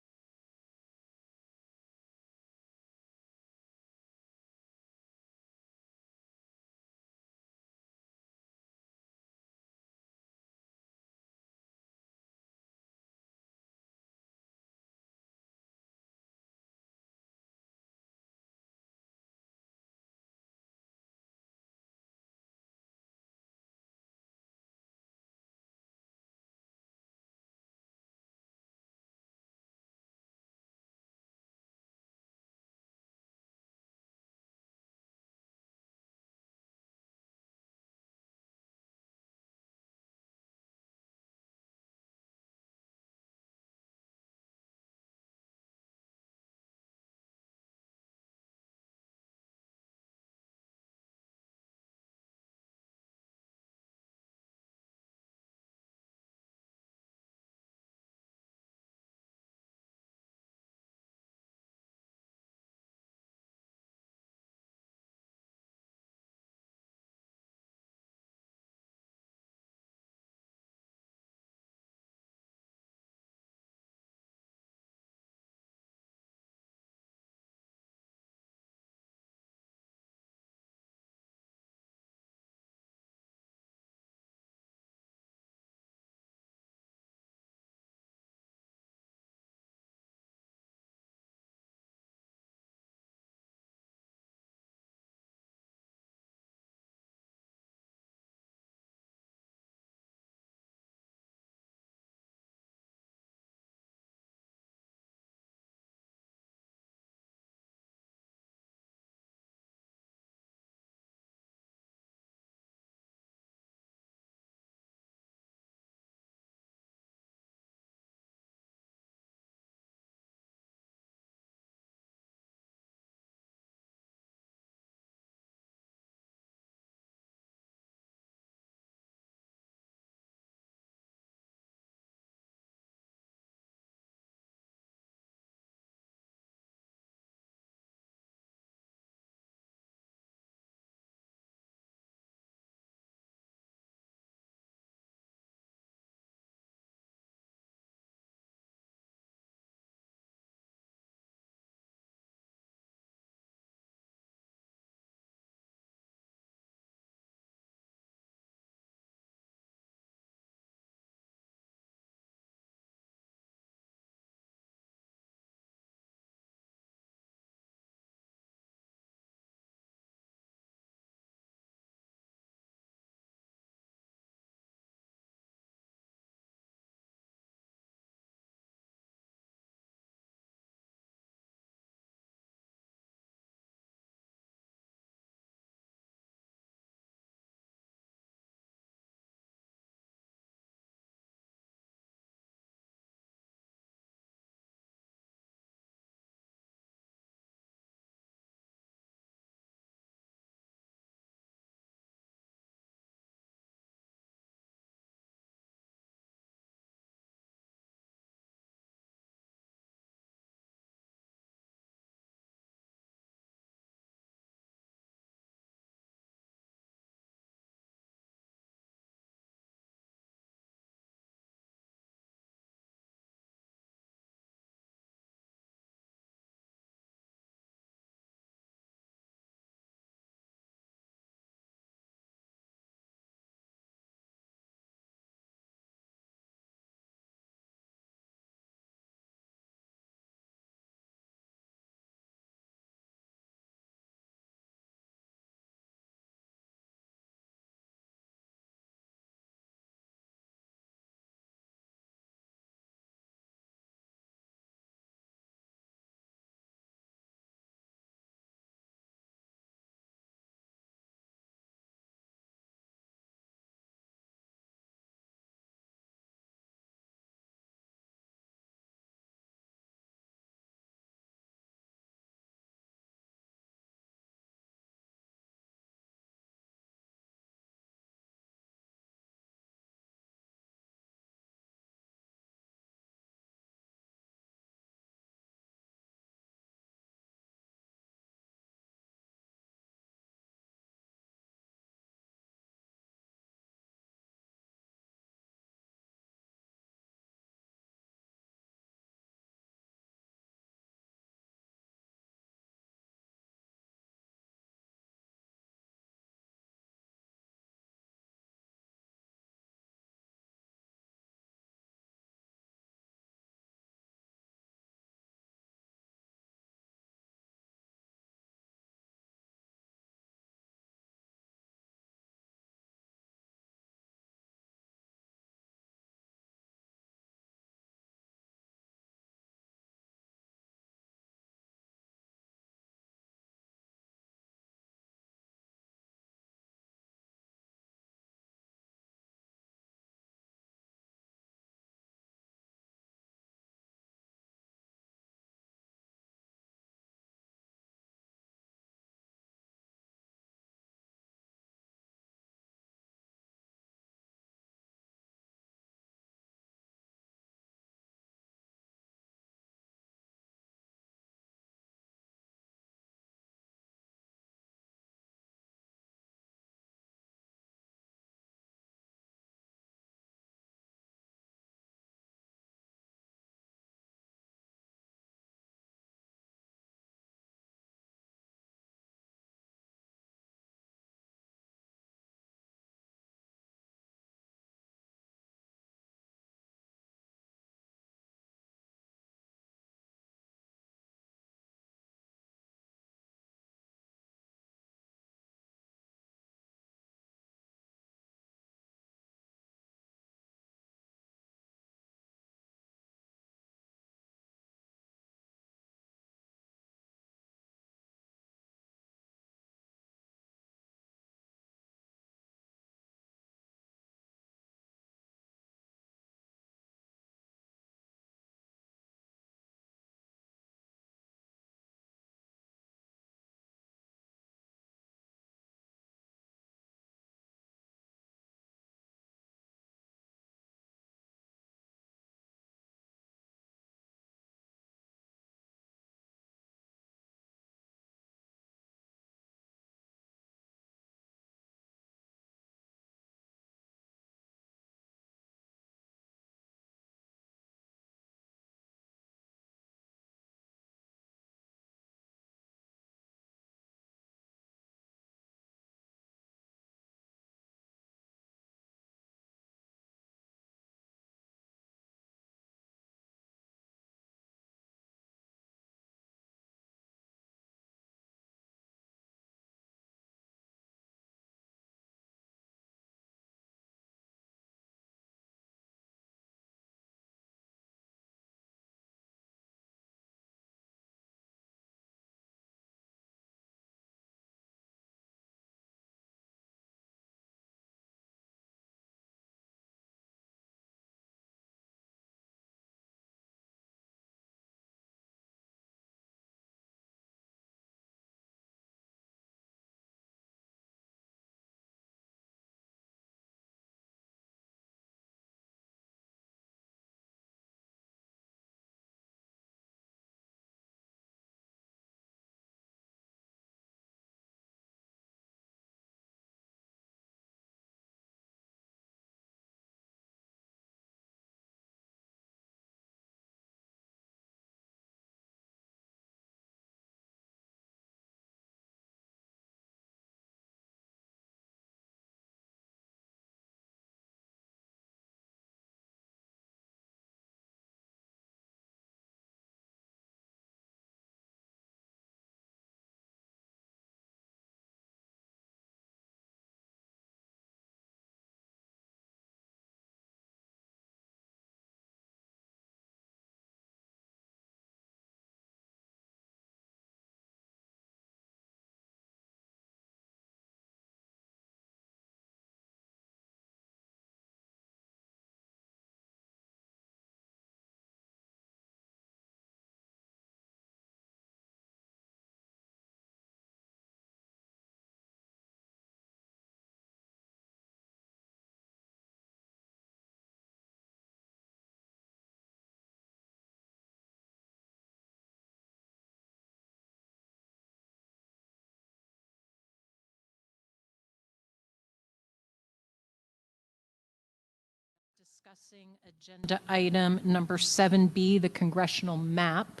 discussing agenda item number 7B, the congressional map.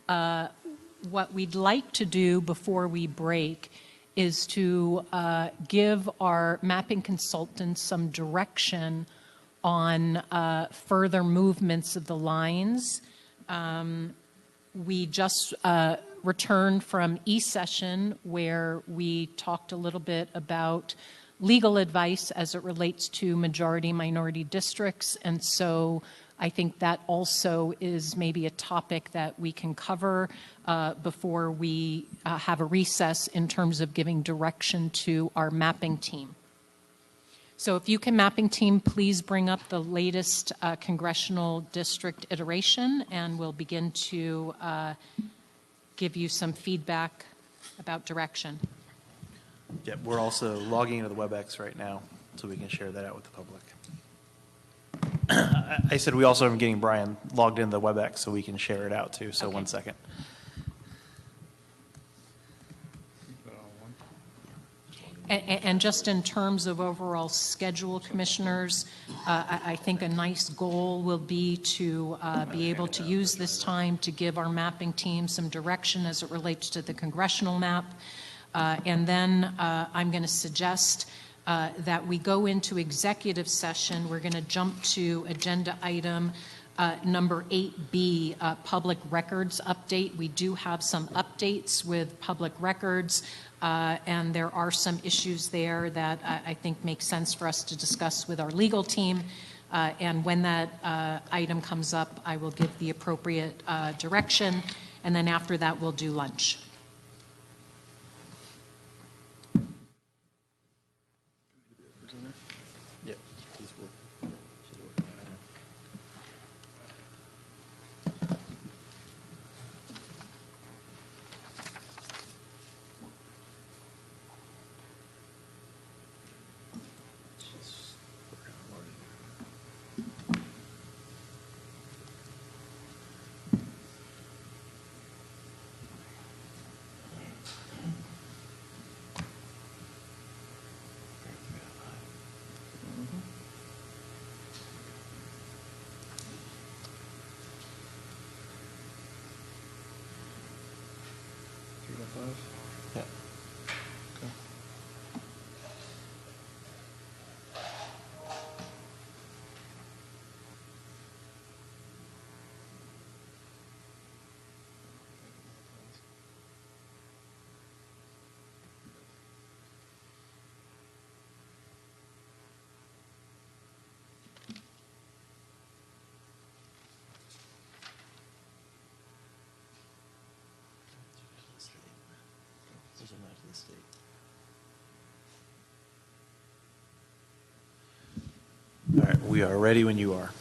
What we'd like to do before we break is to give our mapping consultants some direction on further movements of the lines. We just returned from e-session where we talked a little bit about legal advice as it relates to majority-minority districts, and so I think that also is maybe a topic that we can cover before we have a recess in terms of giving direction to our mapping team. So if you can, mapping team, please bring up the latest congressional district iteration, and we'll begin to give you some feedback about direction. Yeah, we're also logging into the WebEx right now, so we can share that out with the public. I said we also are getting Brian logged into the WebEx so we can share it out too, so Okay. 1 second. And just in terms of overall schedule, commissioners, I think a nice goal will be to be able to use this time to give our mapping team some direction as it relates to the congressional map. And then I'm going to suggest that we go into executive session. We're going to jump to agenda item number 8B, public records update. We do have some updates with public records, and there are some issues there that I think make sense for us to discuss with our legal team. And when that item comes up, I will give the appropriate direction, and then after that, we'll do lunch. Yep. Yeah. Okay. There's a map of the state. All right, we are ready when you are.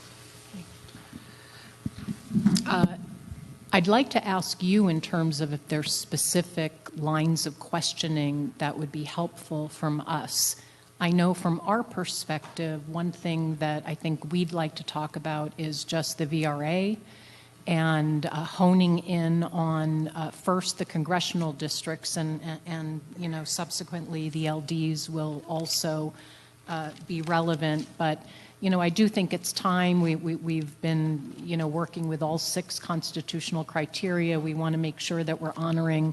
I'd like to ask you in terms of if there's specific lines of questioning that would be helpful from us. I know from our perspective, one thing that I think we'd like to talk about is just the VRA and honing in on first the congressional districts and you know, subsequently the LDs will also be relevant. But you know, I do think it's time. We've been, you know, working with all 6 constitutional criteria. We want to make sure that we're honoring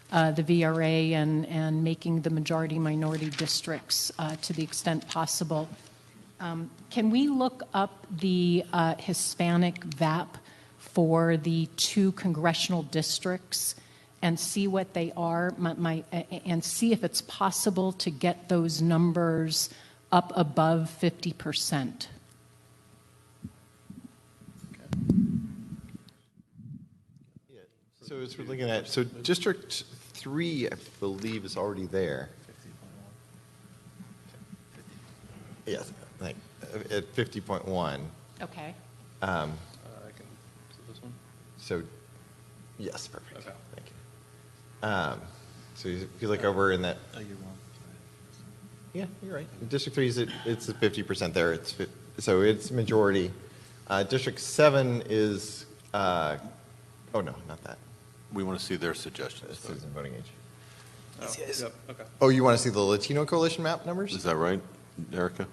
the VRA and making the majority-minority districts to the extent possible. Can we look up the Hispanic VAP for the 2 congressional districts and see what they are, and see if it's possible to get those numbers up above 50%. So as we're looking at, so District 3, I believe, is already there. Yes, like at 50.1. Okay. I can see this one. So, yes, perfect. Okay. Thank you. So if you look over in that, Oh, you're wrong. yeah, you're right. District 3 is it's 50% there. So it's majority. District 7 is, oh no, not that. We want to see their suggestions. Citizen voting age. Oh, yep, okay. Oh, you want to see the Latino Coalition map numbers? Is that right, Erica?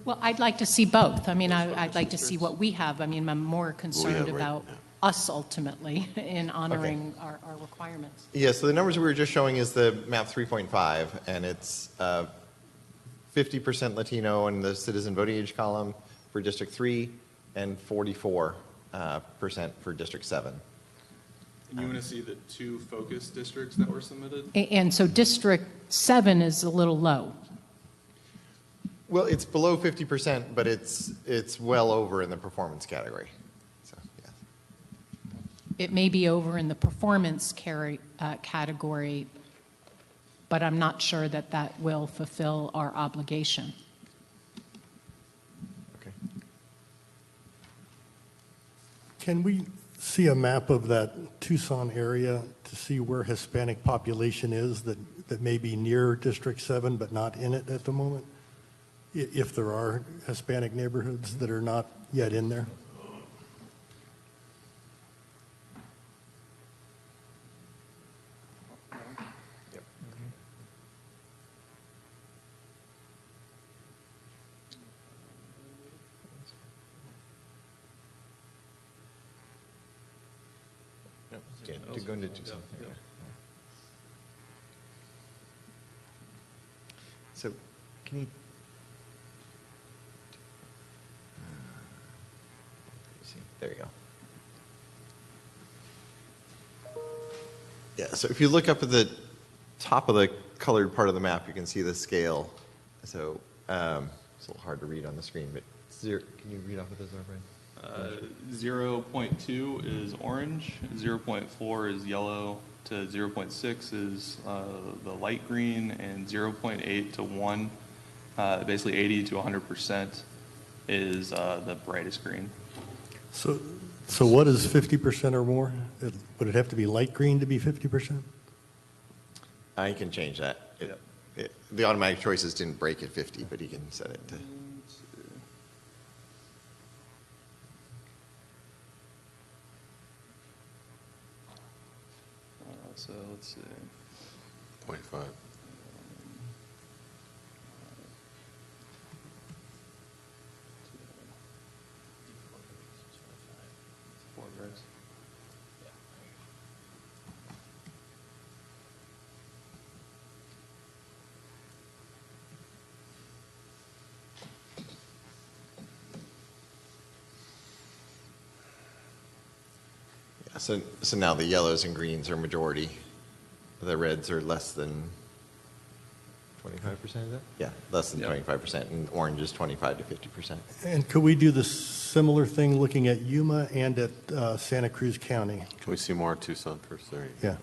Well, I'd like to see both. I mean, I'd like to see what we have. I mean, I'm more concerned right, about yeah. us ultimately in honoring our requirements. Yeah, so the numbers we were just showing is the map 3.5, and it's 50% Latino in the citizen voting age column for District 3 and 44% for District 7. And you want to see the 2 focus districts that were submitted? And so District 7 is a little low. Well, it's below 50%, but it's well over in the performance category. So, yeah. It may be over in the performance category, but I'm not sure that that will fulfill our obligation. Okay. Can we see a map of that Tucson area to see where Hispanic population is that may be near District 7 but not in it at the moment? If there are Hispanic neighborhoods that are not yet in there? Yeah, to go into Tucson. Yeah. So, can you? See, there you go. Yeah. So if you look up at the top of the colored part of the map, you can see the scale. So it's a little hard to read on the screen, but can you read off of this, Brian? 0.2 is orange, 0.4 is yellow, to 0.6 is the light green, and 0.8 to 1, basically 80 to 100% is the brightest green. So what is 50% or more? Would it have to be light green to be 50%? I can change that. Yep. The automatic choices didn't break at 50, but you can set it to. So let's see. 0.5. Forward, right? Yeah, so now the yellows and greens are majority. The reds are less than 25%, is that? Yeah, less than 25%, and orange is 25 to 50%. And could we do the similar thing looking at Yuma and at Santa Cruz County? Can we see more of Tucson first? There you go. Yeah.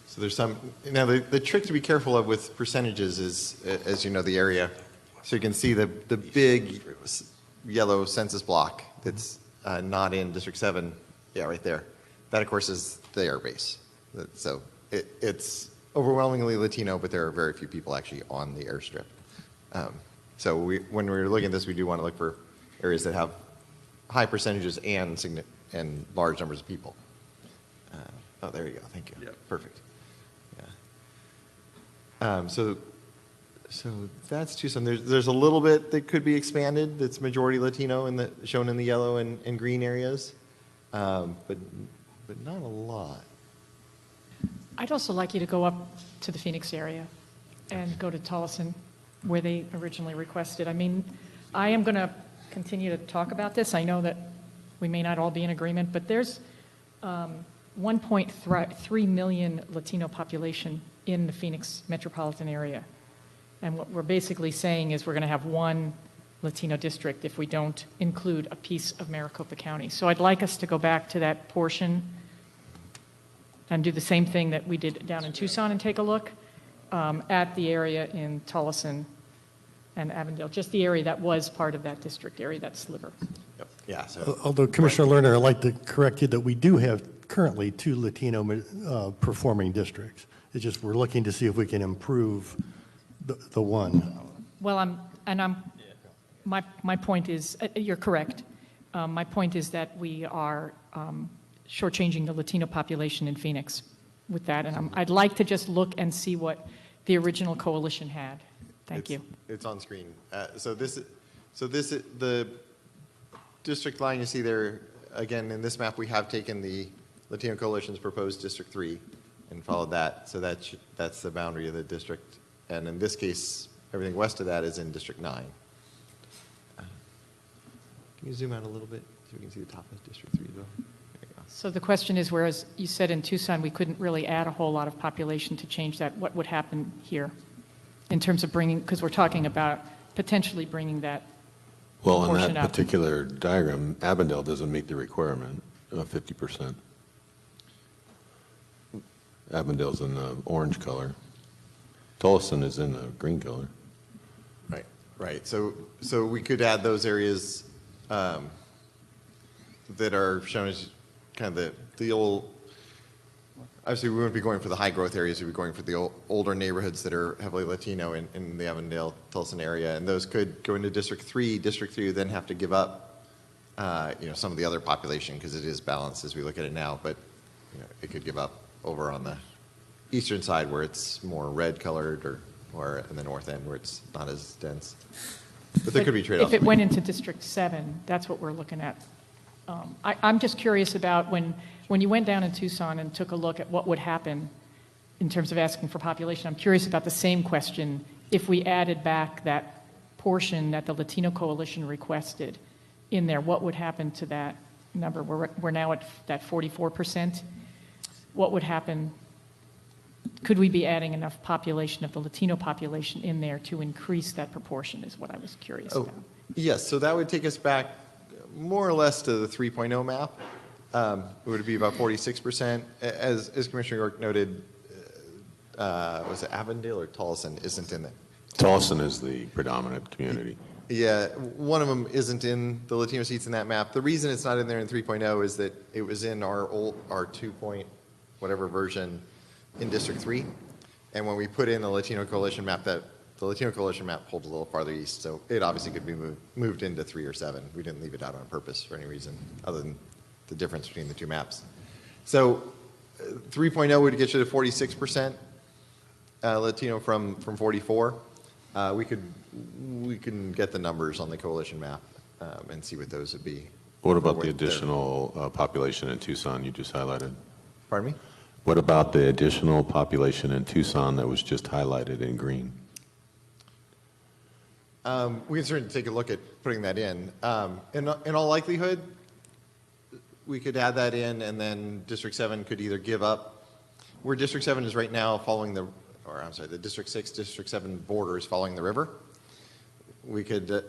So there's some, now the trick to be careful of with percentages is, as you know, the area. So you can see the big yellow census block that's not in District 7, yeah, right there. That, of course, is the air base. So it's overwhelmingly Latino, but there are very few people actually on the airstrip. So when we're looking at this, we do want to look for areas that have high percentages and large numbers of people. Oh, there you go. Thank you. Yep. Perfect. Yeah. So that's Tucson. There's a little bit that could be expanded. That's majority Latino shown in the yellow and green areas, but not a lot. I'd also like you to go up to the Phoenix area and go to Tolleson, where they originally requested. I mean, I am going to continue to talk about this. I know that we may not all be in agreement, but there's 1.3 million Latino population in the Phoenix metropolitan area. And what we're basically saying is we're going to have one Latino district if we don't include a piece of Maricopa County. So I'd like us to go back to that portion and do the same thing that we did down in Tucson and take a look at the area in Tolleson and Avondale, just the area that was part of that district area, that sliver. Yep. Yeah. So Although, Commissioner Lerner, I'd like to correct you that we do have currently 2 Latino performing districts. It's just we're looking to see if we can improve the one. Well, my point is, you're correct. My point is that we are shortchanging the Latino population in Phoenix with that, and I'd like to just look and see what the original coalition had. Thank you. It's on screen. The district line you see there, again, in this map, we have taken the Latino Coalition's proposed District 3 and followed that. So that's the boundary of the district. And in this case, everything west of that is in District 9. Can you zoom out a little bit so we can see the top of District 3 as well? There you go. So the question is, whereas you said in Tucson we couldn't really add a whole lot of population to change that, what would happen here in terms of bringing, because we're talking about potentially bringing that Well, in proportion that up. particular diagram, Avondale doesn't meet the requirement of 50%. Avondale's in the orange color. Tolleson is in the green color. Right. So we could add those areas that are shown as kind of the old. Obviously, we wouldn't be going for the high growth areas. We'd be going for the older neighborhoods that are heavily Latino in the Avondale, Tolleson area, and those could go into District 3. District 3 would then have to give up, some of the other population because it is balanced as we look at it now. But it could give up over on the eastern side where it's more red colored, or in the north end where it's not as dense. But there could be trade-offs. If it went into District 7, that's what we're looking at. I'm just curious about when you went down in Tucson and took a look at what would happen in terms of asking for population, I'm curious about the same question. If we added back that portion that the Latino Coalition requested in there, what would happen to that number? We're now at that 44%. What would happen? Could we be adding enough population of the Latino population in there to increase that proportion is what I was curious about. Yes, so that would take us back more or less to the 3.0 map. It would be about 46%. As Commissioner York noted, was it Avondale or Tolleson isn't in it? Tolleson is the predominant community. Yeah, one of them isn't in the Latino seats in that map. The reason it's not in there in 3.0 is that it was in our 2 point whatever version in District 3. And when we put in the Latino Coalition map, the Latino Coalition map pulled a little farther east, so it obviously could be moved into 3 or 7. We didn't leave it out on purpose for any reason other than the difference between the two maps. So 3.0 would get you to 46% Latino from 44. We can get the numbers on the coalition map and see what those would be. What about the additional population in Tucson you just highlighted? Pardon me? What about the additional population in Tucson that was just highlighted in green? We can certainly take a look at putting that in. In all likelihood, we could add that in, and then District 7 could either give up. Where District 7 is right now following the District 6, District 7 border is following the river. We could,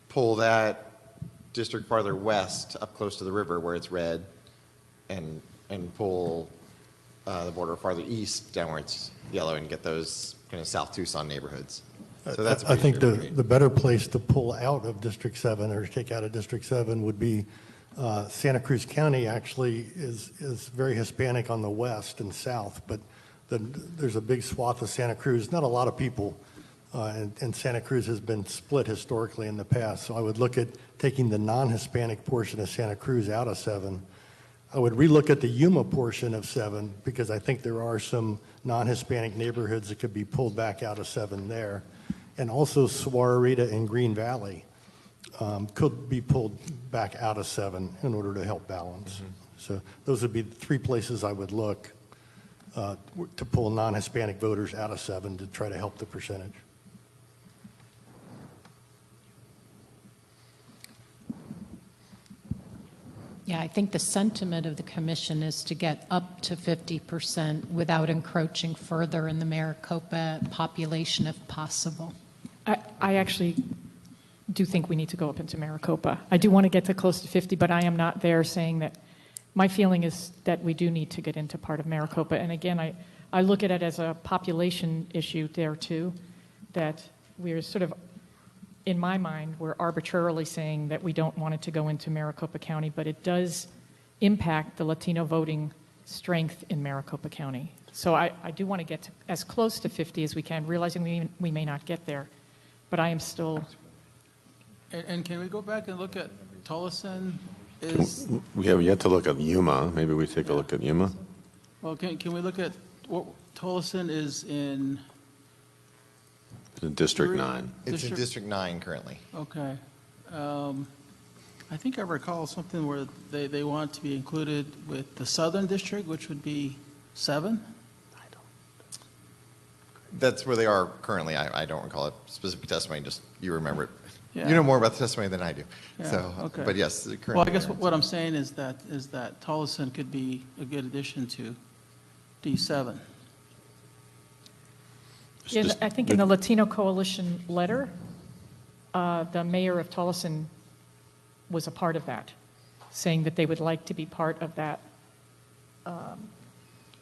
pull that district farther west up close to the river where it's red and pull the border farther east down where it's yellow and get those kind of South Tucson neighborhoods. So that's I think the better place to pull out of District 7 or take out of District 7 would be Santa Cruz County actually is very Hispanic on the west and south, but there's a big swath of Santa Cruz, not a lot of people, and Santa Cruz has been split historically in the past. So I would look at taking the non-Hispanic portion of Santa Cruz out of 7. I would relook at the Yuma portion of 7 because I think there are some non-Hispanic neighborhoods that could be pulled back out of 7 there. And also Suarita and Green Valley could be pulled back out of 7 in order to help balance. Mm-hmm. So those would be the 3 places I would look to pull non-Hispanic voters out of 7 to try to help the percentage. Yeah, I think the sentiment of the commission is to get up to 50% without encroaching further in the Maricopa population if possible. I actually do think we need to go up into Maricopa. I do want to get to close to 50, but I am not there saying that. My feeling is that we do need to get into part of Maricopa. And again, I look at it as a population issue there too, that we're sort of, in my mind, we're arbitrarily saying that we don't want it to go into Maricopa County, but it does impact the Latino voting strength in Maricopa County. So I do want to get to as close to 50 as we can, realizing we may not get there, but I am still... And can we go back and look at Tolleson? We have yet to look at Yuma. Maybe we take a look at Yuma. Well, can we look at, what, Tolleson is in, In District Three. 9. It's in District 9 currently. okay. I think I recall something where they want to be included with the Southern District, which would be 7? That's where they are currently. I don't recall a specific testimony, just you remember it. Yeah. You know more about the testimony than I do. Yeah, So, okay. but yes, currently. Well, I guess they're- what I'm saying is that Tolleson could be a good addition to D7. I think in the Latino Coalition letter, the mayor of Tolleson was a part of that, saying that they would like to be part of that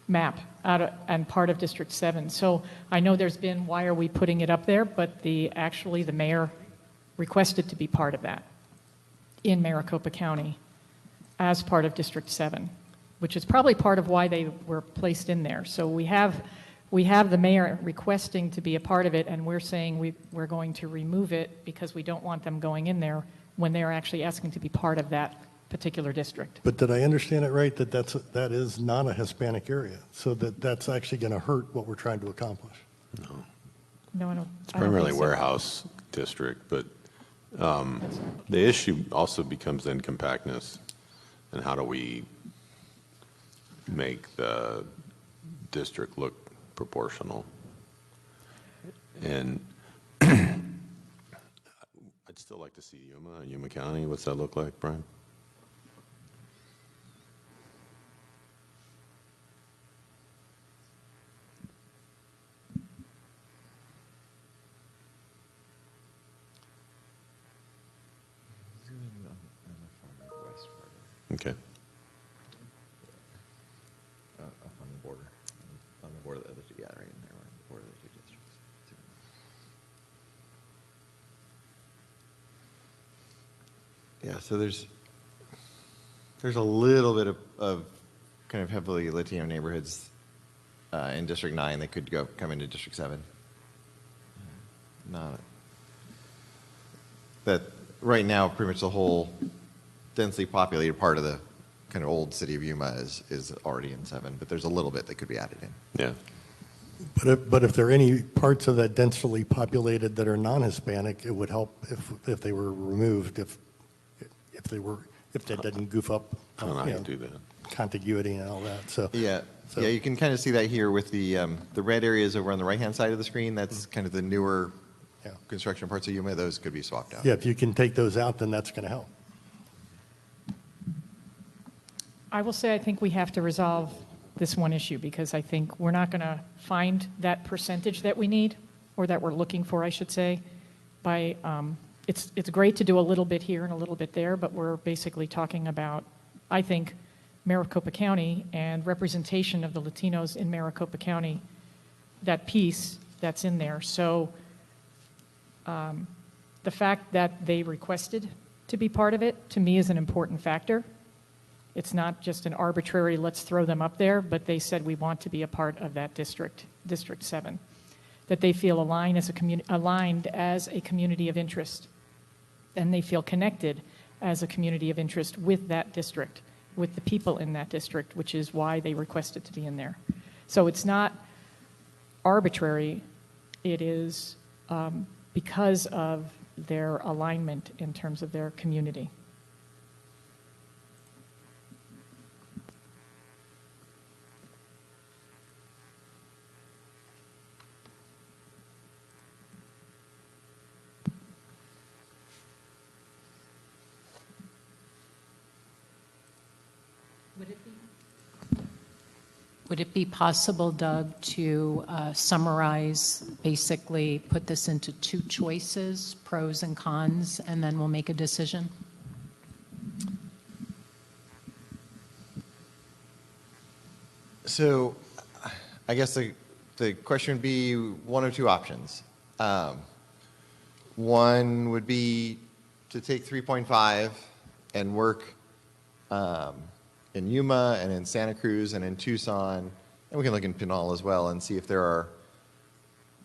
map and part of District 7. So I know there's been, why are we putting it up there? But actually the mayor requested to be part of that in Maricopa County as part of District 7, which is probably part of why they were placed in there. So we have the mayor requesting to be a part of it, and we're saying we're going to remove it because we don't want them going in there when they're actually asking to be part of that particular district. But did I understand it right, that that is not a Hispanic area? So that's actually going to hurt what we're trying to accomplish? No, I don't. It's primarily warehouse district, but the issue also becomes then compactness, and how do we make the district look proportional? And I'd still like to see Yuma County. What's that look like, Brian? Okay. Up on the border. On the border of the other two, yeah, right in there, on the border of the two districts. Yeah, so there's a little bit of kind of heavily Latino neighborhoods in District 9 that could come into District 7. Not that right now, pretty much the whole densely populated part of the kind of old city of Yuma is already in 7, but there's a little bit that could be added in. Yeah. But if there are any parts of that densely populated that are non-Hispanic, it would help if they were removed, if that doesn't goof up, I don't know how you do that. contiguity and all that, so. Yeah, So- yeah, you can kind of see that here with the red areas over on the right-hand side of the screen. That's kind of the newer Yeah. construction parts of Yuma. Those could be swapped out. Yeah, if you can take those out, then that's going to help. I will say I think we have to resolve this one issue because I think we're not going to find that percentage that we need, or that we're looking for, I should say. It's great to do a little bit here and a little bit there, but we're basically talking about, I think, Maricopa County and representation of the Latinos in Maricopa County, that piece that's in there. So the fact that they requested to be part of it, to me, is an important factor. It's not just an arbitrary, let's throw them up there, but they said we want to be a part of that district, District 7, that they feel aligned as a community of interest, and they feel connected as a community of interest with that district, with the people in that district, which is why they requested to be in there. So it's not arbitrary, it is because of their alignment in terms of their community. Would it be possible, Doug, to summarize, basically put this into 2 choices, pros and cons, and then we'll make a decision? So I guess the question would be one of 2 options. One would be to take 3.5 and work in Yuma and in Santa Cruz and in Tucson, and we can look in Pinal as well and see if there are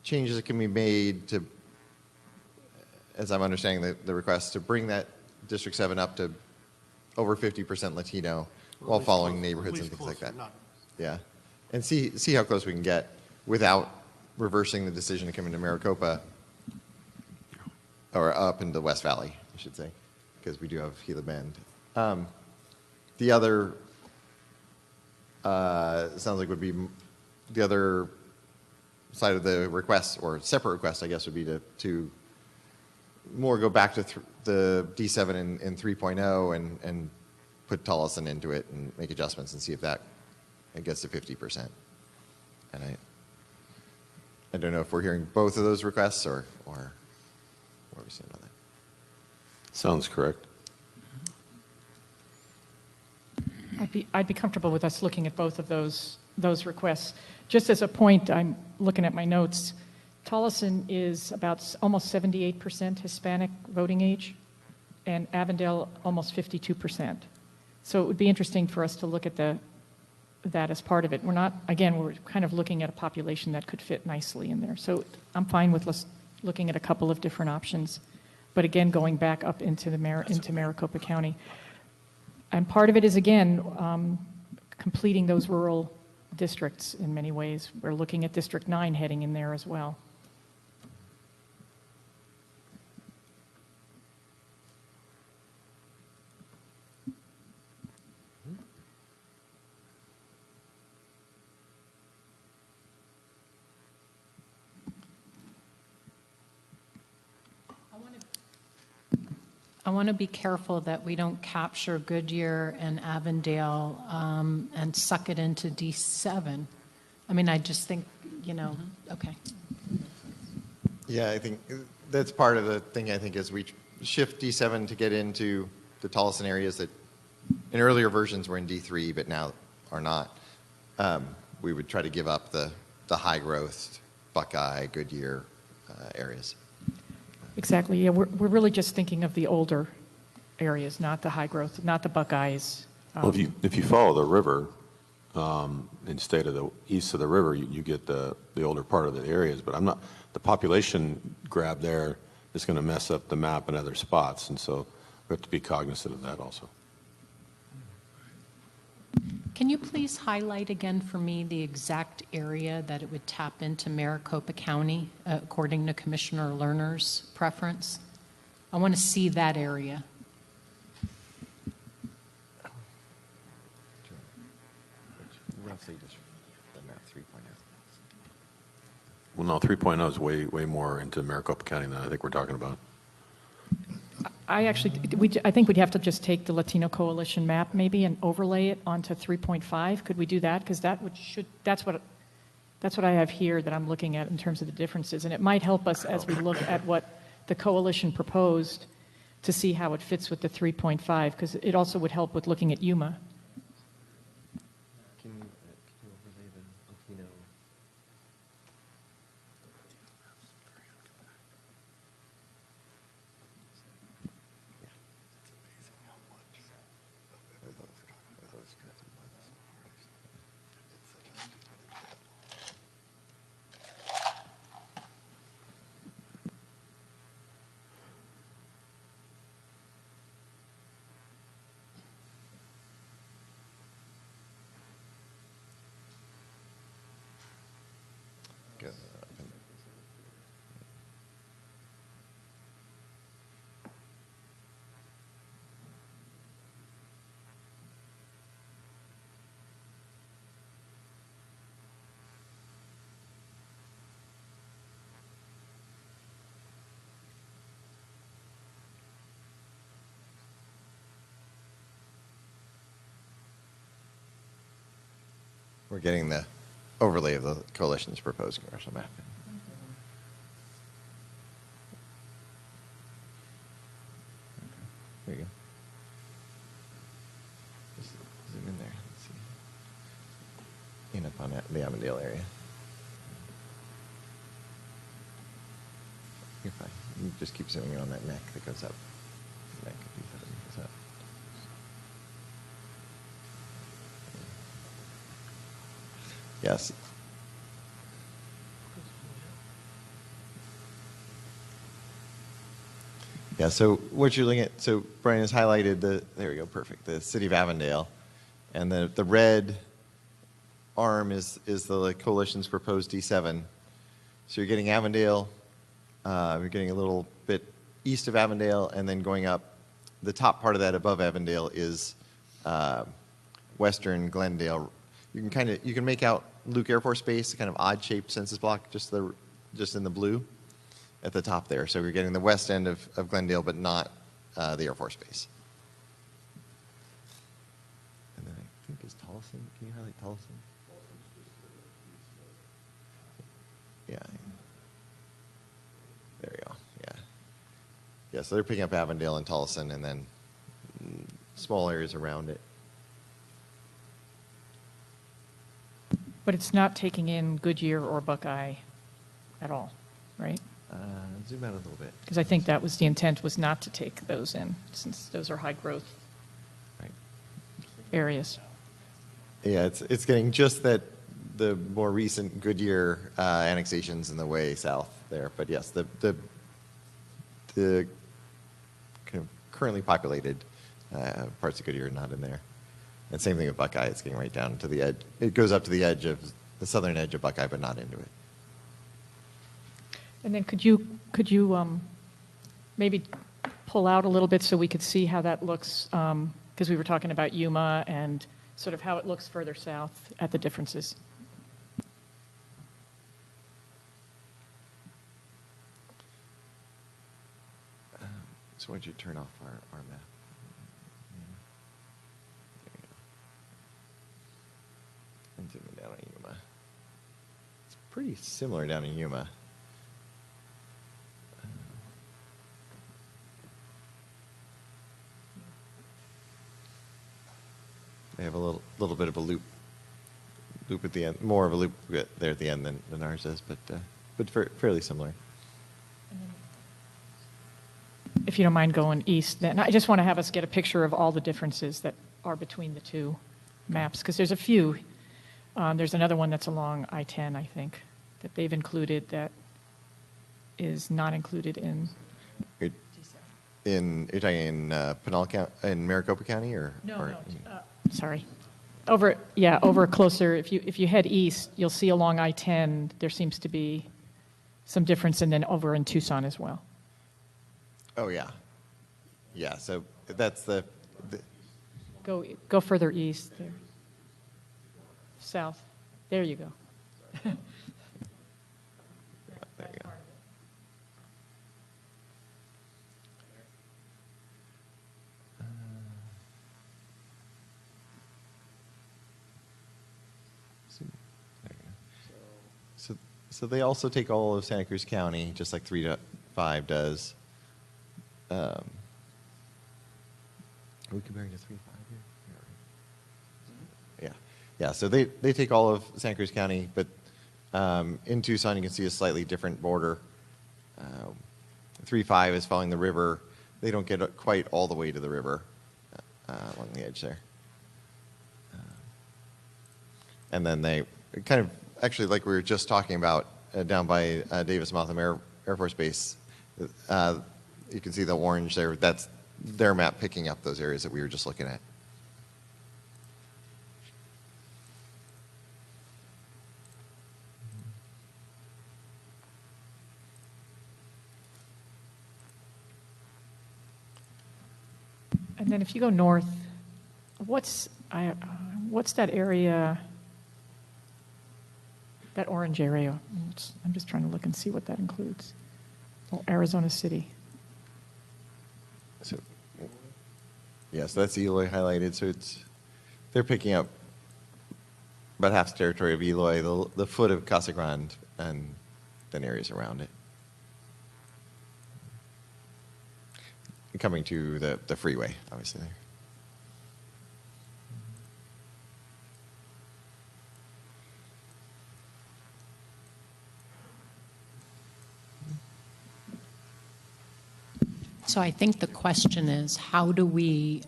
changes that can be made to, as I'm understanding the request, to bring that District 7 up to over 50% Latino while following neighborhoods and things like that. Yeah. and see how close we can get without reversing the decision to come into Maricopa or up into West Valley, I should say, because we do have Gila Bend. The other sounds like would be the other side of the request, or separate request, I guess, would be to more go back to the D7 and 3.0 and put Tolleson into it and make adjustments and see if that gets to 50%. And I don't know if we're hearing both of those requests or where we stand on that. Sounds correct. I'd be comfortable with us looking at both of those requests. Just as a point, I'm looking at my notes. Tolleson is about almost 78% Hispanic voting age, and Avondale almost 52%. So it would be interesting for us to look at that as part of it. We're kind of looking at a population that could fit nicely in there. So I'm fine with looking at a couple of different options, but again, going back up into Maricopa County. And part of it is, again, completing those rural districts in many ways. We're looking at District 9 heading in there as well. I want to be careful that we don't capture Goodyear and Avondale and suck it into D7. I mean, I just think, okay. Yeah, I think that's part of the thing, I think, is we shift D7 to get into the Tolleson areas that in earlier versions were in D3, but now are not. We would try to give up the high growth Buckeye, Goodyear areas. Exactly. Yeah, we're really just thinking of the older areas, not the high growth, not the Buckeyes. Well, if you follow the river, and stay to the east of the river, you get the older part of the areas. But the population grab there is going to mess up the map in other spots, and so we have to be cognizant of that also. Can you please highlight again for me the exact area that it would tap into Maricopa County, according to Commissioner Lerner's preference? I want to see that area. Roughly just the map 3.0. Well, no, 3.0 is way more into Maricopa County than I think we're talking about. I think we'd have to just take the Latino Coalition map maybe and overlay it onto 3.5. Could we do that? Because that's what I have here that I'm looking at in terms of the differences, and it might help us as we look at what the coalition proposed to see how it fits with the 3.5. Because it also would help with looking at Yuma. Can you overlay the Latino? We're getting the overlay of the coalition's proposed congressional map. There you go. Just zoom in there. Let's see. In up on the Avondale area. You're fine. You just keep zooming in on that neck that goes up. Neck goes up. Yes. Yeah, so what you're looking at, so Brian has highlighted there we go, perfect, the city of Avondale. And the red arm is the coalition's proposed D7. So you're getting Avondale, you're getting a little bit east of Avondale, and then going up. The top part of that above Avondale is western Glendale. You can make out Luke Air Force Base, a kind of odd-shaped census block, just in the blue at the top there. So you're getting the west end of Glendale, but not the Air Force Base. And then I think is Tolleson. Can you highlight Tolleson? Yeah. There you go. Yeah. Yeah, so they're picking up Avondale and Tolleson, and then small areas around it. But it's not taking in Goodyear or Buckeye at all, right? Zoom out a little bit. Because I think that was the intent, was not to take those in, since those are high-growth Right. areas. Yeah, it's getting just that the more recent Goodyear annexations in the way south there. But yes, the kind of currently populated parts of Goodyear are not in there. And same thing with Buckeye. It's getting right down to the edge. It goes up to the edge of the southern edge of Buckeye, but not into it. And then could you maybe pull out a little bit so we could see how that looks? Because we were talking about Yuma and sort of how it looks further south at the differences. So why don't you turn off our map? There you go. And zooming down on Yuma. It's pretty similar down in Yuma. They have a little bit of a loop at the end, more of a loop there at the end than ours does, but fairly similar. If you don't mind going east, then I just want to have us get a picture of all the differences that are between the two maps, because there's a few. There's another one that's along I-10, I think, that they've included that is not included in. You're talking in Pinal County, in Maricopa County, or Sorry. Over closer. If you head east, you'll see along I-10 there seems to be some difference, and then over in Tucson as well. Oh yeah, yeah. So that's the Go further east there. South. There you go. there you go. So they also take all of Santa Cruz County, just like 3 to 5 does. Are we comparing to 3 to 5 here? Yeah. So they take all of Santa Cruz County, but in Tucson you can see a slightly different border. 3-5 is following the river. They don't get quite all the way to the river along the edge there. And then they kind of, actually, like we were just talking about down by Davis-Monthan Air Force Base, you can see the orange there. That's their map picking up those areas that we were just looking at. And then if you go north, what's that area, that orange area? I'm just trying to look and see what that includes. Oh, Arizona City. So, yeah, so that's Eloy highlighted. So they're picking up about half the territory of Eloy, the foot of Casa Grande, and then areas around it. Coming to the freeway, obviously, there. So I think the question is, how do we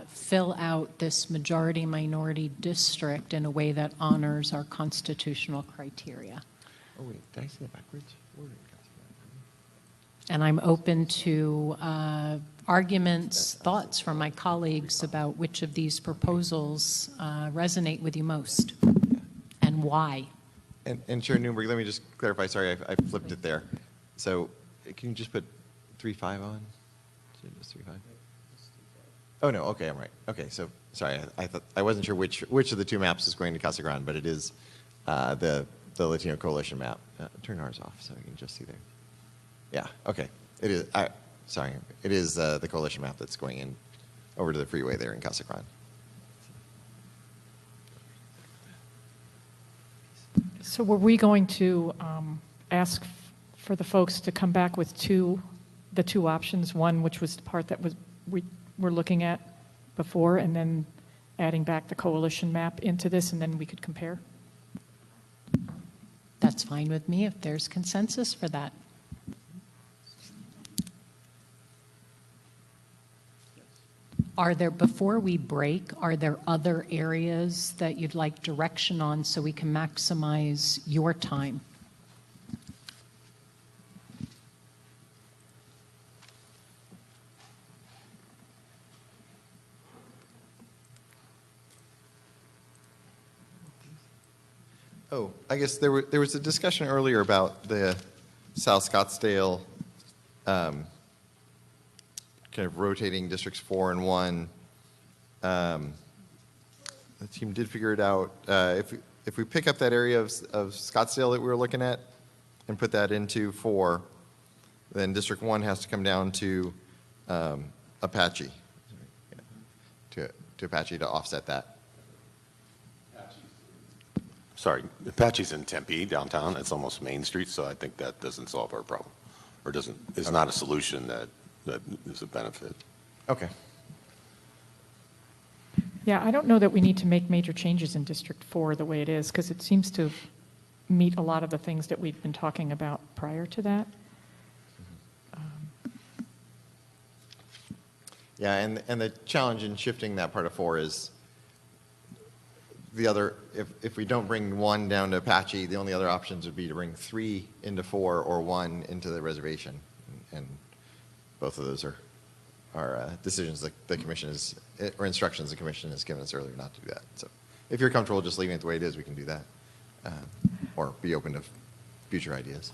fill out this majority-minority district in a way that honors our constitutional criteria? Oh, wait, did I say that backwards? Where did Casa Grande? And I'm open to arguments, thoughts from my colleagues about which of these proposals resonate with you most. And and why? And Chair Newberg, let me just clarify, sorry, I flipped it there. So can you just put 3.5 on? Just 3.5? Oh, no, okay, I'm right. Okay, so, sorry, I thought, I wasn't sure which of the two maps is going to Casa Grande, but it is the Latino Coalition map. Turn ours off so we can just see there. Yeah, okay, it is, sorry, it is the coalition map that's going in over to the freeway there in Casa Grande. So were we going to ask for the folks to come back with the two options, one which was the part that we were looking at before, and then adding back the coalition map into this, and then we could compare? That's fine with me if there's consensus for that. Before we break, are there other areas that you'd like direction on so we can maximize your time? Oh, I guess there was a discussion earlier about the South Scottsdale kind of rotating districts 4 and 1. The team did figure it out. If we pick up that area of Scottsdale that we were looking at and put that into 4, then District 1 has to come down to Apache, to Apache to offset that. Sorry, Apache's in Tempe downtown. It's almost Main Street, so I think that doesn't solve our problem, or is not a solution that is a benefit. Okay. Yeah, I don't know that we need to make major changes in District 4 the way it is, because it seems to meet a lot of the things that we've been talking about prior to that. Yeah, and the challenge in shifting that part of 4 is the other, if we don't bring 1 down to Apache, the only other options would be to bring 3 into 4 or 1 into the reservation. And both of those are decisions that the commission is, or instructions the commission has given us earlier not to do that. So if you're comfortable just leaving it the way it is, we can do that. Or be open to future ideas.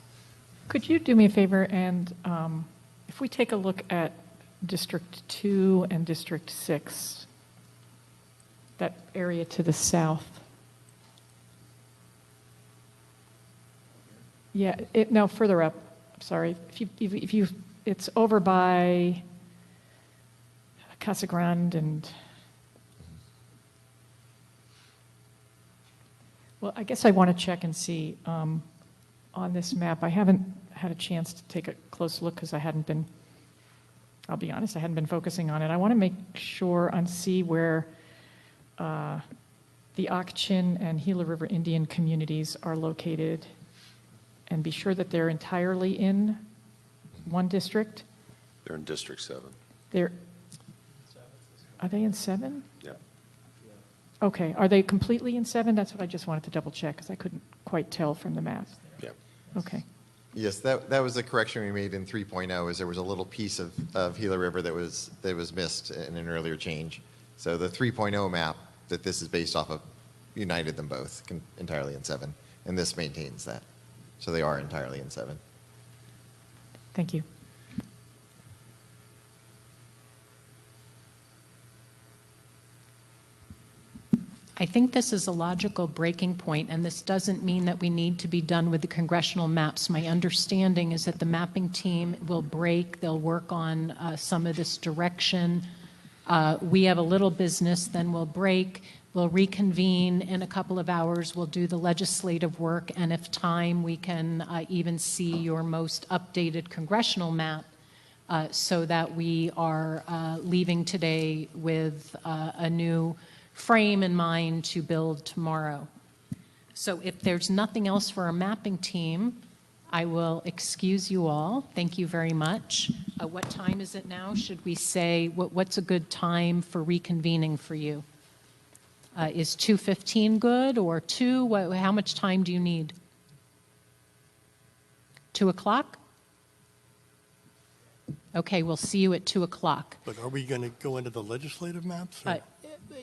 Could you do me a favor, and if we take a look at District 2 and District 6, that area to the south. Yeah, no, further up. Sorry. If you, it's over by Casa Grande and, well, I guess I want to check and see on this map. I haven't had a chance to take a close look because I'll be honest, I hadn't been focusing on it. I want to make sure and see where the Ak-Chin and Gila River Indian communities are located and be sure that they're entirely in one district. They're in District 7. Are they in 7? Yeah. Okay, are they completely in 7? That's what I just wanted to double check because I couldn't quite tell from the map. Yeah. Okay. Yes, that was the correction we made in 3.0, is there was a little piece of Gila River that was missed in an earlier change. So the 3.0 map that this is based off of united them both entirely in 7, and this maintains that. So they are entirely in 7. Thank you. I think this is a logical breaking point, and this doesn't mean that we need to be done with the congressional maps. My understanding is that the mapping team will break, they'll work on some of this direction. We have a little business, then we'll break, we'll reconvene in a couple of hours, we'll do the legislative work, and if time, we can even see your most updated congressional map so that we are leaving today with a new frame in mind to build tomorrow. So if there's nothing else for our mapping team, I will excuse you all. Thank you very much. What time is it now? Should we say, what's a good time for reconvening for you? Is 2:15 good or 2? How much time do you need? 2 o'clock? Okay, we'll see you at 2 o'clock. But are we going to go into the legislative maps? Or?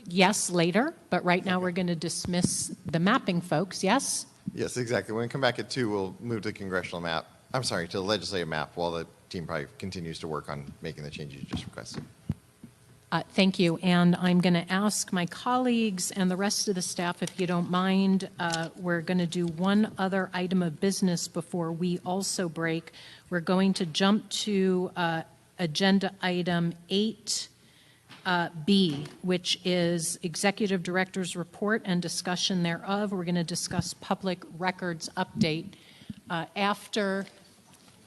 Yes, later, but right now we're going to dismiss the mapping folks, yes? Yes, exactly. When we come back at 2, we'll move to the congressional map. I'm sorry, to the legislative map while the team probably continues to work on making the changes you just requested. Thank you. And I'm going to ask my colleagues and the rest of the staff, if you don't mind, we're going to do one other item of business before we also break. We're going to jump to agenda item 8B, which is Executive Director's Report and discussion thereof. We're going to discuss public records update. After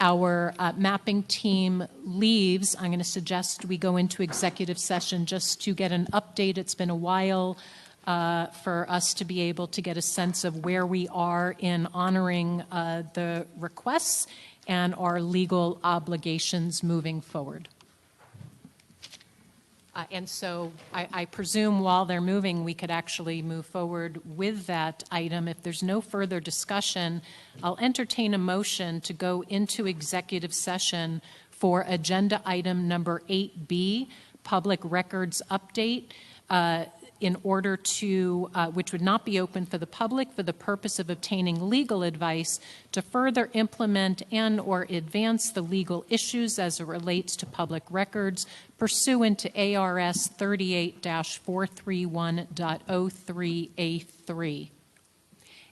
our mapping team leaves, I'm going to suggest we go into executive session just to get an update. It's been a while for us to be able to get a sense of where we are in honoring the requests and our legal obligations moving forward. And so I presume while they're moving, we could actually move forward with that item. If there's no further discussion, I'll entertain a motion to go into executive session for agenda item number 8B, public records update, in order to, which would not be open for the public, for the purpose of obtaining legal advice to further implement and or advance the legal issues as it relates to public records pursuant to ARS 38-431.03A3.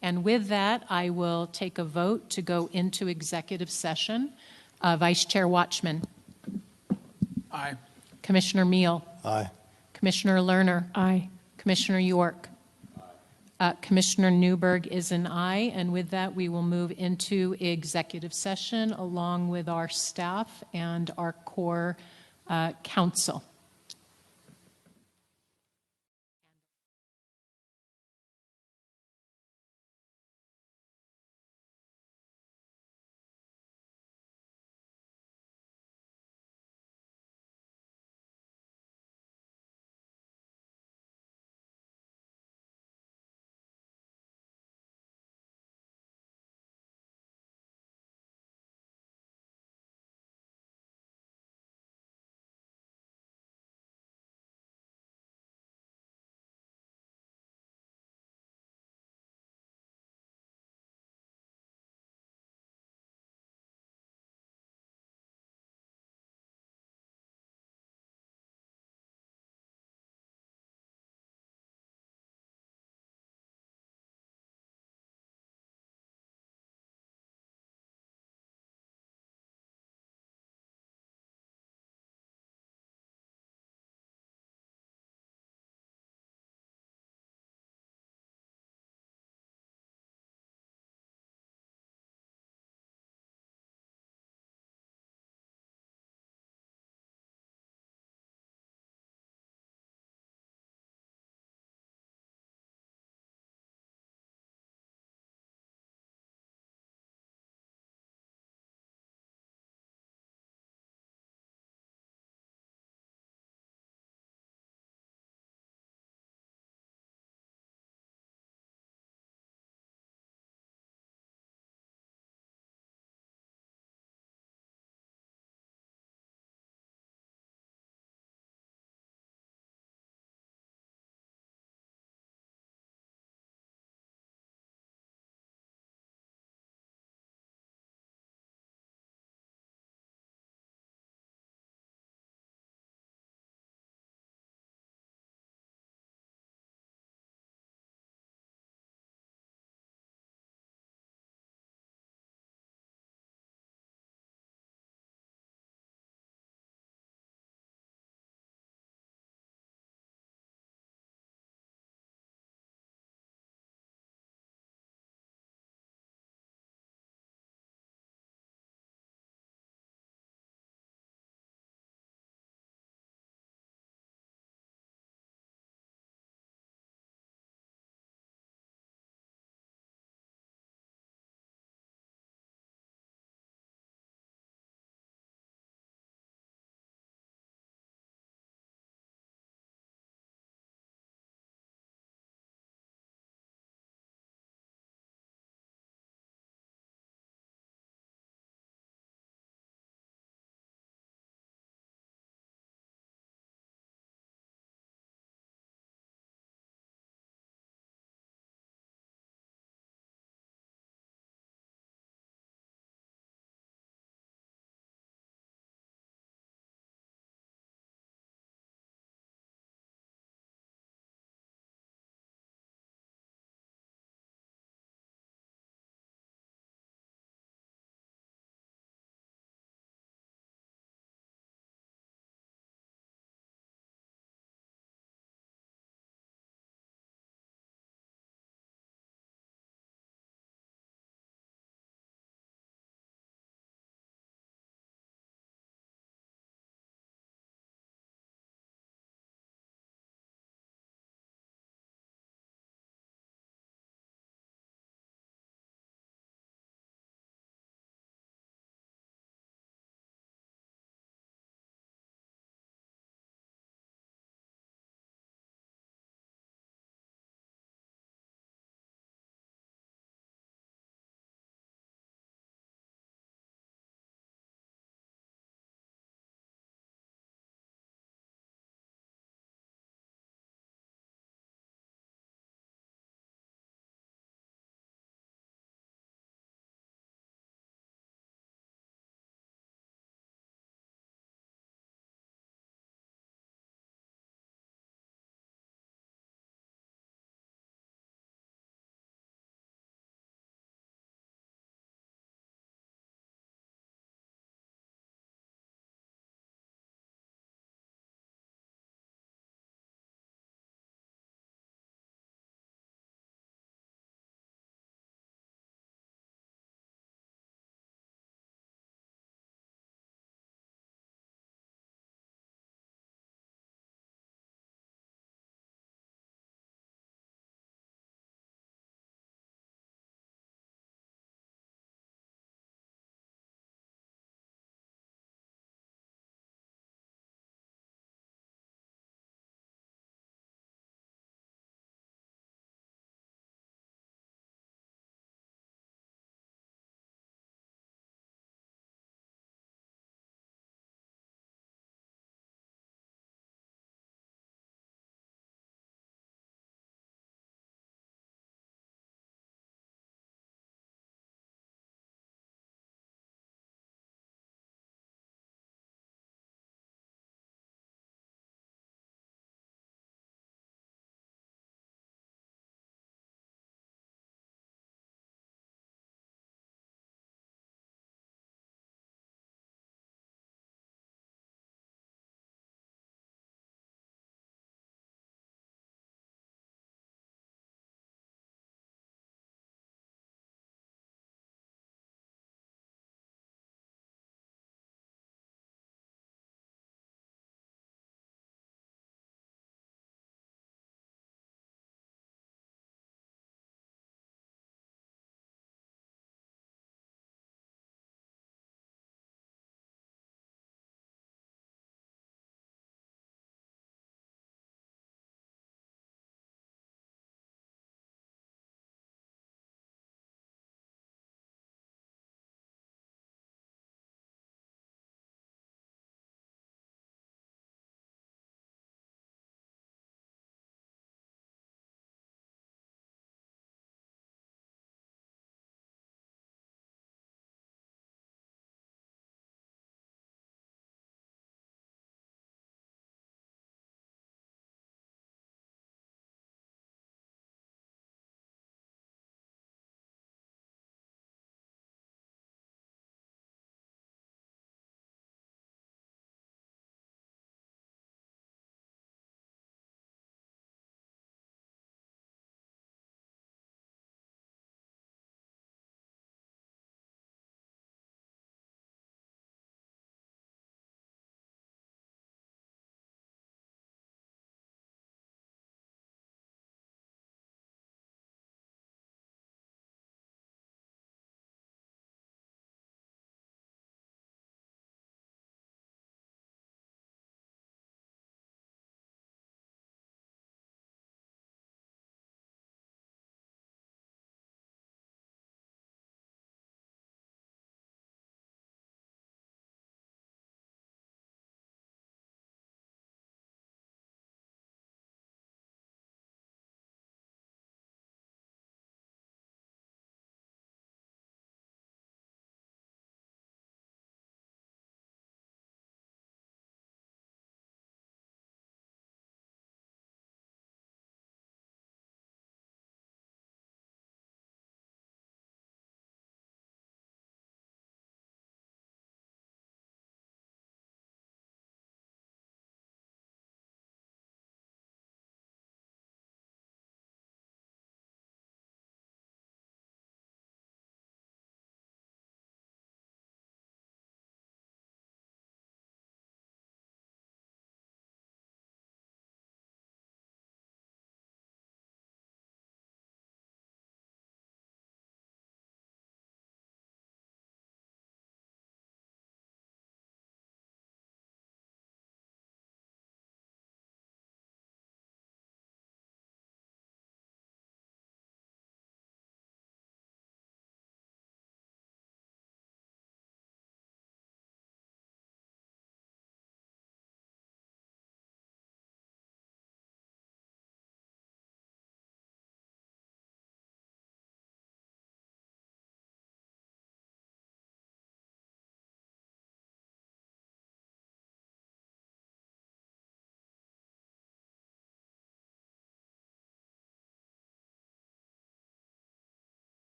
And with that, I will take a vote to go into executive session. Vice Chair Watchman. Aye. Commissioner Meal. Aye. Commissioner Lerner. Aye. Commissioner York. Commissioner Newberg is an aye, and with that, we will move into executive session along with our staff and our core counsel.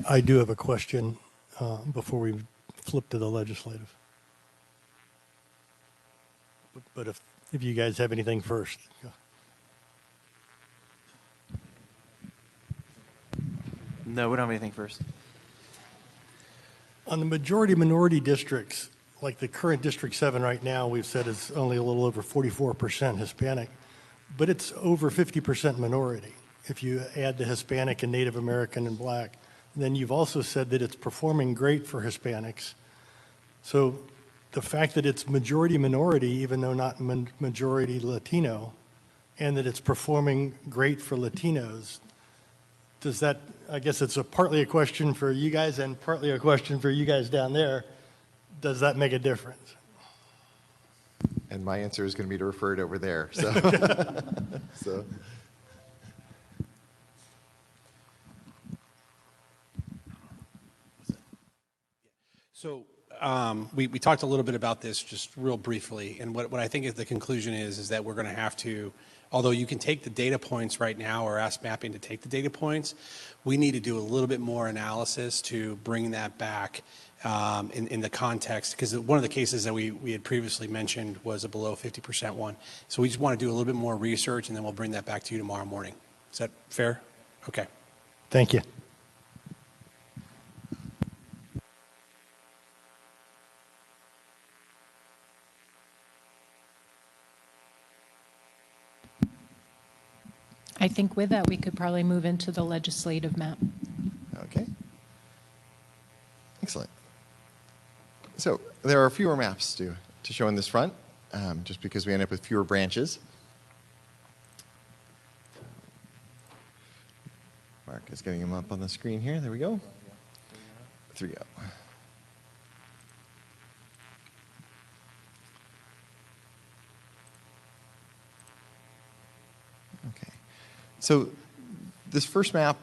I do have a question before we flip to the legislative. But if you guys have anything first. No, we don't have anything first. On the majority minority districts, like the current District 7 right now, we've said is only a little over 44% Hispanic, but it's over 50% minority. If you add the Hispanic and Native American and Black, then you've also said that it's performing great for Hispanics. So the fact that it's majority minority, even though not majority Latino, and that it's performing great for Latinos, does that, I guess it's partly a question for you guys and partly a question for you guys down there, does that make a difference? And my answer is going to be to refer it over there. So, so. So we talked a little bit about this just real briefly, and what I think is the conclusion is that we're going to have to, although you can take the data points right now or ask mapping to take the data points, we need to do a little bit more analysis to bring that back in the context, because one of the cases that we had previously mentioned was a below 50% one. So we just want to do a little bit more research, and then we'll bring that back to you tomorrow morning. Is that fair? Okay. Thank you. I think with that, we could probably move into the legislative map. Okay. Excellent. So there are fewer maps to show in this front, just because we end up with fewer branches. Mark is getting them up on the screen here. There we go. 3-0. Okay. So this first map,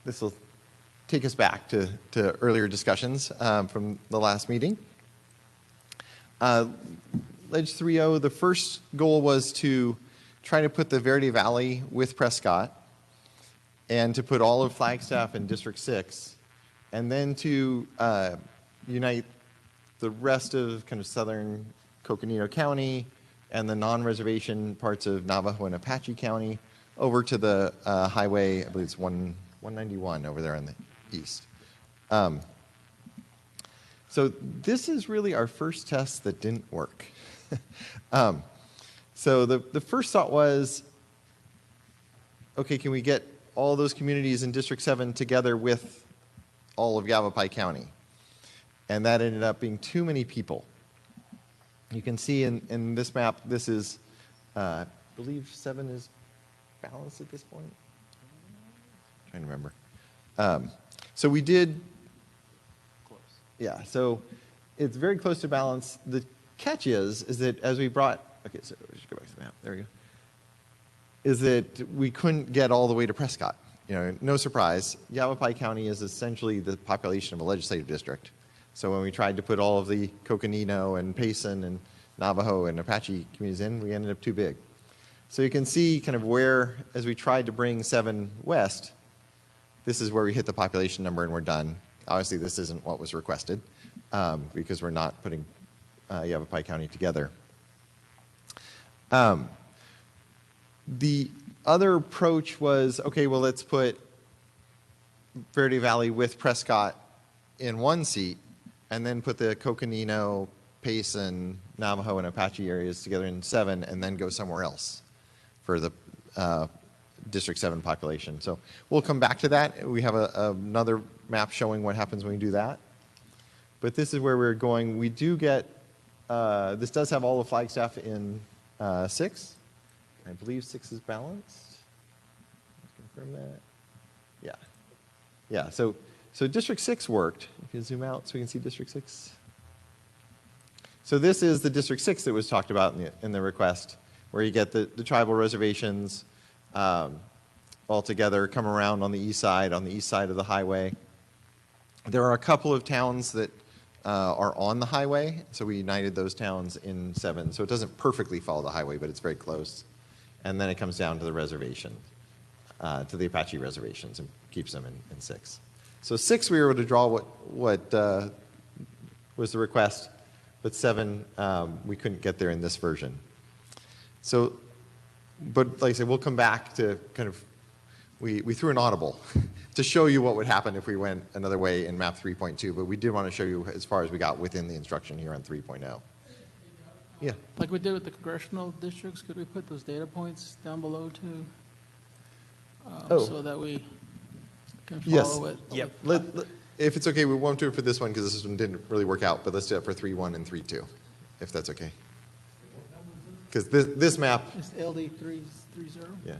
this will take us back to earlier discussions from the last meeting. Ledge 3.0, the first goal was to try to put the Verde Valley with Prescott and to put all of Flagstaff in District 6, and then to unite the rest of kind of southern Coconino County and the non-reservation parts of Navajo and Apache County over to the highway, I believe it's 191 over there on the east. So this is really our first test that didn't work. So the first thought was, okay, can we get all those communities in District 7 together with all of Yavapai County? And that ended up being too many people. You can see in this map, this is, I believe 7 is balanced at this point. I'm trying to remember. So we did, yeah, so it's very close to balance. The catch is that as we brought, okay, so we should go back to the map, there we go, is that we couldn't get all the way to Prescott. You know, no surprise, Yavapai County is essentially the population of a legislative district. So when we tried to put all of the Coconino and Payson and Navajo and Apache communities in, we ended up too big. So you can see kind of where, as we tried to bring 7 west, this is where we hit the population number and we're done. Obviously, this isn't what was requested because we're not putting Yavapai County together. The other approach was, okay, well, let's put Verde Valley with Prescott in one seat and then put the Coconino, Payson, Navajo, and Apache areas together in 7 and then go somewhere else for the District 7 population. So we'll come back to that. We have another map showing what happens when we do that. But this is where we're going. We do get, this does have all the Flagstaff in 6. I believe 6 is balanced. Let's confirm that. Yeah. Yeah, so District 6 worked. If you zoom out so we can see District 6. So this is the District 6 that was talked about in the request, where you get the tribal reservations all together, come around on the east side of the highway. There are a couple of towns that are on the highway, so we united those towns in 7. So it doesn't perfectly follow the highway, but it's very close. And then it comes down to the reservation, to the Apache reservations, and keeps them in 6. So 6, we were able to draw what was the request, but 7, we couldn't get there in this version. So, but like I said, we'll come back to kind of, we threw an audible to show you what would happen if we went another way in map 3.2, but we did want to show you as far as we got within the instruction here on 3.0. Yeah. Like we did with the congressional districts, could we put those data points down below too? So that we can follow it? Yep. If it's okay, we won't do it for this one because this one didn't really work out, but let's do it for 3.1 and 3.2, if that's okay. Because this map, Is LD 330? yeah.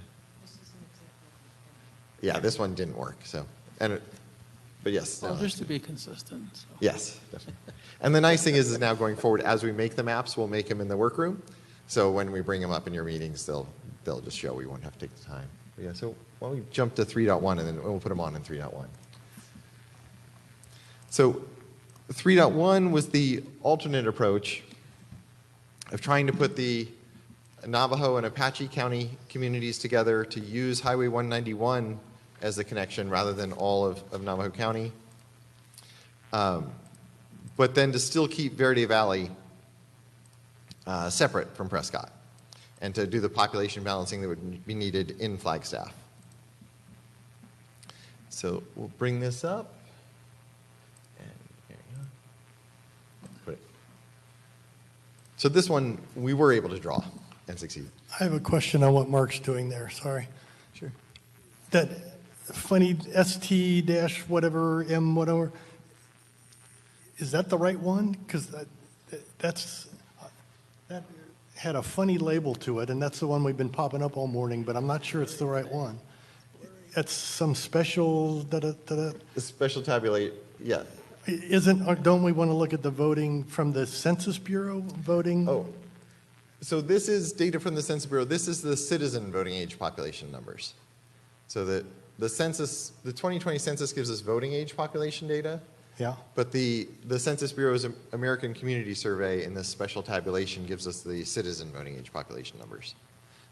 Yeah, this one didn't work, so, but yes. Well, just to be consistent. So. Yes, definitely. And the nice thing is now going forward, as we make the maps, we'll make them in the workroom. So when we bring them up in your meetings, they'll just show. We won't have to take the time. But yeah, so why don't we jump to 3.1 and then we'll put them on in 3.1. So 3.1 was the alternate approach of trying to put the Navajo and Apache County communities together to use Highway 191 as the connection rather than all of Navajo County. But then to still keep Verde Valley separate from Prescott and to do the population balancing that would be needed in Flagstaff. So we'll bring this up. And there you go. Put it. So this one we were able to draw and succeed. I have a question on what Mark's doing there, sorry. Sure. That funny ST dash whatever, M whatever, is that the right one? Because that had a funny label to it, and that's the one we've been popping up all morning, but I'm not sure it's the right one. It's some special, The special tabulate, yeah. Don't we want to look at the voting from the Census Bureau voting? Oh, so this is data from the Census Bureau. This is the citizen voting age population numbers. So the census, the 2020 census gives us voting age population data. Yeah. But the Census Bureau's American Community Survey in this special tabulation gives us the citizen voting age population numbers.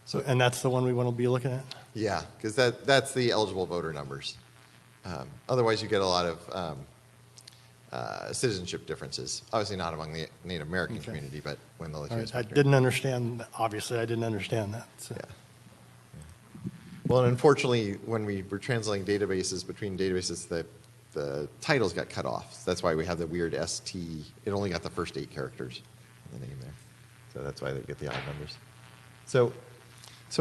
So, and that's the one we want to be looking at? Yeah, because that's the eligible voter numbers. Otherwise, you get a lot of citizenship differences. Obviously not among the Native American community, but when the Latino I didn't understand, obviously I didn't understand that. So. Yeah. Well, and unfortunately, when we were translating databases between databases, the titles got cut off. So that's why we have the weird ST. It only got the first 8 characters in the name there. So that's why they get the odd numbers. So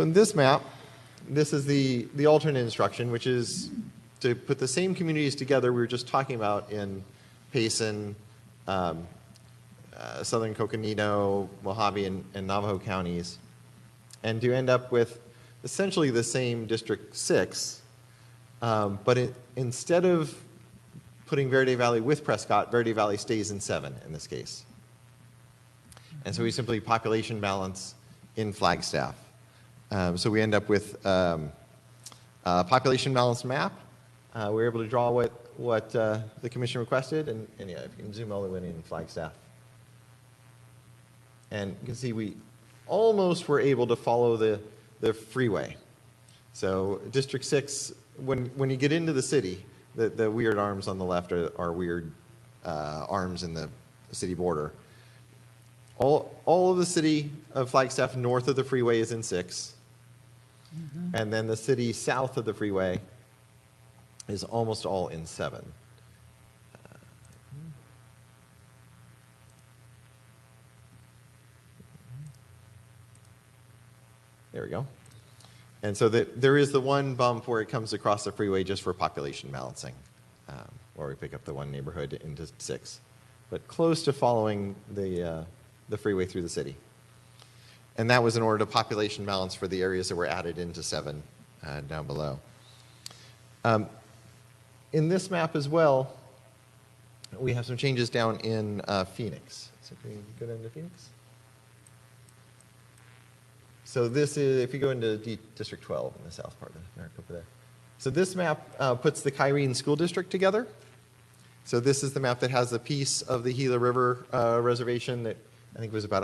in this map, this is the alternate instruction, which is to put the same communities together we were just talking about in Payson, Southern Coconino, Mojave, and Navajo counties, and to end up with essentially the same District 6, but instead of putting Verde Valley with Prescott, Verde Valley stays in 7 in this case. And so we simply population balance in Flagstaff. So we end up with a population balance map. We're able to draw what the commission requested, and yeah, if you can zoom all the way in Flagstaff. And you can see we almost were able to follow the freeway. So District 6, when you get into the city, the weird arms on the left are weird arms in the city border. All of the city of Flagstaff north of the freeway is in 6. Mm-hmm. And then the city south of the freeway is almost all in 7. There we go. And so there is the one bump where it comes across the freeway just for population balancing, where we pick up the one neighborhood into 6. But close to following the freeway through the city. And that was in order to population balance for the areas that were added into 7 down below. In this map as well, we have some changes down in Phoenix. So can we go down to Phoenix? So this is, if you go into District 12 in the south part of Maricopa there. So this map puts the Kyrene School District together. So this is the map that has a piece of the Gila River Reservation that I think was about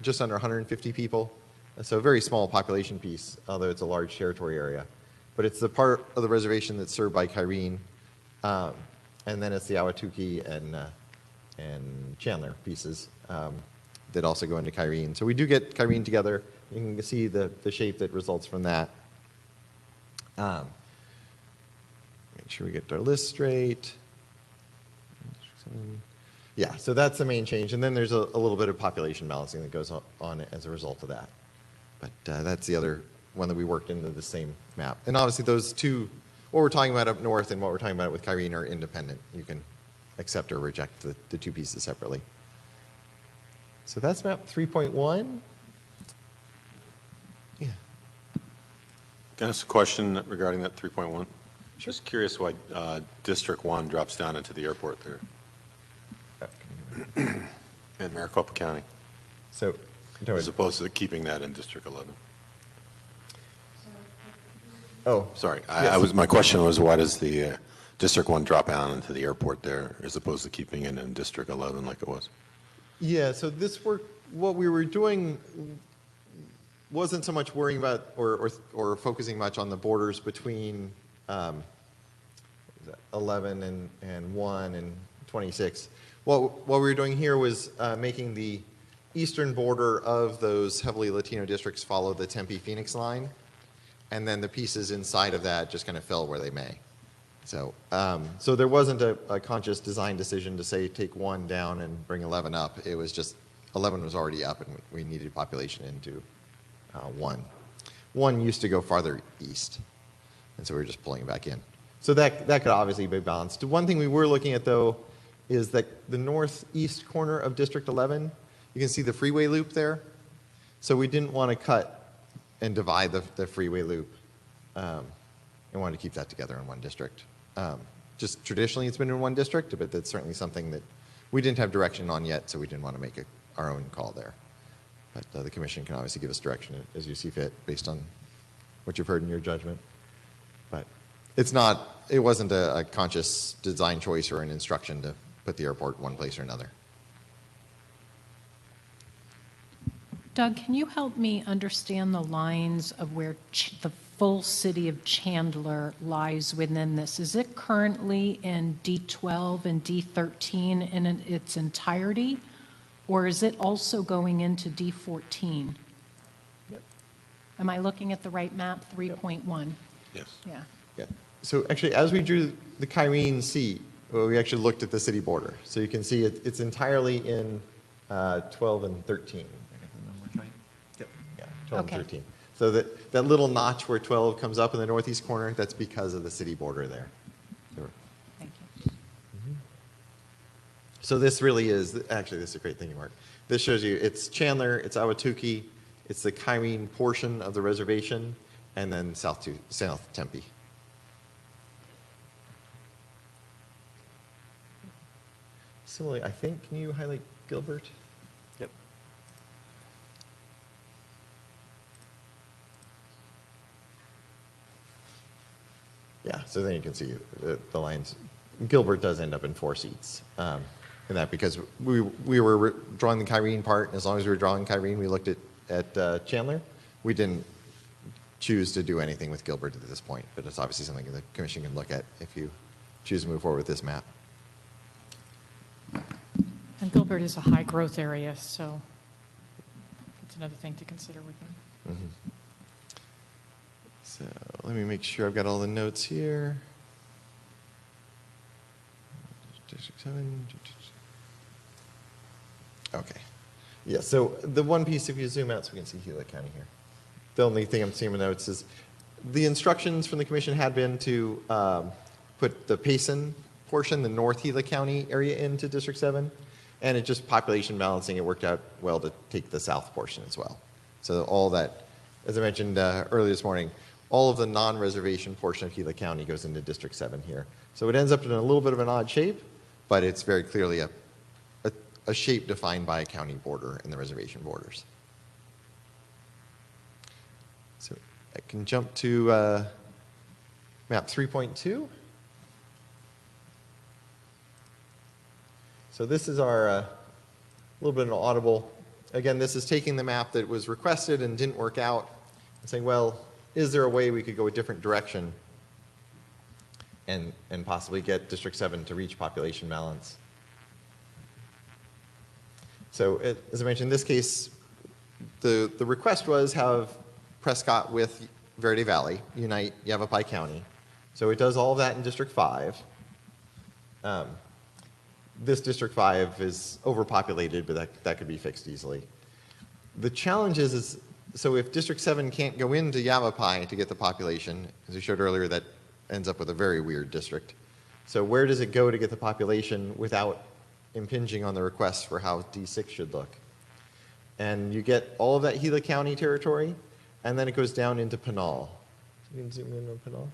just under 150 people. So a very small population piece, although it's a large territory area. But it's the part of the reservation that's served by Kyrene. And then it's the Ahwatukee and Chandler pieces that also go into Kyrene. So we do get Kyrene together. You can see the shape that results from that. Make sure we get our list straight. Yeah, so that's the main change. And then there's a little bit of population balancing that goes on as a result of that. But that's the other one that we worked into the same map. And obviously those two, what we're talking about up north and what we're talking about with Kyrene are independent. You can accept or reject the two pieces separately. So that's map 3.1. Yeah. Can I ask a question regarding that 3.1? Just curious why District 1 drops down into the airport there in Maricopa County, So, as opposed to keeping that in District 11. oh, Sorry, Yes. my question was, why does the District 1 drop down into the airport there, as opposed to keeping it in District 11 like it was? yeah, so this work, what we were doing wasn't so much worrying about or focusing much on the borders between 11 and 1 and 26. What we were doing here was making the eastern border of those heavily Latino districts follow the Tempe-Phoenix line, and then the pieces inside of that just kind of fell where they may. So, so there wasn't a conscious design decision to say take 1 down and bring 11 up. It was just 11 was already up, and we needed population into 1. 1 used to go farther east, and so we were just pulling it back in. So that could obviously be balanced. One thing we were looking at, though, is that the northeast corner of District 11, you can see the freeway loop there. So we didn't want to cut and divide the freeway loop. And wanted to keep that together in one district. Just traditionally, it's been in one district, but that's certainly something that we didn't have direction on yet, so we didn't want to make our own call there. But the commission can obviously give us direction as you see fit based on what you've heard in your judgment. But it wasn't a conscious design choice or an instruction to put the airport one place or another. Doug, can you help me understand the lines of where the full city of Chandler lies within this? Is it currently in D12 and D13 in its entirety, or is it also going into D14? Yep. Am I looking at the right map, 3.1? Yes. Yeah. Yeah. So actually, as we drew the Kyrene Sea, well, we actually looked at the city border. So you can see it's entirely in 12 and 13. Yep. Yeah, 12 Okay. and 13. So that little notch where 12 comes up in the northeast corner, that's because of the city border there. Thank you. So this really is, actually, this is a great thing, Mark. This shows you, it's Chandler, it's Ahwatukee, it's the Kyrene portion of the reservation, and then South Tempe. Similarly, I think, can you highlight Gilbert? Yep. Yeah, so then you can see the lines. Gilbert does end up in 4 seats. And that because we were drawing the Kyrene part, and as long as we were drawing Kyrene, we looked at Chandler. We didn't choose to do anything with Gilbert at this point, but it's obviously something the commission can look at if you choose to move forward with this map. And Gilbert is a high-growth area, so it's another thing to consider with them. Mm-hmm. So let me make sure I've got all the notes here. District 7. Okay. Yeah, so the one piece, if you zoom out so we can see Gila County here. The only thing I'm seeing in the notes is the instructions from the commission had been to put the Payson portion, the North Gila County area into District 7, and it just population balancing, it worked out well to take the south portion as well. So all that, as I mentioned earlier this morning, all of the non-reservation portion of Gila County goes into District 7 here. So it ends up in a little bit of an odd shape, but it's very clearly a shape defined by a county border and the reservation borders. So I can jump to map 3.2. So this is our little bit of an audible. Again, this is taking the map that was requested and didn't work out and saying, well, is there a way we could go a different direction and possibly get District 7 to reach population balance. So as I mentioned, in this case, the request was have Prescott with Verde Valley unite Yavapai County. So it does all of that in District 5. This District 5 is overpopulated, but that could be fixed easily. The challenge is so if District 7 can't go into Yavapai to get the population, as we showed earlier, that ends up with a very weird district. So where does it go to get the population without impinging on the requests for how D6 should look? And you get all of that Gila County territory, and then it goes down into Pinal. You can zoom in on Pinal.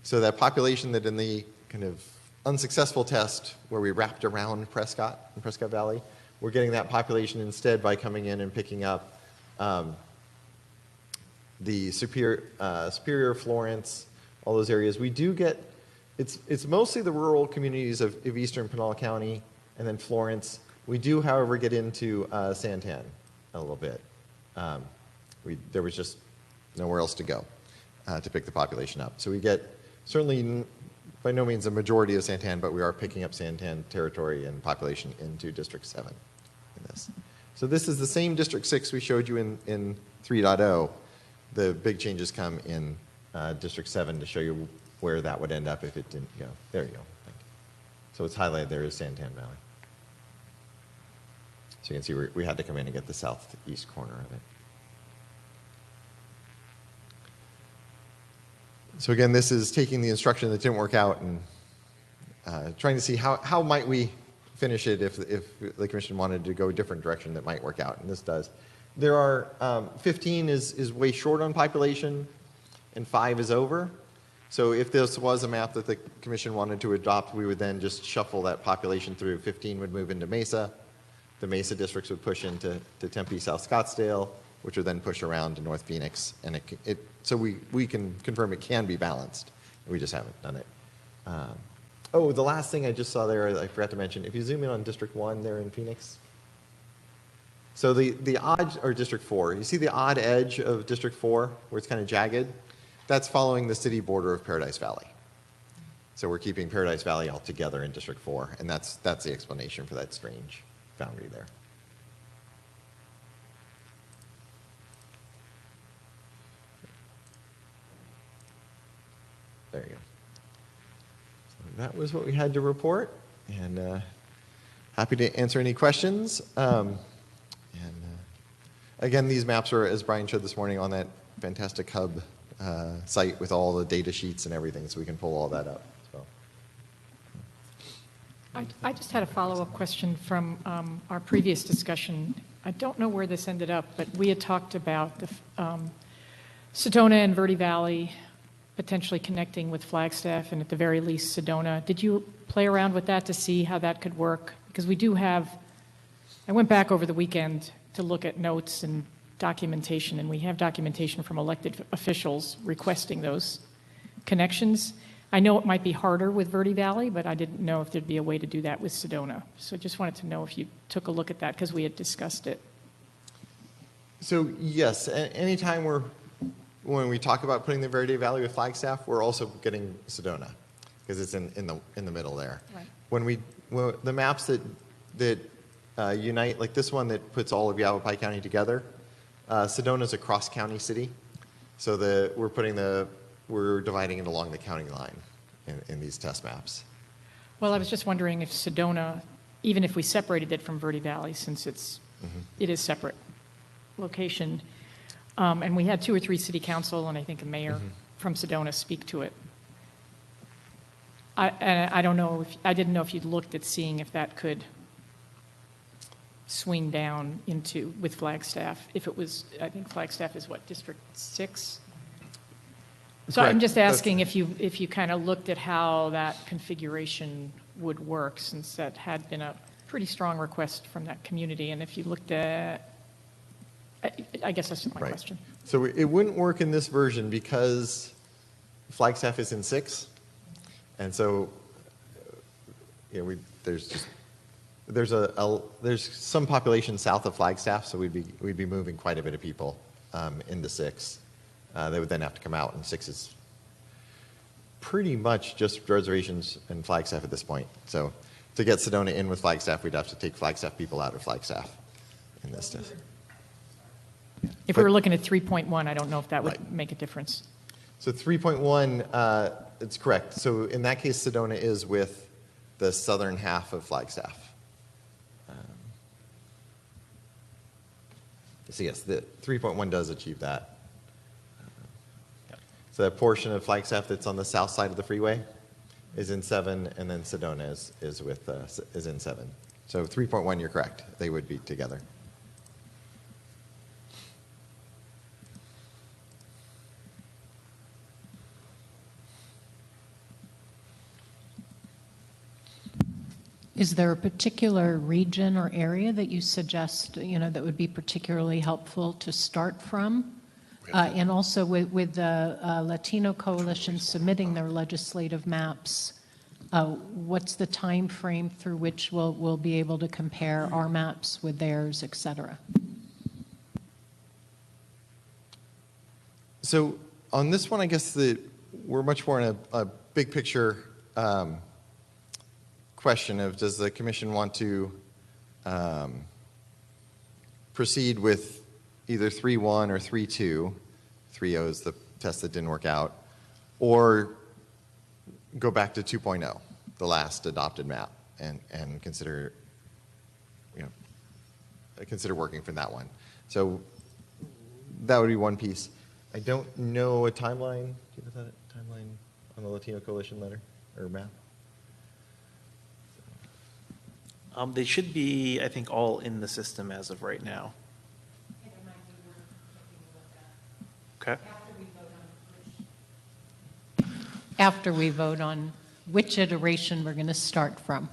So that population that in the kind of unsuccessful test where we wrapped around Prescott and Prescott Valley, we're getting that population instead by coming in and picking up the Superior, Florence, all those areas. We do get, it's mostly the rural communities of eastern Pinal County and then Florence. We do, however, get into Santan a little bit. There was just nowhere else to go to pick the population up. So we get certainly by no means a majority of Santan, but we are picking up Santan territory and population into District 7 in this. So this is the same District 6 we showed you in 3.0. The big changes come in District 7 to show you where that would end up if it didn't go. There you go. Thank you. So it's highlighted there is Santan Valley. So you can see we had to come in and get the southeast corner of it. So again, this is taking the instruction that didn't work out and trying to see how might we finish it if the commission wanted to go a different direction that might work out, and this does. There are 15 is way short on population, and 5 is over. So if this was a map that the commission wanted to adopt, we would then just shuffle that population through. 15 would move into Mesa. The Mesa districts would push into Tempe, South Scottsdale, which would then push around to North Phoenix, and so we can confirm it can be balanced. We just haven't done it. Oh, the last thing I just saw there, I forgot to mention, if you zoom in on District 1 there in Phoenix. So the odd, or District 4, you see the odd edge of District 4 where it's kind of jagged? That's following the city border of Paradise Valley. So we're keeping Paradise Valley all together in District 4, and that's the explanation for that strange boundary there. There you go. So that was what we had to report, and happy to answer any questions. Again, these maps are, as Brian showed this morning, on that fantastic hub site with all the data sheets and everything, so we can pull all that up. So. I just had a follow-up question from our previous discussion. I don't know where this ended up, but we had talked about the Sedona and Verde Valley potentially connecting with Flagstaff and at the very least Sedona. Did you play around with that to see how that could work? Because we do have, I went back over the weekend to look at notes and documentation, and we have documentation from elected officials requesting those connections. I know it might be harder with Verde Valley, but I didn't know if there'd be a way to do that with Sedona. So I just wanted to know if you took a look at that because we had discussed it. So yes, anytime when we talk about putting the Verde Valley with Flagstaff, we're also getting Sedona because it's in the middle there. Right. When the maps that unite, like this one that puts all of Yavapai County together, Sedona's a cross-county city, so we're dividing it along the county line in these test maps. Well, I was just wondering if Sedona, even if we separated it from Verde Valley, since it is separate location, and we had 2 or 3 city council and I think a mayor from Sedona speak to it. I don't know I didn't know if you'd looked at seeing if that could swing down with Flagstaff. If it was, I think Flagstaff is what, District 6? So Correct. I'm just asking if you kind of looked at how that configuration would work, since that had been a pretty strong request from that community, and if you looked at, I guess that's my question. So it wouldn't work in this version because Flagstaff is in 6, and so there's some population south of Flagstaff, so we'd be moving quite a bit of people into 6. They would then have to come out, and 6 is pretty much just reservations and Flagstaff at this point. So to get Sedona in with Flagstaff, we'd have to take Flagstaff people out of Flagstaff in this test. If we were looking at 3.1, I don't know if that would Right. make a difference. So 3.1, it's correct. So in that case, Sedona is with the southern half of Flagstaff. So yes, the 3.1 does achieve that. So that portion of Flagstaff that's on the south side of the freeway is in 7, and then Sedona is in 7. So 3.1, you're correct. They would be together. Is there a particular region or area that you suggest, that would be particularly helpful to start from? And also with the Latino Coalition submitting their legislative maps, what's the time frame through which we'll be able to compare our maps with theirs, et cetera? So on this one, I guess we're much more in a big picture question of, does the commission want to proceed with either 3.1 or 3.2, 3.0 is the test that didn't work out, or go back to 2.0, the last adopted map, and consider working from that one. So that would be one piece. I don't know a timeline. Do you have a timeline on the Latino Coalition letter or map? They should be, I think, all in the system as of right now. Okay. After we vote on which iteration we're going to start from.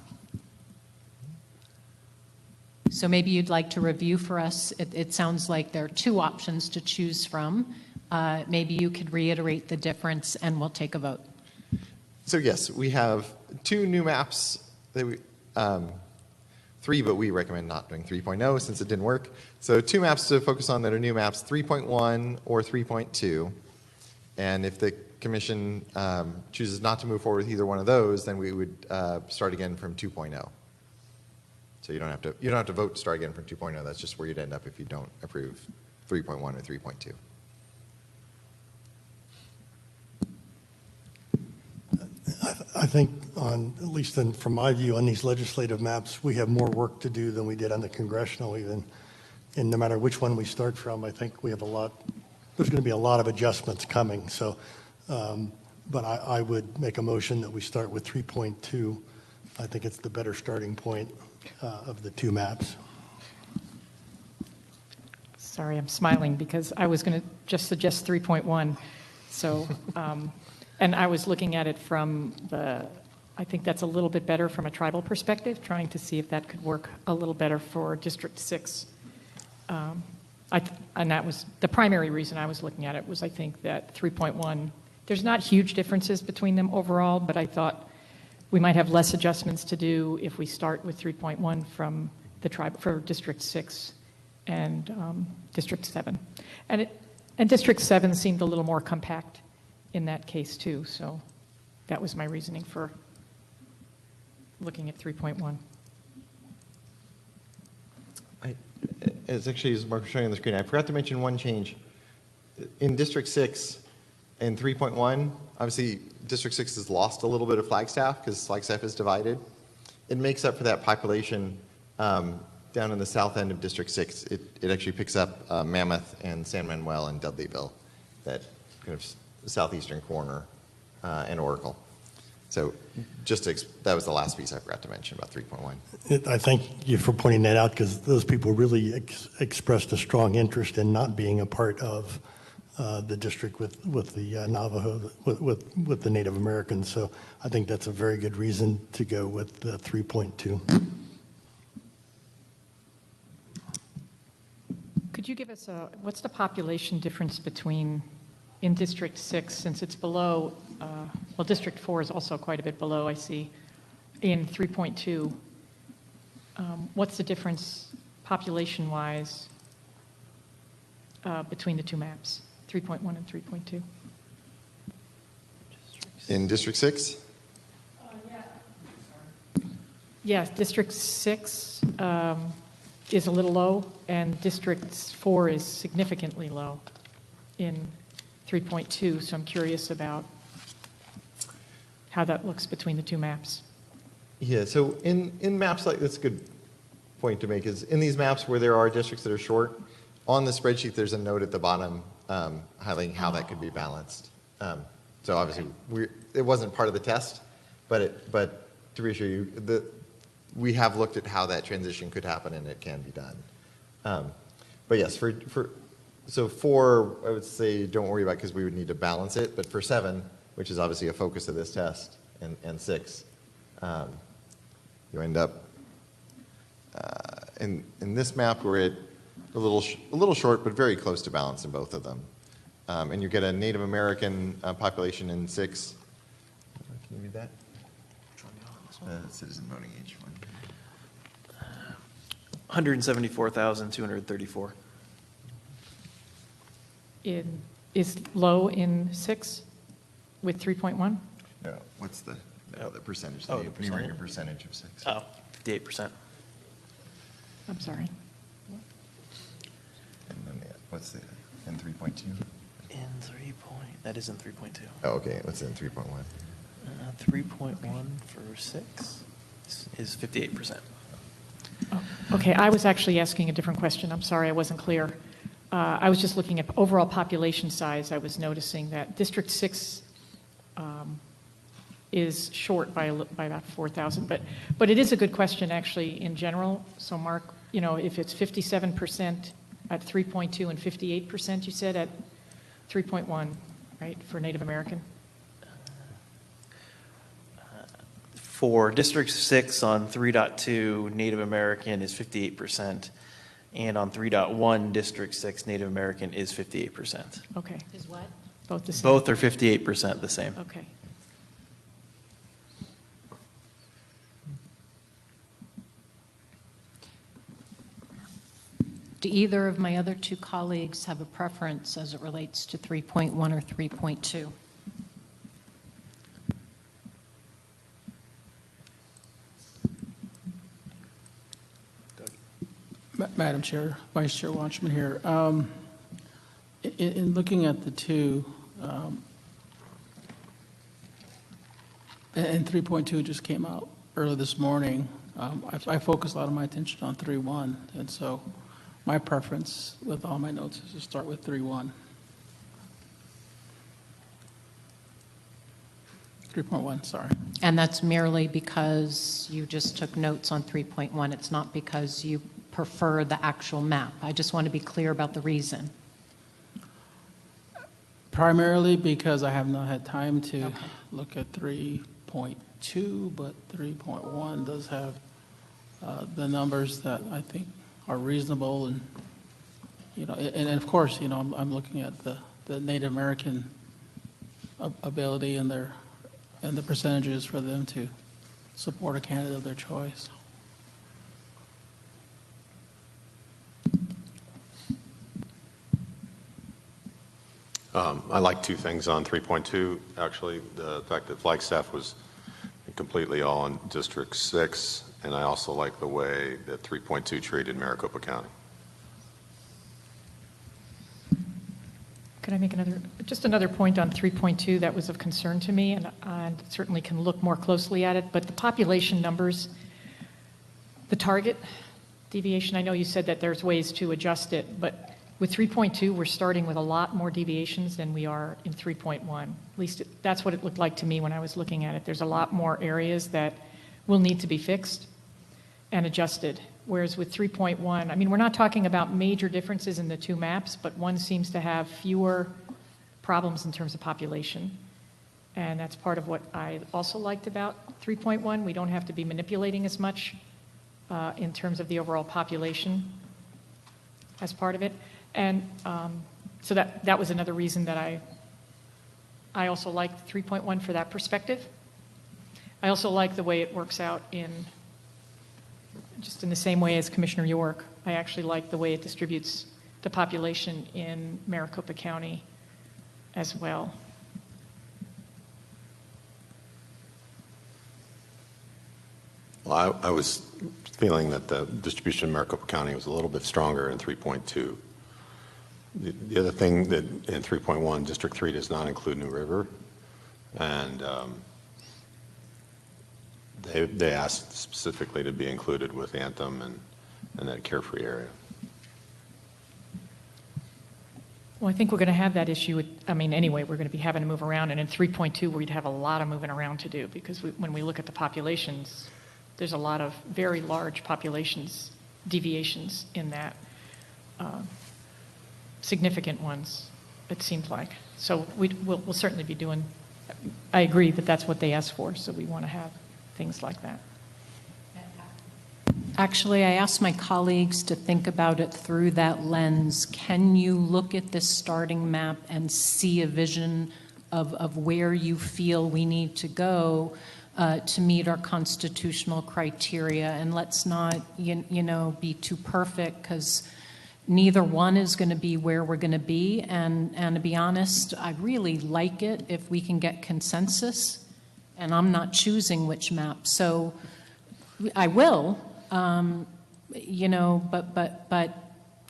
So maybe you'd like to review for us. It sounds like there are two options to choose from. Maybe you could reiterate the difference and we'll take a vote. So yes, we have two new maps that we, 3, but we recommend not doing 3.0 since it didn't work. So 2 maps to focus on that are new maps, 3.1 or 3.2. And if the commission chooses not to move forward with either one of those, then we would start again from 2.0. So you don't have to vote to start again from 2.0. That's just where you'd end up if you don't approve 3.1 or 3.2. I think at least from my view on these legislative maps, we have more work to do than we did on the congressional even. And no matter which one we start from, I think we have there's going to be a lot of adjustments coming. So, but I would make a motion that we start with 3.2. I think it's the better starting point of the 2 maps. Sorry, I'm smiling because I was going to just suggest 3.1. So, and I was looking at it from I think that's a little bit better from a tribal perspective, trying to see if that could work a little better for District 6. And that was the primary reason I was looking at it, was I think that 3.1, there's not huge differences between them overall, but I thought we might have less adjustments to do if we start with 3.1 from the tribe for District 6 and District 7. And District 7 seemed a little more compact in that case too, so that was my reasoning for looking at 3.1. It's actually, as Mark was showing on the screen, I forgot to mention one change. In District 6 and 3.1, obviously District 6 has lost a little bit of Flagstaff because Flagstaff is divided. It makes up for that population down in the south end of District 6. It actually picks up Mammoth and San Manuel and Dudleyville, that kind of southeastern corner, and Oracle. So just that was the last piece I forgot to mention about 3.1. I thank you for pointing that out because those people really expressed a strong interest in not being a part of the district with the Navajo, with the Native Americans. So I think that's a very good reason to go with 3.2. Could you give us what's the population difference between in District 6, since it's below, well, District 4 is also quite a bit below, I see, in 3.2. What's the difference population-wise between the 2 maps, 3.1 and 3.2? In District 6? Yes, District 6 is a little low, and District 4 is significantly low in 3.2, so I'm curious about how that looks between the two maps. Yeah, so in maps like, that's a good point to make, is in these maps where there are districts that are short, on the spreadsheet, there's a note at the bottom highlighting how that could be balanced. So obviously, it wasn't part of the test, but to reassure you, we have looked at how that transition could happen and it can be done. But yes, so 4, I would say don't worry about because we would need to balance it, but for 7, which is obviously a focus of this test, and 6, you end up, in this map, we're at a little short, but very close to balance in both of them. And you get a Native American population in 6. Can you read that? Citizen voting age one. 174,234. Is low in 6 with 3.1? No, what's the percentage? Oh, The the Native American percentage of 6. Oh, 58%. I'm sorry. And then what's the, in 3.2? That is in 3.2. Oh, okay, what's in 3.1? 3.1 for 6 is 58%. Okay, I was actually asking a different question. I'm sorry, I wasn't clear. I was just looking at overall population size. I was noticing that District 6 is short by about 4,000, but it is a good question actually in general. So Mark, if it's 57% at 3.2 and 58% you said at 3.1, right, for Native American? For District 6 on 3.2, Native American is 58%, and on 3.1, District 6, Native American is 58%. Okay. Is what? Both the same? Both are 58% the same. Okay. Do either of my other two colleagues have a preference as it relates to 3.1 or 3.2? Madam Chair, Vice Chair Watchman here. In looking at the two, and 3.2 just came out early this morning, I focused a lot of my attention on 3.1, and so my preference with all my notes is to start with 3.1. 3.1, sorry. And that's merely because you just took notes on 3.1. It's not because you prefer the actual map. I just want to be clear about the reason. Primarily because I have not had time to look at 3.2, but 3.1 does have the numbers that I think are reasonable, and and of course, I'm looking at the Native American ability and the percentages for them to support a candidate of their choice. I like two things on 3.2, actually. The fact that Flagstaff was completely all in District 6, and I also like the way that 3.2 treated Maricopa County. Could I make just another point on 3.2 that was of concern to me, and certainly can look more closely at it, but the population numbers, the target deviation, I know you said that there's ways to adjust it, but with 3.2, we're starting with a lot more deviations than we are in 3.1. At least that's what it looked like to me when I was looking at it. There's a lot more areas that will need to be fixed and adjusted. Whereas with 3.1, I mean, we're not talking about major differences in the two maps, but one seems to have fewer problems in terms of population. And that's part of what I also liked about 3.1. We don't have to be manipulating as much in terms of the overall population as part of it. And so that was another reason that I also liked 3.1 for that perspective. I also like the way it works out just in the same way as Commissioner York. I actually like the way it distributes the population in Maricopa County as well. Well, I was feeling that the distribution in Maricopa County was a little bit stronger in 3.2. The other thing that in 3.1, District 3 does not include New River, and they asked specifically to be included with Anthem and that carefree area. Well, I think we're going to have that issue with, anyway, we're going to be having to move around, and in 3.2, we'd have a lot of moving around to do, because when we look at the populations, there's a lot of very large populations, deviations in that, significant ones, it seems like. So we'll certainly be doing, I agree that that's what they asked for, so we want to have things like that. Actually, I asked my colleagues to think about it through that lens. Can you look at this starting map and see a vision of where you feel we need to go to meet our constitutional criteria? And let's not, be too perfect, because neither one is going to be where we're going to be. And to be honest, I really like it if we can get consensus, and I'm not choosing which map. So I will. But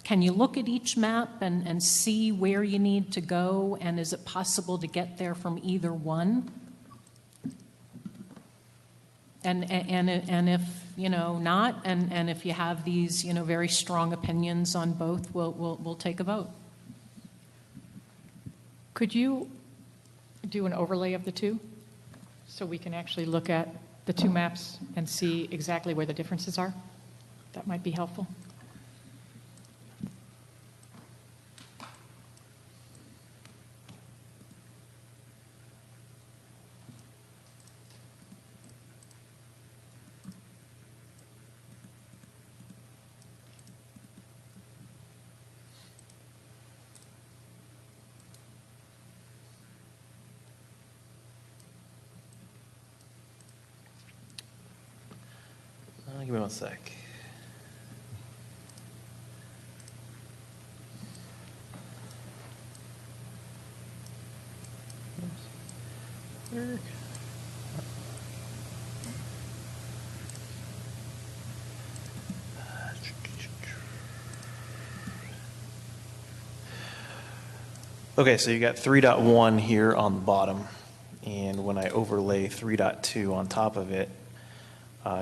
can you look at each map and see where you need to go, and is it possible to get there from either one? And if not, and if you have these very strong opinions on both, we'll take a vote. Could you do an overlay of the two, so we can actually look at the two maps and see exactly where the differences are? That might be helpful. Give me one sec. Okay, so you got 3.1 here on the bottom, and when I overlay 3.2 on top of it,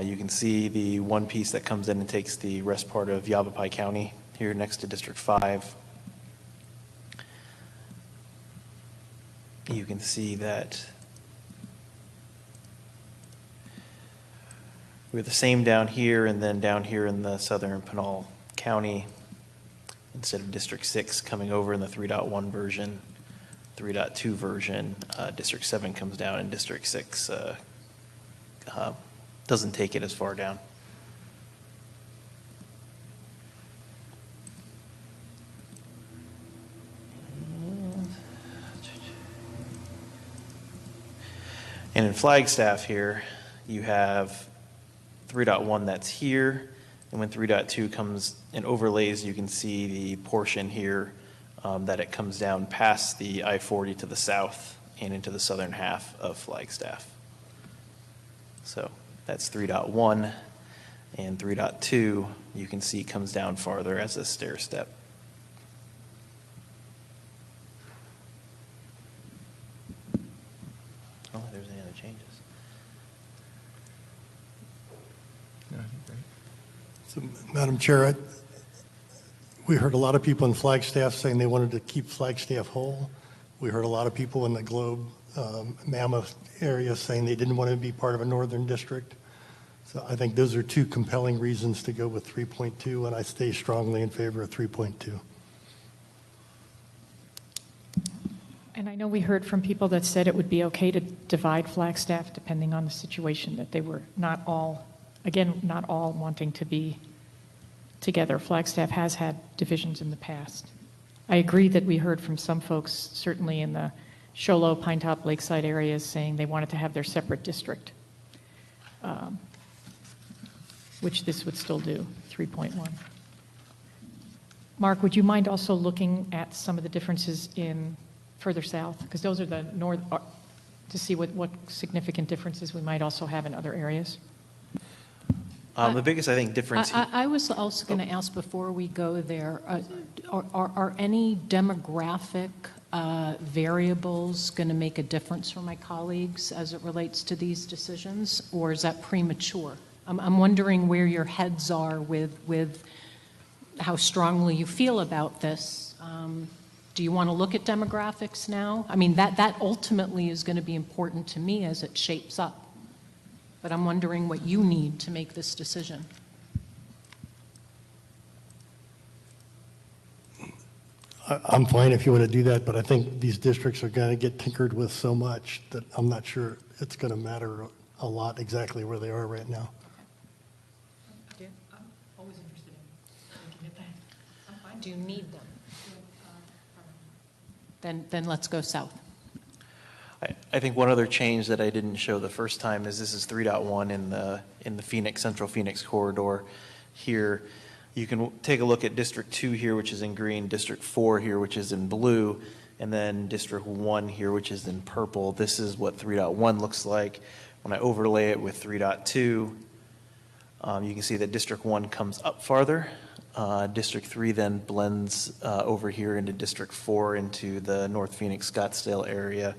you can see the one piece that comes in and takes the rest part of Yavapai County here next to District 5. You can see that we have the same down here, and then down here in the southern Pinal County, instead of District 6 coming over in the 3.1 version, 3.2 version, District 7 comes down, and District 6 doesn't take it as far down. And in Flagstaff here, you have 3.1 that's here, and when 3.2 comes and overlays, you can see the portion here that it comes down past the I-40 to the south and into the southern half of Flagstaff. So that's 3.1, and 3.2 you can see comes down farther as a stair step. I don't think there's any other changes. So, Madam Chair, we heard a lot of people in Flagstaff saying they wanted to keep Flagstaff whole. We heard a lot of people in the Globe, Mammoth area saying they didn't want to be part of a northern district. So I think those are two compelling reasons to go with 3.2, and I stay strongly in favor of 3.2. And I know we heard from people that said it would be okay to divide Flagstaff depending on the situation, that they were not all wanting to be together. Flagstaff has had divisions in the past. I agree that we heard from some folks, certainly in the Show Low, Pine Top, Lakeside areas, saying they wanted to have their separate district, which this would still do, 3.1. Mark, would you mind also looking at some of the differences in further south? Because those are the north, to see what significant differences we might also have in other areas. The biggest, I think, difference. I was also going to ask before we go there, are any demographic variables going to make a difference for my colleagues as it relates to these decisions, or is that premature? I'm wondering where your heads are with how strongly you feel about this. Do you want to look at demographics now? I mean, that ultimately is going to be important to me as it shapes up. But I'm wondering what you need to make this decision. I'm fine if you want to do that, but I think these districts are going to get tinkered with so much that I'm not sure it's going to matter a lot exactly where they are right now. I'm always interested in looking at that. I'm fine. Do you need them? Then let's go south. I think one other change that I didn't show the first time is this is 3.1 in the Phoenix, Central Phoenix corridor here. You can take a look at District 2 here, which is in green, District 4 here, which is in blue, and then District 1 here, which is in purple. This is what 3.1 looks like. When I overlay it with 3.2, you can see that District 1 comes up farther. District 3 then blends over here into District 4 into the North Phoenix, Scottsdale area.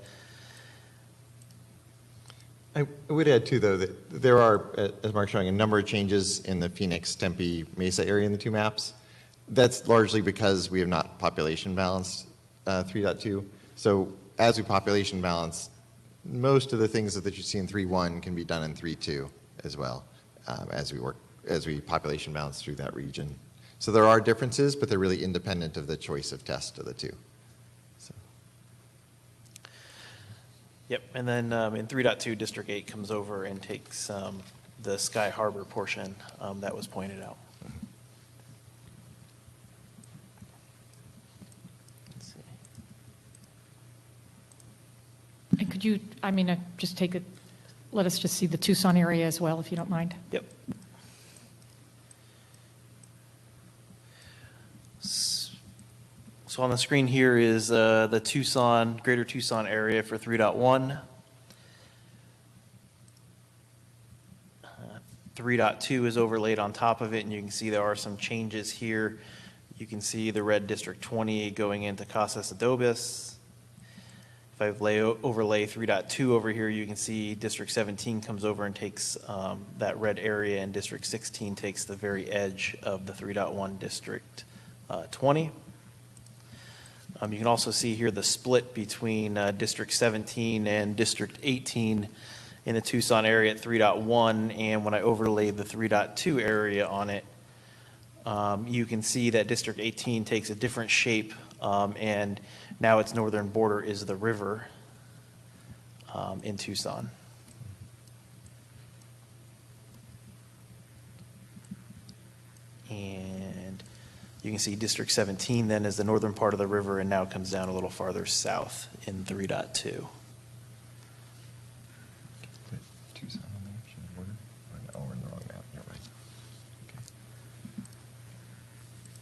I would add too, though, that there are, as Mark's showing, a number of changes in the Phoenix, Tempe, Mesa area in the two maps. That's largely because we have not population balanced 3.2. So as we population balance, most of the things that you see in 3.1 can be done in 3.2 as well, as we population balance through that region. So there are differences, but they're really independent of the choice of test of the two. Yep, and then in 3.2, District 8 comes over and takes the Sky Harbor portion that was pointed out. Let's see. And could you, just let us just see the Tucson area as well, if you don't mind. Yep. So on the screen here is the Tucson, greater Tucson area for 3.1. 3.2 is overlaid on top of it, and you can see there are some changes here. You can see the red District 20 going into Casas Adobes. If I overlay 3.2 over here, you can see District 17 comes over and takes that red area, and District 16 takes the very edge of the 3.1 District 20. You can also see here the split between District 17 and District 18 in the Tucson area at 3.1, and when I overlay the 3.2 area on it, you can see that District 18 takes a different shape, and now its northern border is the river in Tucson. And you can see District 17 then is the northern part of the river and now comes down a little farther south in 3.2.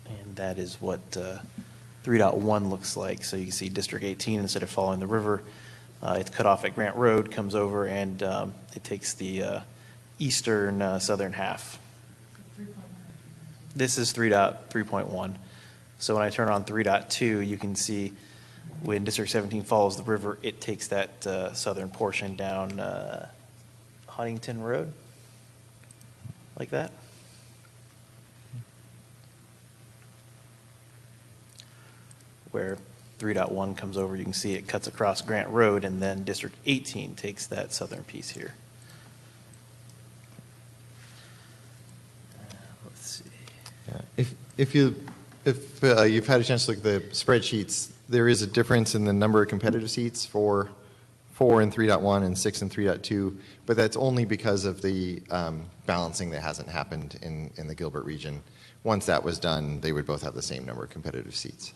And that is what 3.1 looks like. So you can see District 18, instead of following the river, it's cut off at Grant Road, comes over, and it takes the eastern southern half. This is 3.1. So when I turn on 3.2, you can see when District 17 follows the river, it takes that southern portion down Huntington Road, like that. Where 3.1 comes over, you can see it cuts across Grant Road, and then District 18 takes that southern piece here. If you've had a chance to look at the spreadsheets, there is a difference in the number of competitive seats for 4 and 3.1 and 6 and 3.2, but that's only because of the balancing that hasn't happened in the Gilbert region. Once that was done, they would both have the same number of competitive seats.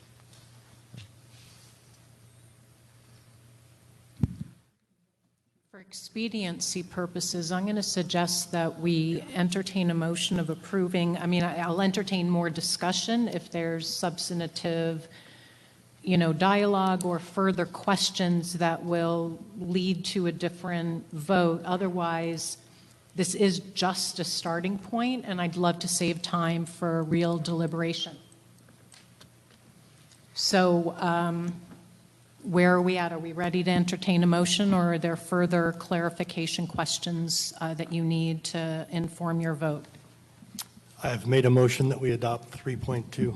For expediency purposes, I'm going to suggest that we entertain a motion of approving. I'll entertain more discussion if there's substantive, dialogue or further questions that will lead to a different vote. Otherwise, this is just a starting point, and I'd love to save time for real deliberation. So where are we at? Are we ready to entertain a motion, or are there further clarification questions that you need to inform your vote? I've made a motion that we adopt 3.2.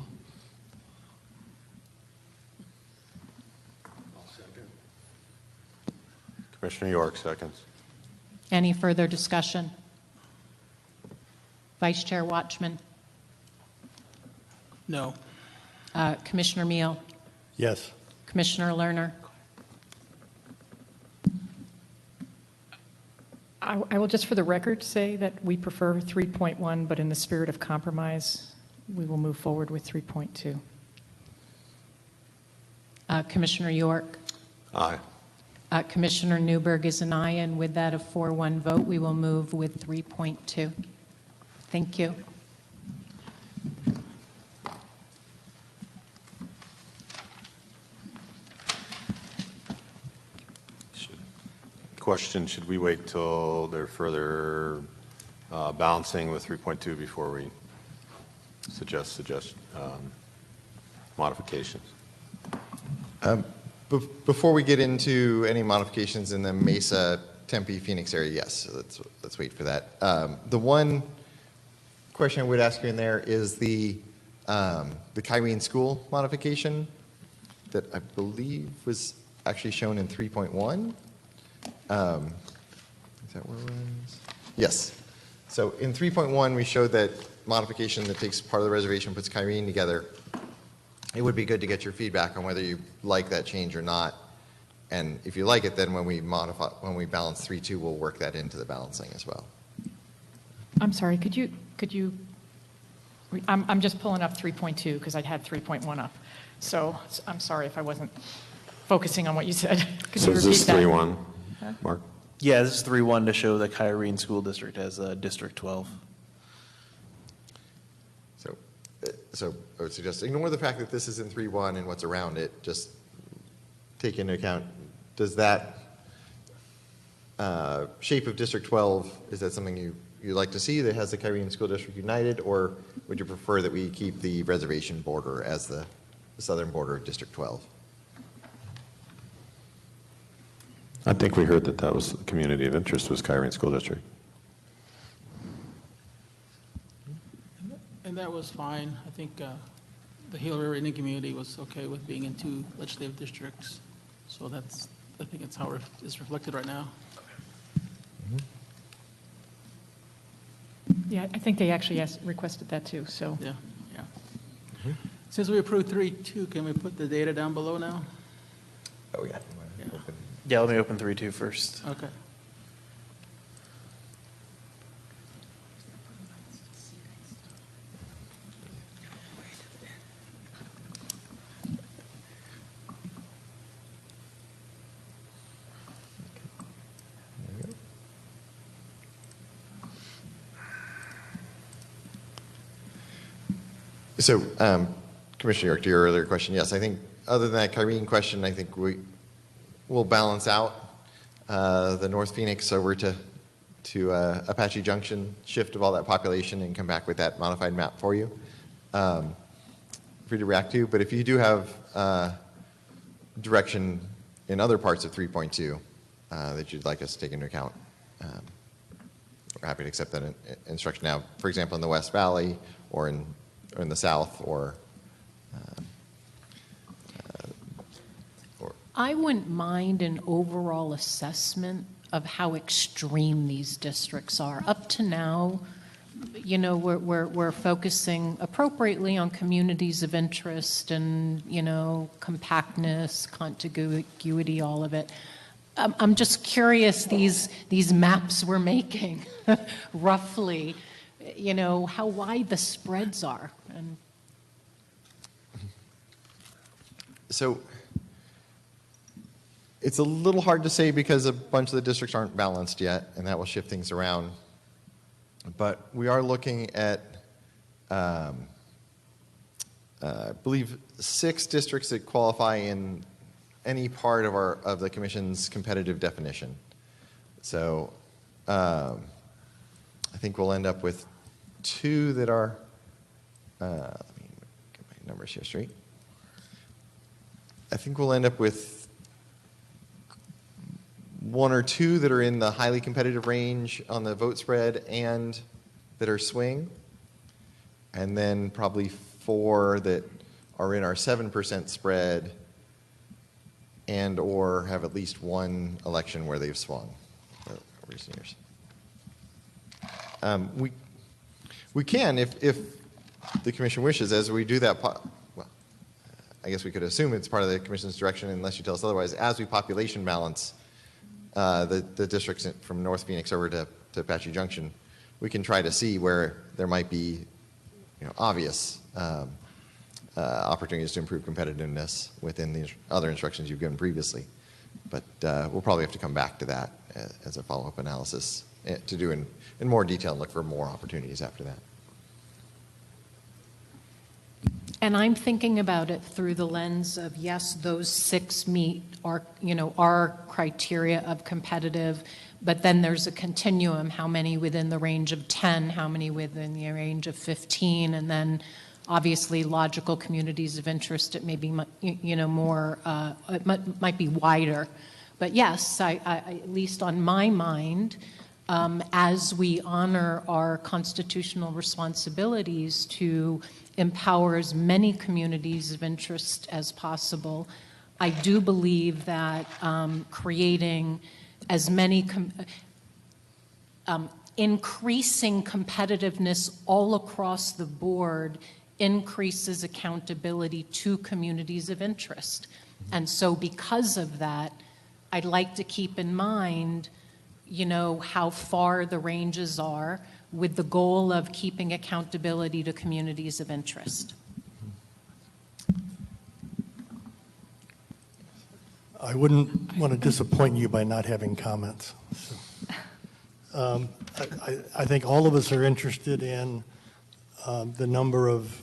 Commissioner York, seconds. Any further discussion? Vice Chair Watchman? No. Commissioner Meal? Yes. Commissioner Lerner? I will just for the record say that we prefer 3.1, but in the spirit of compromise, we will move forward with 3.2. Commissioner York? Aye. Commissioner Newberg is an aye, and with that a 4-1 vote, we will move with 3.2. Thank you. Question, should we wait till they're further balancing with 3.2 before we suggest modifications? Before we get into any modifications in the Mesa, Tempe, Phoenix area, yes, let's wait for that. The one question I would ask you in there is the Kyrene School modification that I believe was actually shown in 3.1. Is that where it was? Yes. So in 3.1, we showed that modification that takes part of the reservation, puts Kyrene together. It would be good to get your feedback on whether you like that change or not. And if you like it, then when we balance 3.2, we'll work that into the balancing as well. I'm sorry, could you, I'm just pulling up 3.2 because I'd had 3.1 up. So I'm sorry if I wasn't focusing on what you said. Could So you is repeat this that? 3.1, Mark? Yeah, this is 3-1 to show the Kyrene School District as District 12. So I would suggest ignore the fact that this is in 3.1 and what's around it. Just take into account, does that shape of District 12, is that something you'd like to see that has the Kyrene School District united, or would you prefer that we keep the reservation border as the southern border of District 12? I think we heard that was the community of interest was Kyrene School District. And that was fine. I think the Gila River Indian community was okay with being in 2 legislative districts. So I think it's how it's reflected right now. Yeah, I think they actually requested that too, so. Yeah. Since we approved 3.2, can we put the data down below now? Oh, yeah. Yeah, let me open 3.2 first. Okay. So, Commissioner York, to your earlier question, yes, I think other than that Kyrene question, I think we'll balance out the North Phoenix over to Apache Junction, shift of all that population, and come back with that modified map for you, for you to react to. But if you do have direction in other parts of 3.2 that you'd like us to take into account, we're happy to accept that instruction. Now, for example, in the West Valley or in the South, or I wouldn't mind an overall assessment of how extreme these districts are. Up to now, you know, we're focusing appropriately on communities of interest and, you know, compactness, contiguity, all of it. I'm just curious, these maps we're making, roughly, you know, how wide the spreads are. And so it's a little hard to say because a bunch of the districts aren't balanced yet, and that will shift things around. But we are looking at, I believe, 6 districts that qualify in any part of the Commission's competitive definition. So I think we'll end up with 2 that are, let me get my numbers here straight. I think we'll end up with 1 or 2 that are in the highly competitive range on the vote spread and that are swing, and then probably 4 that are in our 7% spread and or have at least 1 election where they've swung over recent years. We can, if the commission wishes, as we do that, well, I guess we could assume it's part of the commission's direction unless you tell us otherwise, as we population balance the districts from North Phoenix over to Apache Junction, we can try to see where there might be obvious opportunities to improve competitiveness within the other instructions you've given previously. But we'll probably have to come back to that as a follow-up analysis to do in more detail and look for more opportunities after that. And I'm thinking about it through the lens of, yes, those 6 meet our criteria of competitive, but then there's a continuum, how many within the range of 10, how many within the range of 15, and then obviously logical communities of interest, it may be more, it might be wider. But yes, I, at least on my mind, as we honor our constitutional responsibilities to empower as many communities of interest as possible, I do believe that creating as many, increasing competitiveness all across the board increases accountability to communities of interest. And so because of that, I'd like to keep in mind, how far the ranges are with the goal of keeping accountability to communities of interest. I wouldn't want to disappoint you by not having comments. So, I think all of us are interested in the number of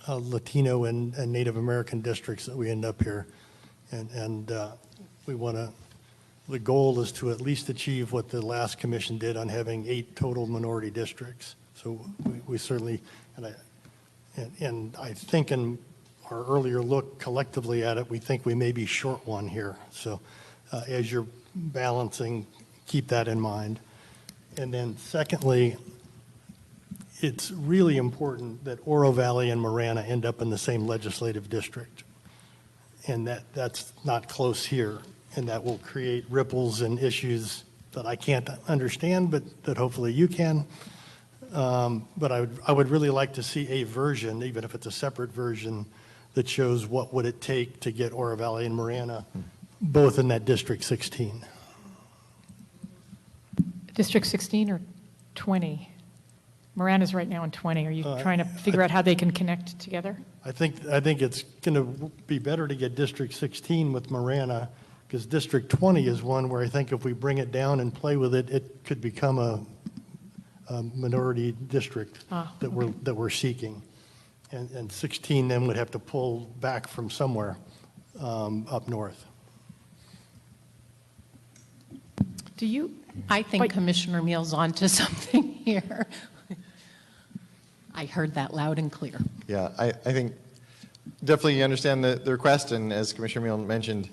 Latino and Native American districts that we end up here. And we want to, the goal is to at least achieve what the last commission did on having 8 total minority districts. So we certainly, and I think in our earlier look collectively at it, we think we may be short one here. So as you're balancing, keep that in mind. And then secondly, it's really important that Oro Valley and Marana end up in the same legislative district. And that's not close here. And that will create ripples and issues that I can't understand, but that hopefully you can. But I would really like to see a version, even if it's a separate version, that shows what would it take to get Oro Valley and Marana both in that District 16. District 16 or 20? Marana's right now in 20. Are you trying to figure out how they can connect together? I think it's going to be better to get District 16 with Marana, because District 20 is one where I think if we bring it down and play with it, it could become a minority district that we're seeking. And 16 then would have to pull back from somewhere up north. I think Commissioner Meal's onto something here. I heard that loud and clear. Yeah, I think definitely you understand the request, and as Commissioner Meal mentioned,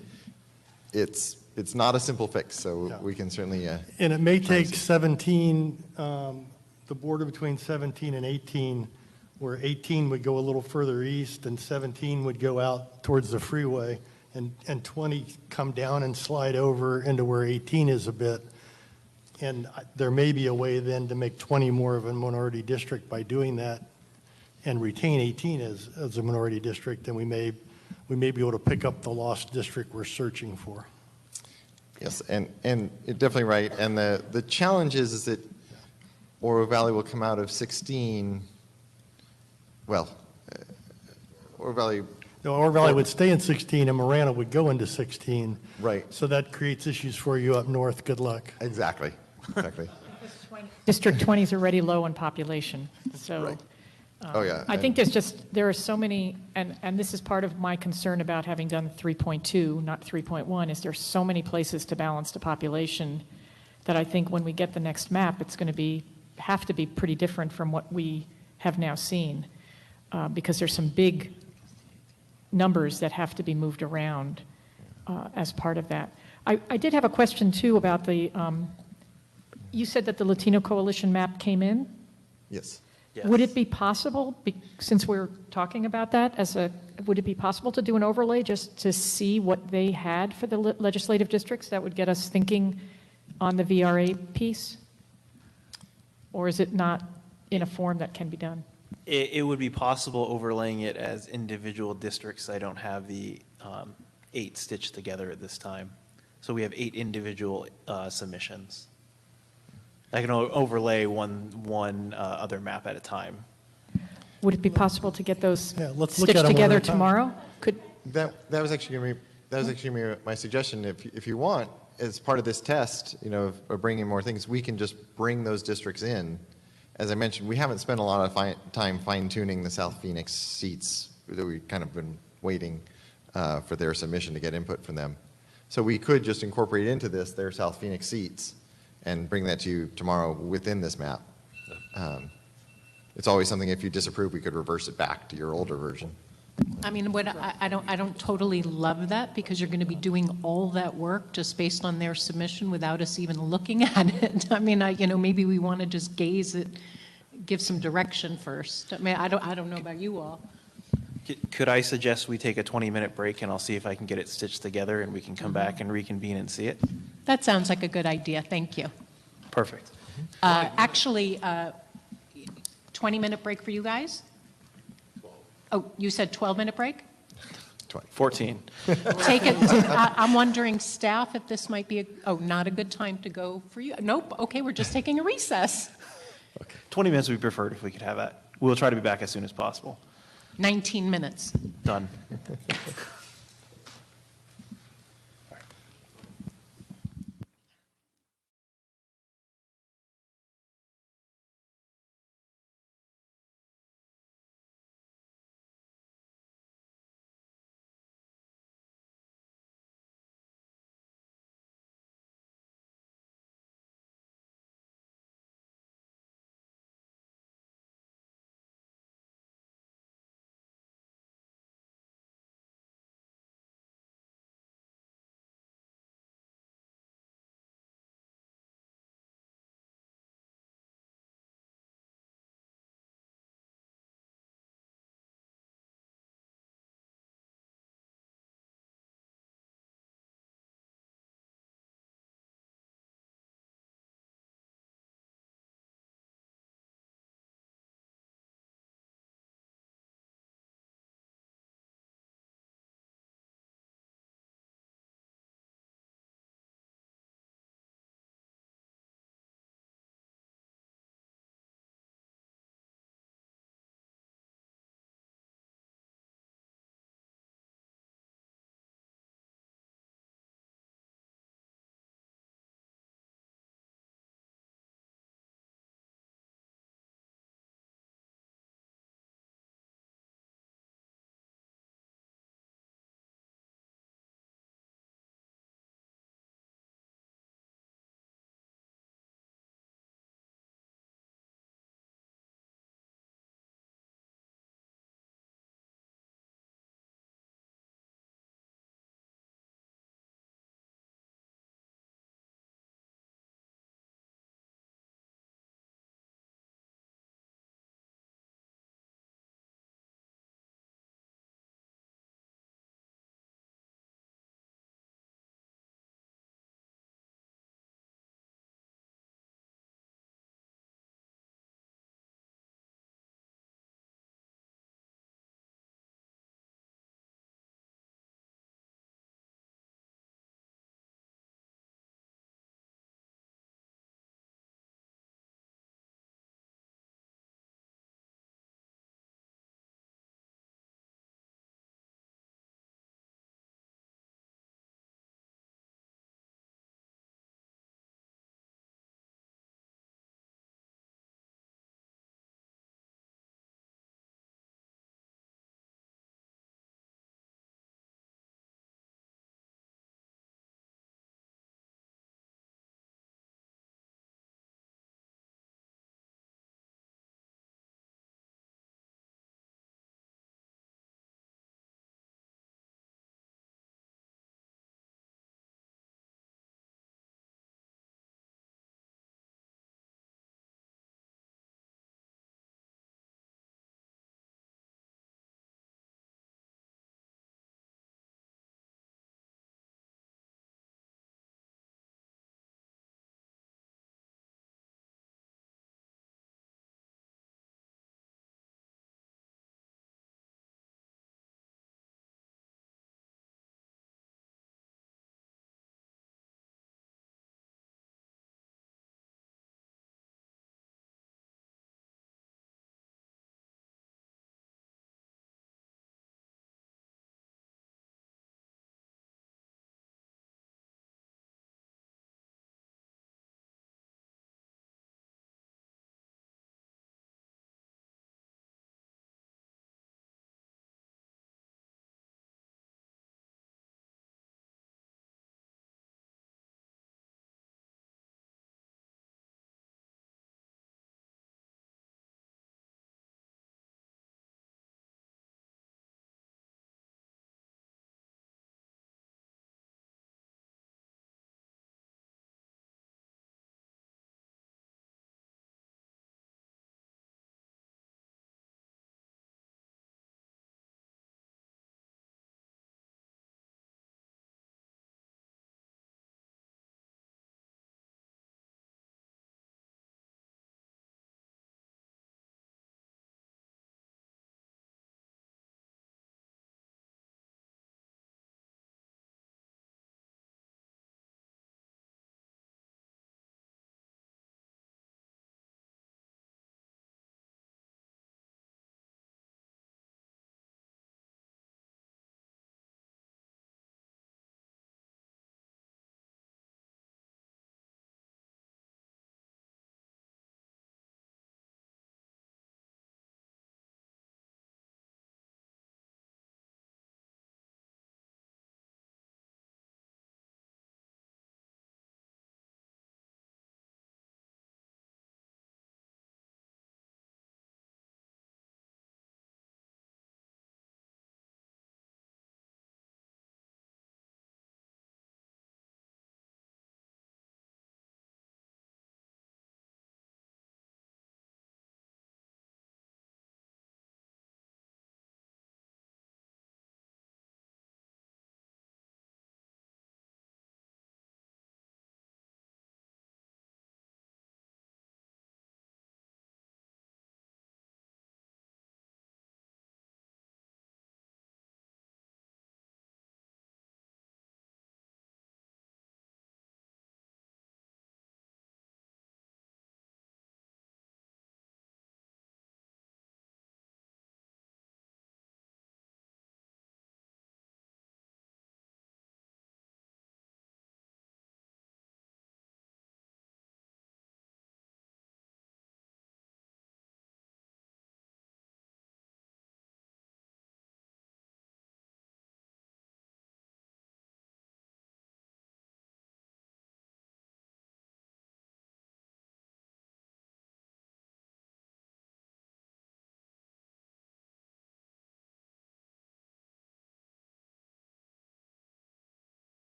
it's not a simple fix, so we can certainly. And it may take 17, the border between 17 and 18, where 18 would go a little further east and 17 would go out towards the freeway, and 20 come down and slide over into where 18 is a bit. And there may be a way then to make 20 more of a minority district by doing that and retain 18 as a minority district, and we may be able to pick up the lost district we're searching for. Yes, and you're definitely right. And the challenge is that Oro Valley will come out of 16. Well, Oro Valley. No, Oro Valley would stay in 16, and Marana would go into 16. Right. So that creates issues for you up north. Good luck. Exactly. District 20 is already low in population, so. Right. Oh, yeah. I think there are so many, and this is part of my concern about having done 3.2, not 3.1, is there's so many places to balance the population that I think when we get the next map, it's going to have to be pretty different from what we have now seen, because there's some big numbers that have to be moved around as part of that. I did have a question too about you said that the Latino Coalition map came in. Yes. Would it be possible, since we're talking about that, would it be possible to do an overlay just to see what they had for the legislative districts? That would get us thinking on the VRA piece? Or is it not in a form that can be done? It would be possible overlaying it as individual districts. I don't have the 8 stitched together at this time. So we have 8 individual submissions. I can overlay one other map at a time. Would it be possible to get those let's look at stitched 'em one together at a time. tomorrow? That was actually going to be my suggestion. If you want, as part of this test, of bringing more things, we can just bring those districts in. As I mentioned, we haven't spent a lot of time fine-tuning the South Phoenix seats that we've kind of been waiting for their submission to get input from them. So we could just incorporate into this their South Phoenix seats and bring that to you tomorrow within this map. It's always something, if you disapprove, we could reverse it back to your older version. I mean, I don't totally love that, because you're going to be doing all that work just based on their submission without us even looking at it. I mean, maybe we want to just gaze at, give some direction first. I mean, I don't know about you all. Could I suggest we take a 20-minute break, and I'll see if I can get it stitched together, and we can come back and reconvene and see it? That sounds like a good idea. Thank you. Perfect. Actually, 20-minute break for you guys? Oh, you said 12-minute break? 14. Take it. I'm wondering, staff, if this might be not a good time to go for you. Nope. Okay, we're just taking a recess. 20 minutes would be preferred if we could have that. We'll try to be back as soon as possible. 19 minutes. Done.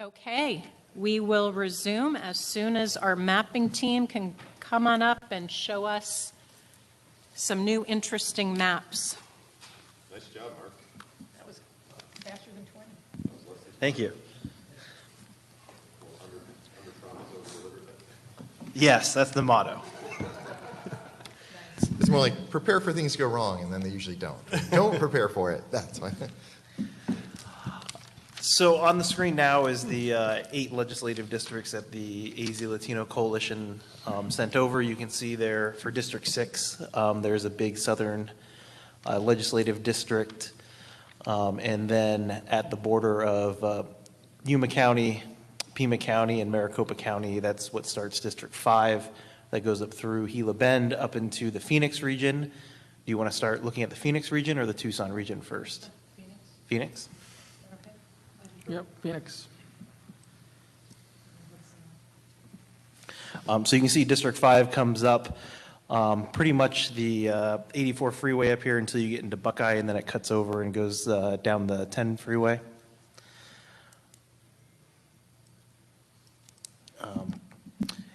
Okay, we will resume as soon as our mapping team can come on up and show us some new interesting maps. Nice job, Mark. That was faster than 20. Thank you. Yes, that's the motto. It's more like prepare for things to go wrong, and then they usually don't. Don't prepare for it. That's my. So on the screen now is the 8 legislative districts that the AZ Latino Coalition sent over. You can see there for District 6, there's a big southern legislative district. And then at the border of Yuma County, Pima County, and Maricopa County, that's what starts District 5. That goes up through Gila Bend up into the Phoenix region. Do you want to start looking at the Phoenix region or the Tucson region first? Phoenix? Yep, Phoenix. So you can see District 5 comes up pretty much the 84 freeway up here until you get into Buckeye, and then it cuts over and goes down the 10 freeway.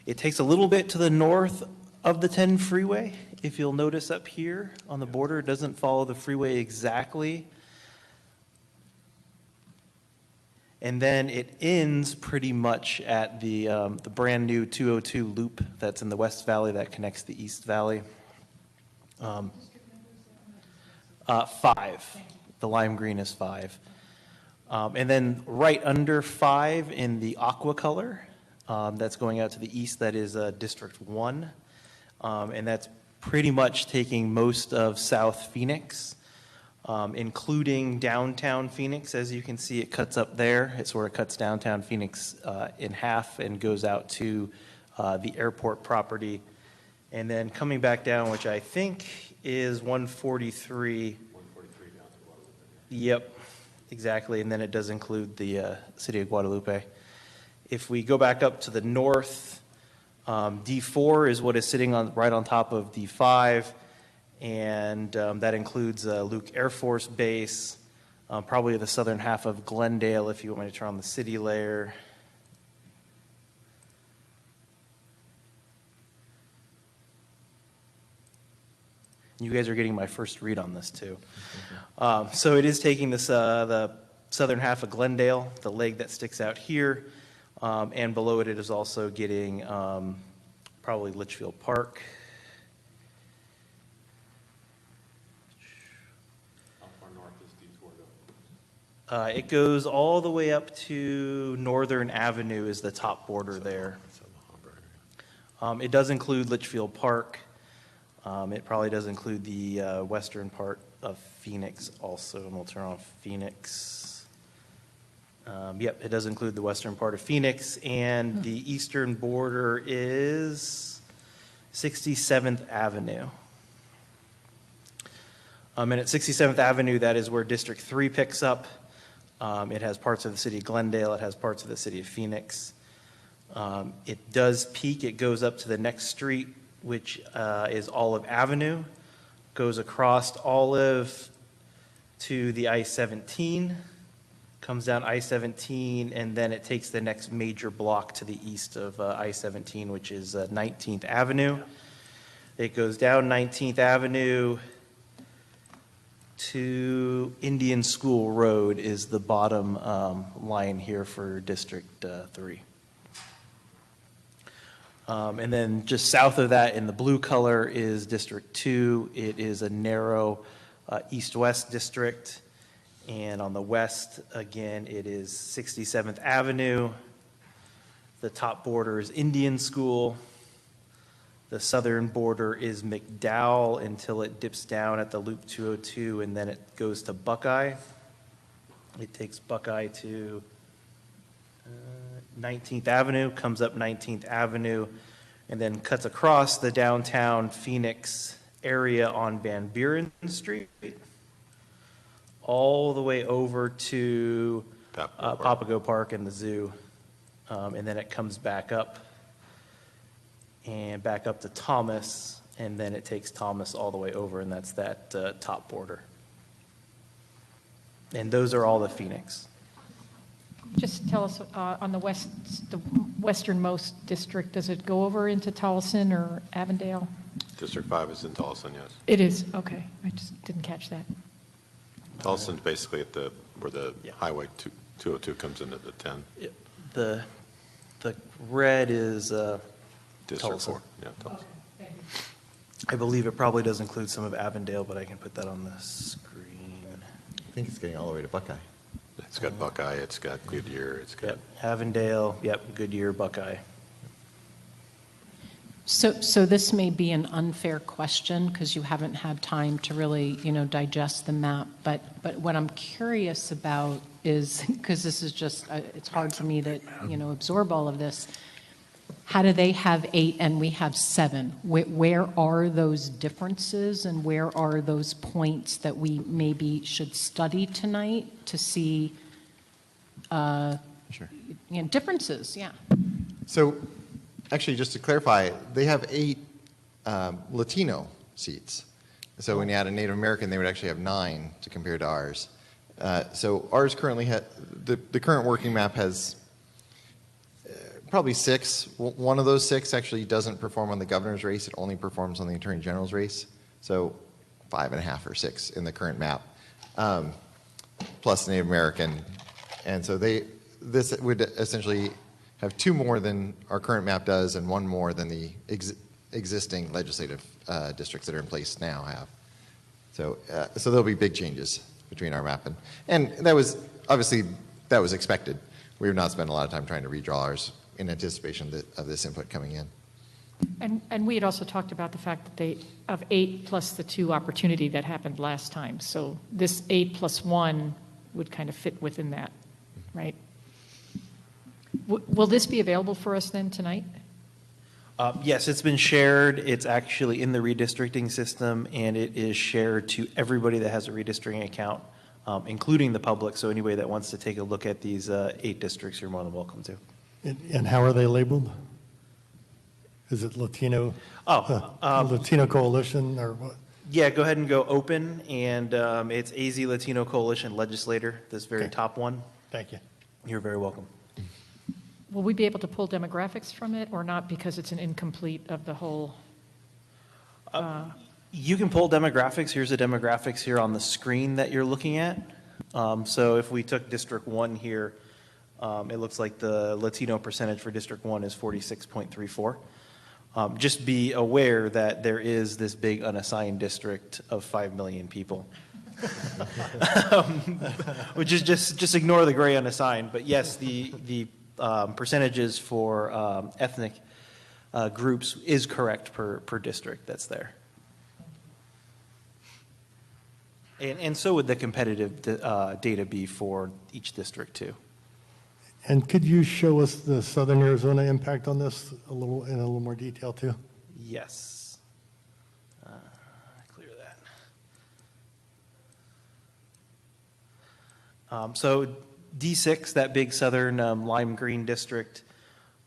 It takes a little bit to the north of the 10 freeway. If you'll notice up here on the border, it doesn't follow the freeway exactly. And then it ends pretty much at the brand new 202 loop that's in the West Valley that connects the East Valley. 5. The lime green is 5. And then right under 5 in the aqua color, that's going out to the east, that is District 1. And that's pretty much taking most of South Phoenix. Including downtown Phoenix. As you can see, it cuts up there. It sort of cuts downtown Phoenix in half and goes out to the airport property. And then coming back down, which I think is 143. 143 down to Guadalupe. Yep, exactly. And then it does include the city of Guadalupe. If we go back up to the north, D4 is what is sitting right on top of D5. And that includes Luke Air Force Base, probably the southern half of Glendale, if you want me to turn on the city layer. You guys are getting my first read on this, too. So it is taking this the southern half of Glendale, the leg that sticks out here, and below it, it is also getting probably Litchfield Park. It goes all the way up to Northern Avenue is the top border there. It does include Litchfield Park. It probably does include the western part of Phoenix also, and we'll turn off Phoenix. Yep, it does include the western part of Phoenix, and the eastern border is 67th Avenue. And at 67th Avenue, that is where District 3 picks up. It has parts of the city of Glendale. It has parts of the city of Phoenix. It does peak. It goes up to the next street, which is Olive Avenue, goes across Olive to the I-17, comes down I-17, and then it takes the next major block to the east of I-17, which is 19th Avenue. It goes down 19th Avenue to Indian School Road is the bottom line here for District 3. And then just south of that in the blue color is District 2. It is a narrow east-west district. And on the west, again, it is 67th Avenue. The top border is Indian School. The southern border is McDowell until it dips down at the Loop 202, and then it goes to Buckeye. It takes Buckeye to 19th Avenue, comes up 19th Avenue, and then cuts across the downtown Phoenix area on Van Buren Street, all the way over to Papago Park and the zoo. And then it comes back up and back up to Thomas, and then it takes Thomas all the way over, and that's that top border. And those are all the Phoenix. Just tell us, on the westernmost district, does it go over into Tolleson or Avondale? District 5 is in Tolleson, yes. It is, okay. I just didn't catch that. Tolleson's basically at where the Highway 202 comes into the 10. The red is District Tolleson. 4, yeah, Tolleson. I believe it probably does include some of Avondale, but I can put that on the screen. I think it's getting all the way to Buckeye. It's got Buckeye, it's got Goodyear, it's got... Yep, Avondale, yep, Goodyear, Buckeye. So this may be an unfair question because you haven't had time to really, digest the map. But what I'm curious about is, because this is just, it's hard for me to, absorb all of this. How do they have 8 and we have 7? Where are those differences and where are those points that we maybe should study tonight to see Sure. differences? Yeah. So, actually, just to clarify, they have 8 Latino seats. So when you add a Native American, they would actually have 9 to compare to ours. So ours currently the current working map has probably 6. One of those 6 actually doesn't perform on the governor's race. It only performs on the attorney general's race. So 5.5 or 6 in the current map, plus Native American. And so this would essentially have 2 more than our current map does and 1 more than the existing legislative districts that are in place now have. So there'll be big changes between our map and that was expected. We have not spent a lot of time trying to redraw ours in anticipation of this input coming in. And we had also talked about the fact that of 8 plus the 2 opportunity that happened last time. So this 8 plus 1 would kind of fit within that, right? Will this be available for us then tonight? Yes, it's been shared. It's actually in the redistricting system, and it is shared to everybody that has a redistricting account, including the public. So anybody that wants to take a look at these 8 districts, you're more than welcome to. And how are they labeled? Is it Latino? Latino Coalition or what? Yeah, go ahead and go open, and it's AZ Latino Coalition Legislator, this very top one. Thank you. You're very welcome. Will we be able to pull demographics from it or not because it's an incomplete of the whole? You can pull demographics. Here's the demographics here on the screen that you're looking at. So if we took District 1 here, it looks like the Latino percentage for District 1 is 46.34. Just be aware that there is this big unassigned district of 5 million people. Which is just ignore the gray unassigned. But yes, the percentages for ethnic groups is correct per district that's there. And so would the competitive data be for each district too. And could you show us the Southern Arizona impact on this in a little more detail too? Yes. Clear that. So D6, that big southern lime green district,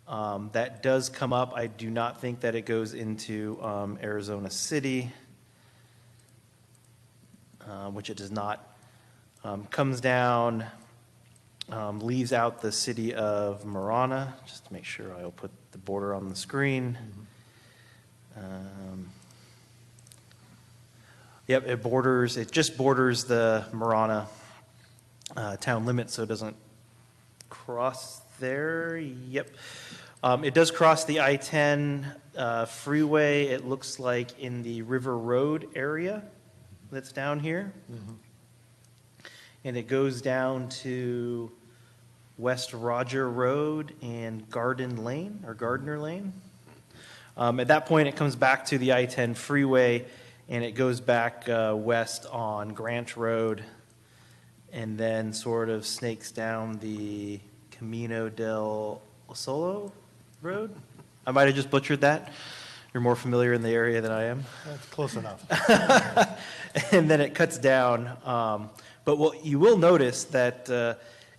that does come up. I do not think that it goes into Arizona City, which it does not. Comes down, leaves out the city of Marana, just to make sure I'll put the border on the screen. Yep, it just borders the Marana town limit, so it doesn't cross there. Yep. It does cross the I-10 freeway, it looks like in the River Road area that's down here. And it goes down to West Roger Road and Gardner Lane. At that point, it comes back to the I-10 freeway, and it goes back west on Grant Road, and then sort of snakes down the Camino del Solo Road. I might have just butchered that. You're more familiar in the area than I am. That's close enough. And then it cuts down. But what you will notice that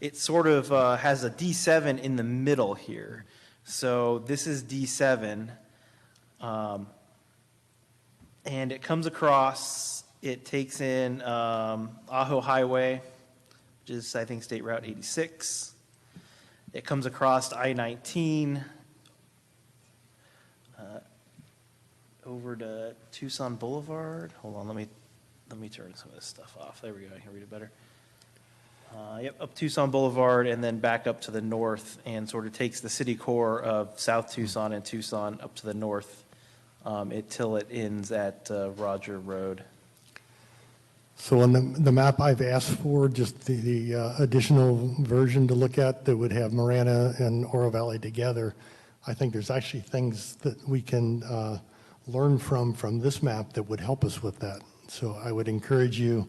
it sort of has a D7 in the middle here. So this is D7. And it comes across, it takes in Ajo Highway, which is, I think, State Route 86. It comes across I-19 over to Tucson Boulevard. Hold on, let me turn some of this stuff off. There we go, I can read it better. Yep, up Tucson Boulevard and then back up to the north and sort of takes the city core of South Tucson and Tucson up to the north till it ends at Roger Road. So on the map I've asked for, just the additional version to look at that would have Marana and Oro Valley together, I think there's actually things that we can learn from this map that would help us with that. So I would encourage you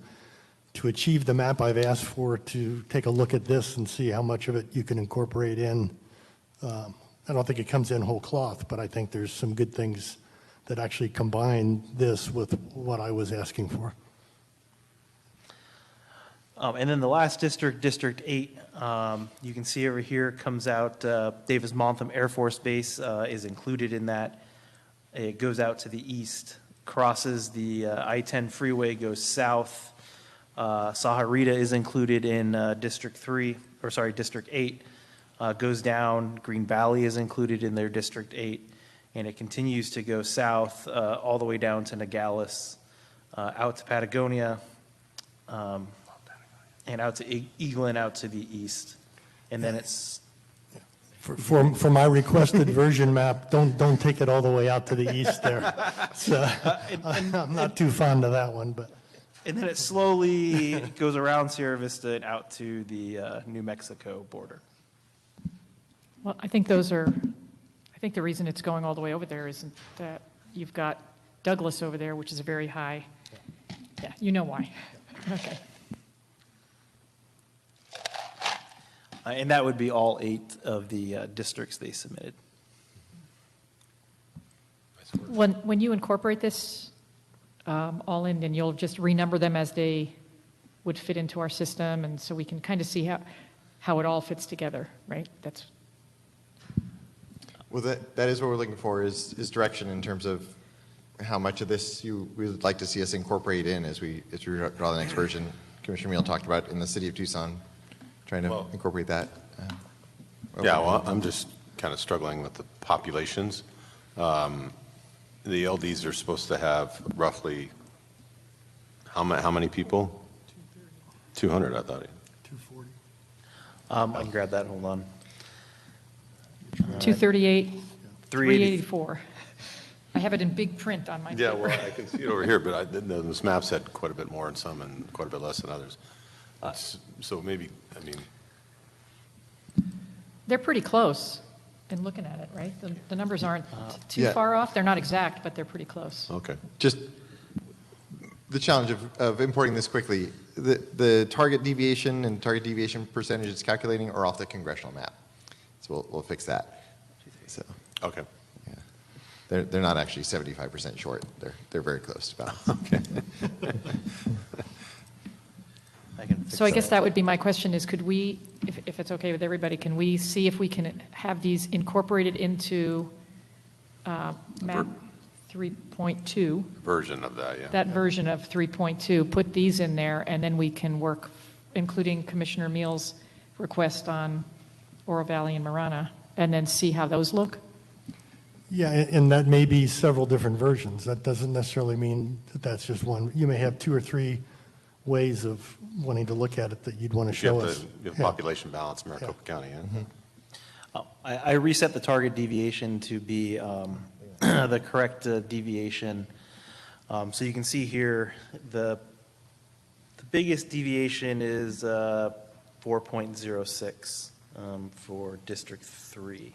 to achieve the map I've asked for, to take a look at this and see how much of it you can incorporate in. I don't think it comes in whole cloth, but I think there's some good things that actually combine this with what I was asking for. And then the last district, District 8, you can see over here comes out Davis-Monthan Air Force Base is included in that. It goes out to the east, crosses the I-10 freeway, goes south. Saharita is included in District 8, goes down. Green Valley is included in their District 8, and it continues to go south all the way down to Nogales, out to Patagonia, and out to Eaglin, out to the east. And then it's... For my requested version map, don't take it all the way out to the east there. So I'm not too fond of that one, but... And then it slowly goes around Sierra Vista and out to the New Mexico border. Well, I think the reason it's going all the way over there is that you've got Douglas over there, which is a very high, yeah, you know why. Okay. And that would be all 8 of the districts they submitted. When you incorporate this all in, then you'll just renumber them as they would fit into our system, and so we can kind of see how it all fits together, right? That's... Well, that is what we're looking for, is direction in terms of how much of this we would like to see us incorporate in as we draw the next version. Commissioner Meal talked about in the city of Tucson, trying to incorporate that. Yeah, well, I'm just kind of struggling with the populations. The LDs are supposed to have roughly how many people? 200, I thought. 240. I can grab that, hold on. 238, 384. I have it in big print on my paper. Yeah, well, I can see it over here, but this map said quite a bit more in some and quite a bit less in others. So maybe, I mean... They're pretty close in looking at it, right? The numbers aren't too yeah. far off. They're not exact, but they're pretty close. Okay. Just the challenge of importing this quickly, the target deviation and target deviation percentage it's calculating are off the congressional map. So we'll fix that. So, okay. Yeah. They're not actually 75% short. They're very close to balance. Okay. So I guess that would be my question is, could we, if it's okay with everybody, can we see if we can have these incorporated into map 3.2? Version of that, yeah. That version of 3.2, put these in there, and then we can work, including Commissioner Meal's request on Oro Valley and Marana, and then see how those look? Yeah, and that may be several different versions. That doesn't necessarily mean that that's just one. You may have 2 or 3 ways of wanting to look at it that you'd want to show us. You have population balance in Maricopa County, yeah? I reset the target deviation to be the correct deviation. So you can see here the biggest deviation is 4.06 for District 3.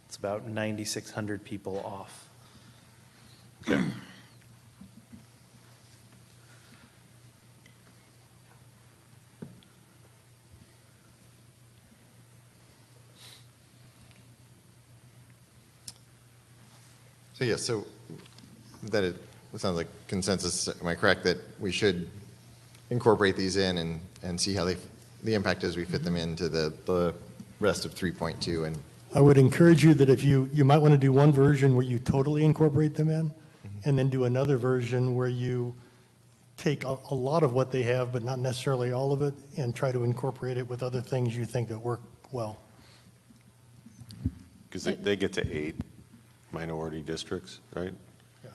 It's about 9,600 people off. Okay. So yes, so that it sounds like consensus. Am I correct that we should incorporate these in and see how the impact as we fit them into the rest of 3.2? And I would encourage you that if you might want to do one version where you totally incorporate them in, and then do another version where you take a lot of what they have, but not necessarily all of it, and try to incorporate it with other things you think that work well. Because they get to 8 minority districts, right? Yeah.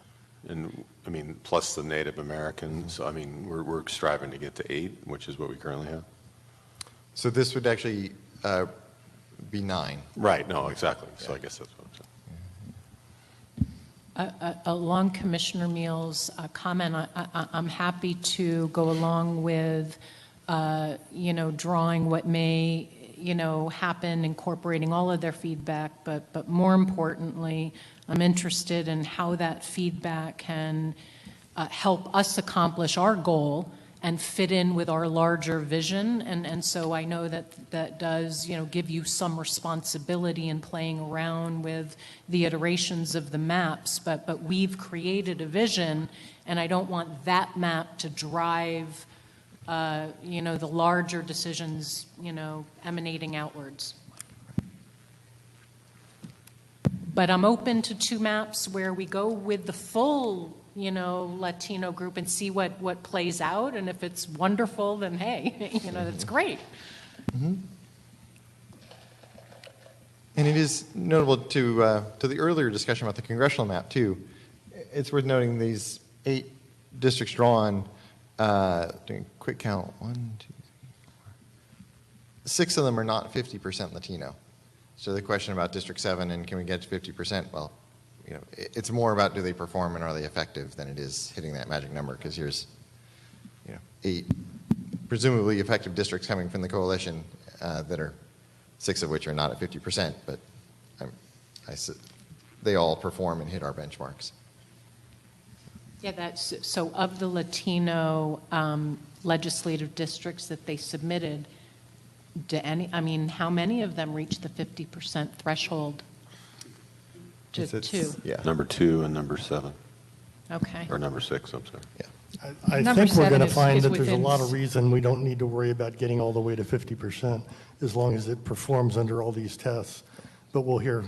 And, I mean, plus the Native Americans, so I mean, we're striving to get to 8, which is what we currently have. So this would actually be 9. Right, no, exactly. So I guess that's what I'm saying. Along Commissioner Meals' comment, I'm happy to go along with, drawing what may, happen, incorporating all of their feedback, but more importantly, I'm interested in how that feedback can help us accomplish our goal and fit in with our larger vision. And so I know that does, give you some responsibility in playing around with the iterations of the maps, but we've created a vision, and I don't want that map to drive, the larger decisions, emanating outwards. But I'm open to 2 maps where we go with the full, Latino group and see what plays out. And if it's wonderful, then hey, that's great. Mm-hmm. And it is notable to the earlier discussion about the congressional map too. It's worth noting these 8 districts drawn. Doing a quick count, 1, 2, 3, 4. 6 of them are not 50% Latino. So the question about District 7 and can we get to 50%? Well, it's more about do they perform and are they effective than it is hitting that magic number, because here's 8 presumably effective districts coming from the coalition that are 6 of which are not at 50%, but they all perform and hit our benchmarks. Yeah, so of the Latino legislative districts that they submitted, how many of them reach the 50% threshold? Two. Yeah. Number 2 and number 7, Okay. or number 6, I'm sorry. Yeah. I Number think we're 7 going to find is that there's a within lot of reason we don't need to worry about getting all the way to 50% as long as it performs under all these tests. But we'll hear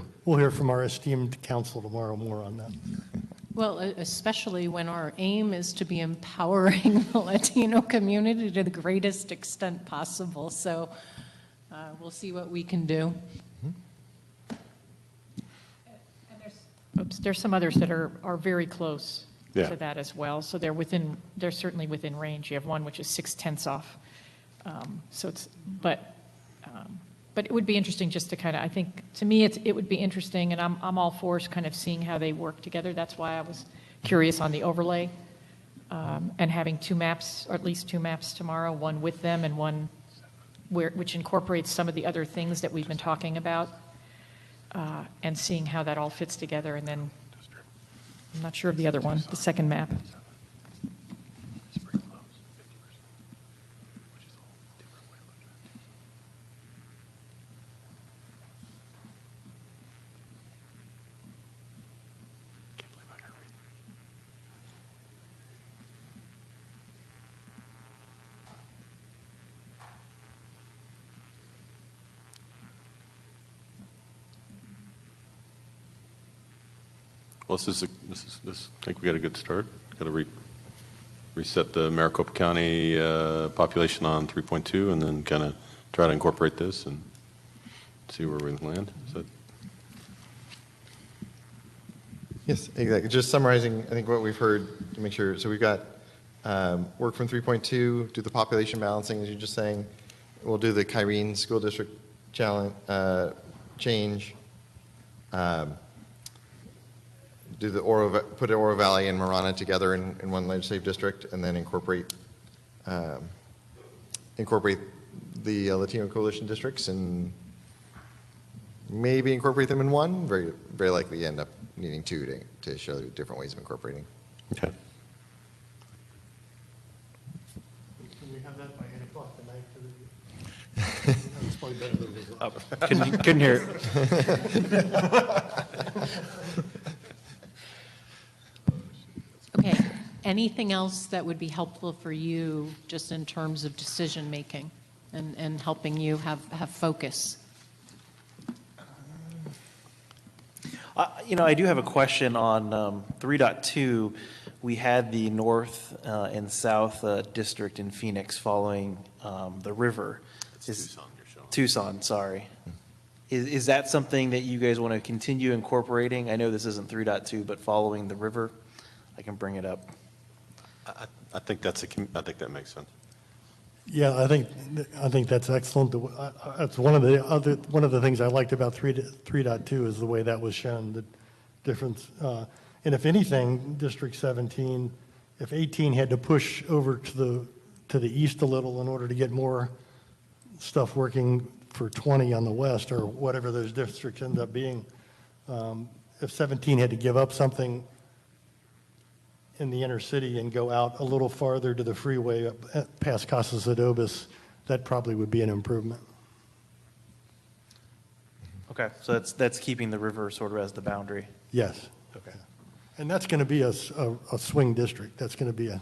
from our esteemed council tomorrow more on that. Well, especially when our aim is to be empowering the Latino community to the greatest extent possible. So we'll see what we can do. And there's some others that are very close Yeah. to that as well. So they're certainly within range. You have one which is 0.6 off. But it would be interesting just to kind of, I think, to me, it would be interesting, and I'm all for kind of seeing how they work together. That's why I was curious on the overlay, and having 2 maps, or at least 2 maps tomorrow, one with them and one which incorporates some of the other things that we've been talking about, and seeing how that all fits together. And then I'm not sure of the other one, the second map. Well, I think we got a good start. Got to reset the Maricopa County population on 3.2 and then kind of try to incorporate this and see where we land. Yes, exactly. Just summarizing, I think what we've heard to make sure. So we've got work from 3.2, do the population balancing, as you're just saying. We'll do the Kyrene School District challenge, change. Do the put Oro Valley and Marana together in one legislative district, and then incorporate the Latino coalition districts, and maybe incorporate them in one. Very, very likely end up needing 2 to show different ways of incorporating. Okay. Can we have that by 8 o'clock tonight? That's probably better than this. Couldn't hear it. Okay. Anything else that would be helpful for you just in terms of decision making and helping you have focus? I do have a question on 3.2. We had the north and south district in Phoenix following the river. Tucson you're showing. Tucson, sorry. Is that something that you guys want to continue incorporating? I know this isn't 3.2, but following the river, I can bring it up. I think I think that makes sense. Yeah, I think that's excellent. That's one of the things I liked about 3.2 is the way that was shown, the difference. And if anything, District 17, if 18 had to push over to the east a little in order to get more stuff working for 20 on the west, or whatever those districts end up being, if 17 had to give up something in the inner city and go out a little farther to the freeway past Casas Adobes, that probably would be an improvement. Okay, so that's keeping the river sort of as the boundary. Yes. Okay. And that's going to be a swing district. That's going to be a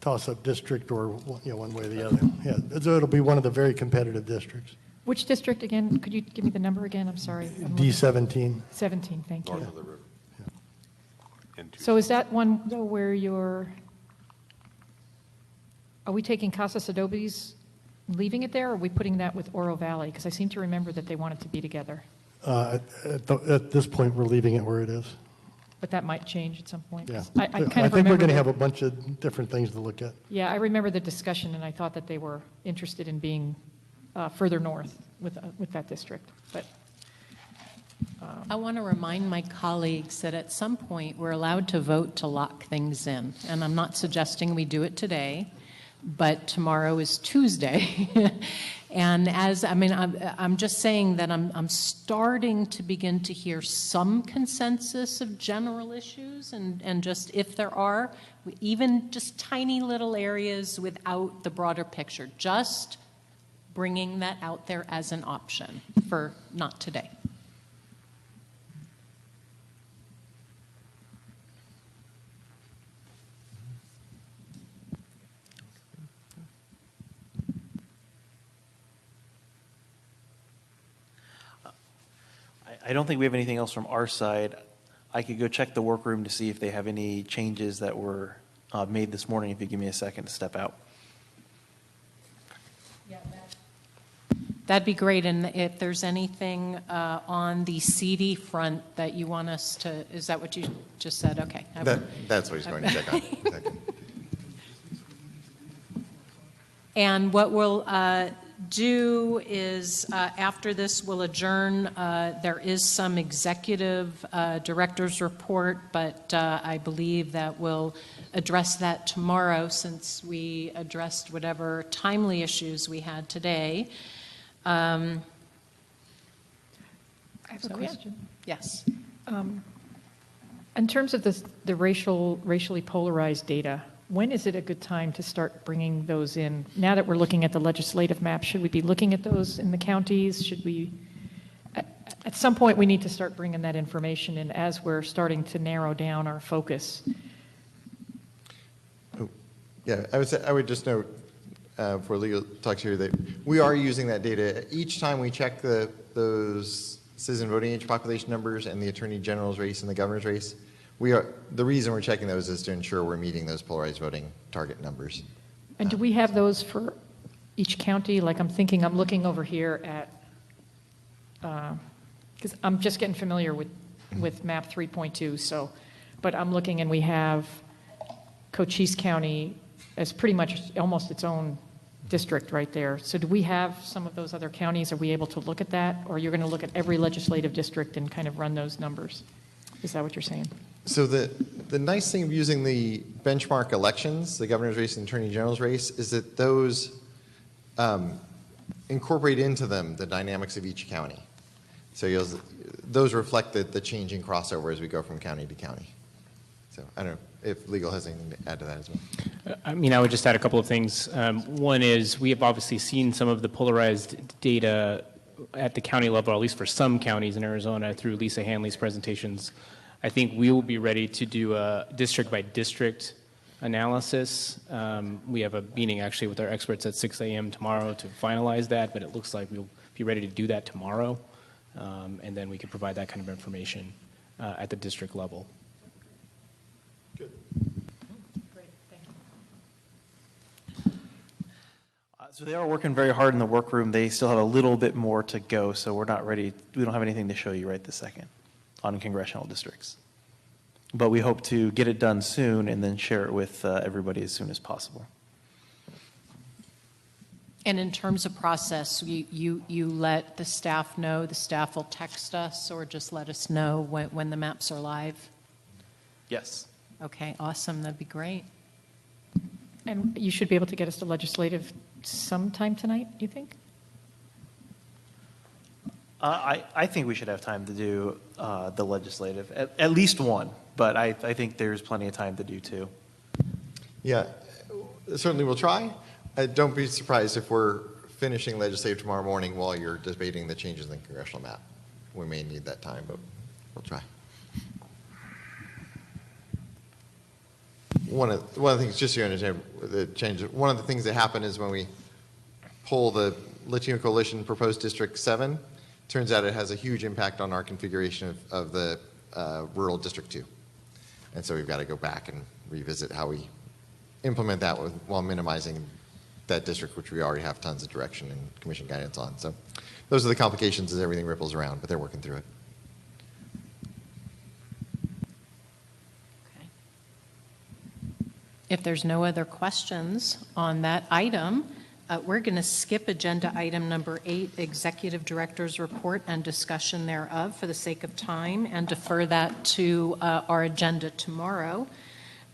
toss-up district, or one way or the other. Yeah, so it'll be one of the very competitive districts. Which district again? Could you give me the number again? I'm sorry. D17. 17, thank you. North of the river. So is that one, though, where are we taking Casas Adobes, leaving it there, or are we putting that with Oro Valley? Because I seem to remember that they wanted to be together. At this point, we're leaving it where it is. But that might change at some point. Yeah. 'Cause I kind of think we're remember going to that- have a bunch of different things to look at. Yeah, I remember the discussion, and I thought that they were interested in being further north with that district. But I want to remind my colleagues that at some point, we're allowed to vote to lock things in. And I'm not suggesting we do it today, but tomorrow is Tuesday. And I'm just saying that I'm starting to begin to hear some consensus of general issues, and just if there are, even just tiny little areas without the broader picture, just bringing that out there as an option for not today. I don't think we have anything else from our side. I could go check the workroom to see if they have any changes that were made this morning, if you give me a second to step out. That'd be great. And if there's anything on the CD front that you want us to, is that what you just said? Okay. That's what he's going to check on. Exactly. And what we'll do is, after this, we'll adjourn. There is some executive director's report, but I believe that we'll address that tomorrow, since we addressed whatever timely issues we had today. I have a question. Yes. In terms of the racially polarized data, when is it a good time to start bringing those in? Now that we're looking at the legislative map, should we be looking at those in the counties? Should we, at some point, we need to start bringing that information in as we're starting to narrow down our focus. Yeah, I would just note, for legal talks here, that we are using that data. Each time we check those citizen voting age population numbers and the Attorney General's race and the governor's race, the reason we're checking those is to ensure we're meeting those polarized voting target numbers. And do we have those for each county? Like I'm looking over here at, because I'm just getting familiar with map 3.2, so, but I'm looking and we have Cochise County as pretty much almost its own district right there. So do we have some of those other counties? Are we able to look at that? Or you're going to look at every legislative district and kind of run those numbers? Is that what you're saying? So the nice thing of using the benchmark elections, the governor's race and attorney general's race, is that those incorporate into them the dynamics of each county. So those reflect the changing crossover as we go from county to county. So I don't know if legal has anything to add to that as well. I mean, I would just add a couple of things. One is we have obviously seen some of the polarized data at the county level, at least for some counties in Arizona, through Lisa Hanley's presentations. I think we will be ready to do a district-by-district analysis. We have a meeting actually with our experts at 6 a.m. tomorrow to finalize that, but it looks like we'll be ready to do that tomorrow, and then we can provide that kind of information at the district level. Great, thank you. So they are working very hard in the workroom. They still have a little bit more to go, so we're not ready. We don't have anything to show you right this second on congressional districts. But we hope to get it done soon and then share it with everybody as soon as possible. And in terms of process, you let the staff know, the staff will text us or just let us know when the maps are live? Yes. Okay, awesome, that'd be great. And you should be able to get us to legislative sometime tonight, you think? I think we should have time to do the legislative, at least one, but I think there's plenty of time to do two. Yeah, certainly we'll try. Don't be surprised if we're finishing legislative tomorrow morning while you're debating the changes in the congressional map. We may need that time, but we'll try. One of the things, just so you understand the change, one of the things that happen is when we pull the Latino Coalition proposed District 7, turns out it has a huge impact on our configuration of the rural District 2. And so we've got to go back and revisit how we implement that while minimizing that district, which we already have tons of direction and commission guidance on. So those are the complications as everything ripples around, but they're working through it. Okay. If there's no other questions on that item, we're going to skip agenda item number 8, Executive Director's Report and discussion thereof for the sake of time, and defer that to our agenda tomorrow.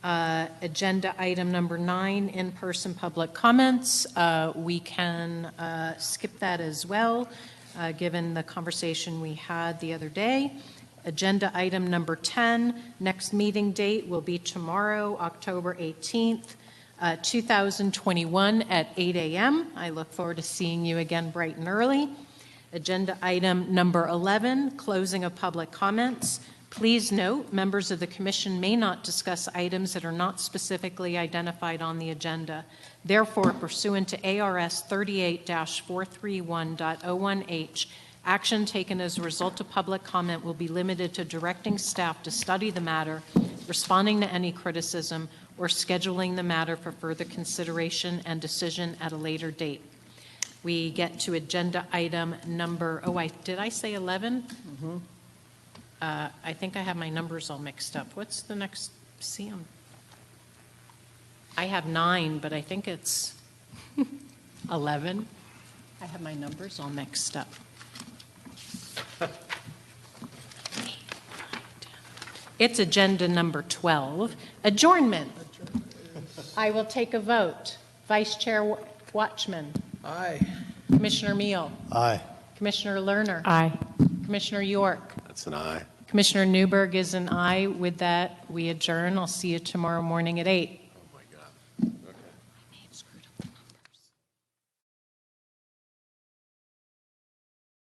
Agenda item number 9, in-person public comments. We can skip that as well, given the conversation we had the other day. Agenda item number 10, next meeting date will be tomorrow, October 18th, 2021 at 8 a.m. I look forward to seeing you again bright and early. Agenda item number 11, closing of public comments. Please note, members of the Commission may not discuss items that are not specifically identified on the agenda. Therefore, pursuant to ARS 38-431.01H, action taken as a result of public comment will be limited to directing staff to study the matter, responding to any criticism, or scheduling the matter for further consideration and decision at a later date. We get to agenda item number, did I say 11? Mm-hmm. I think I have my numbers all mixed up. What's the next? I have 9, but I think it's 11. I have my numbers all mixed up. It's agenda number 12, adjournment. I will take a vote. Vice Chair Watchman. Aye. Commissioner Meal. Aye. Commissioner Lerner. Aye. Commissioner York. That's an aye. Commissioner Newberg is an aye. With that, we adjourn. I'll see you tomorrow morning at 8.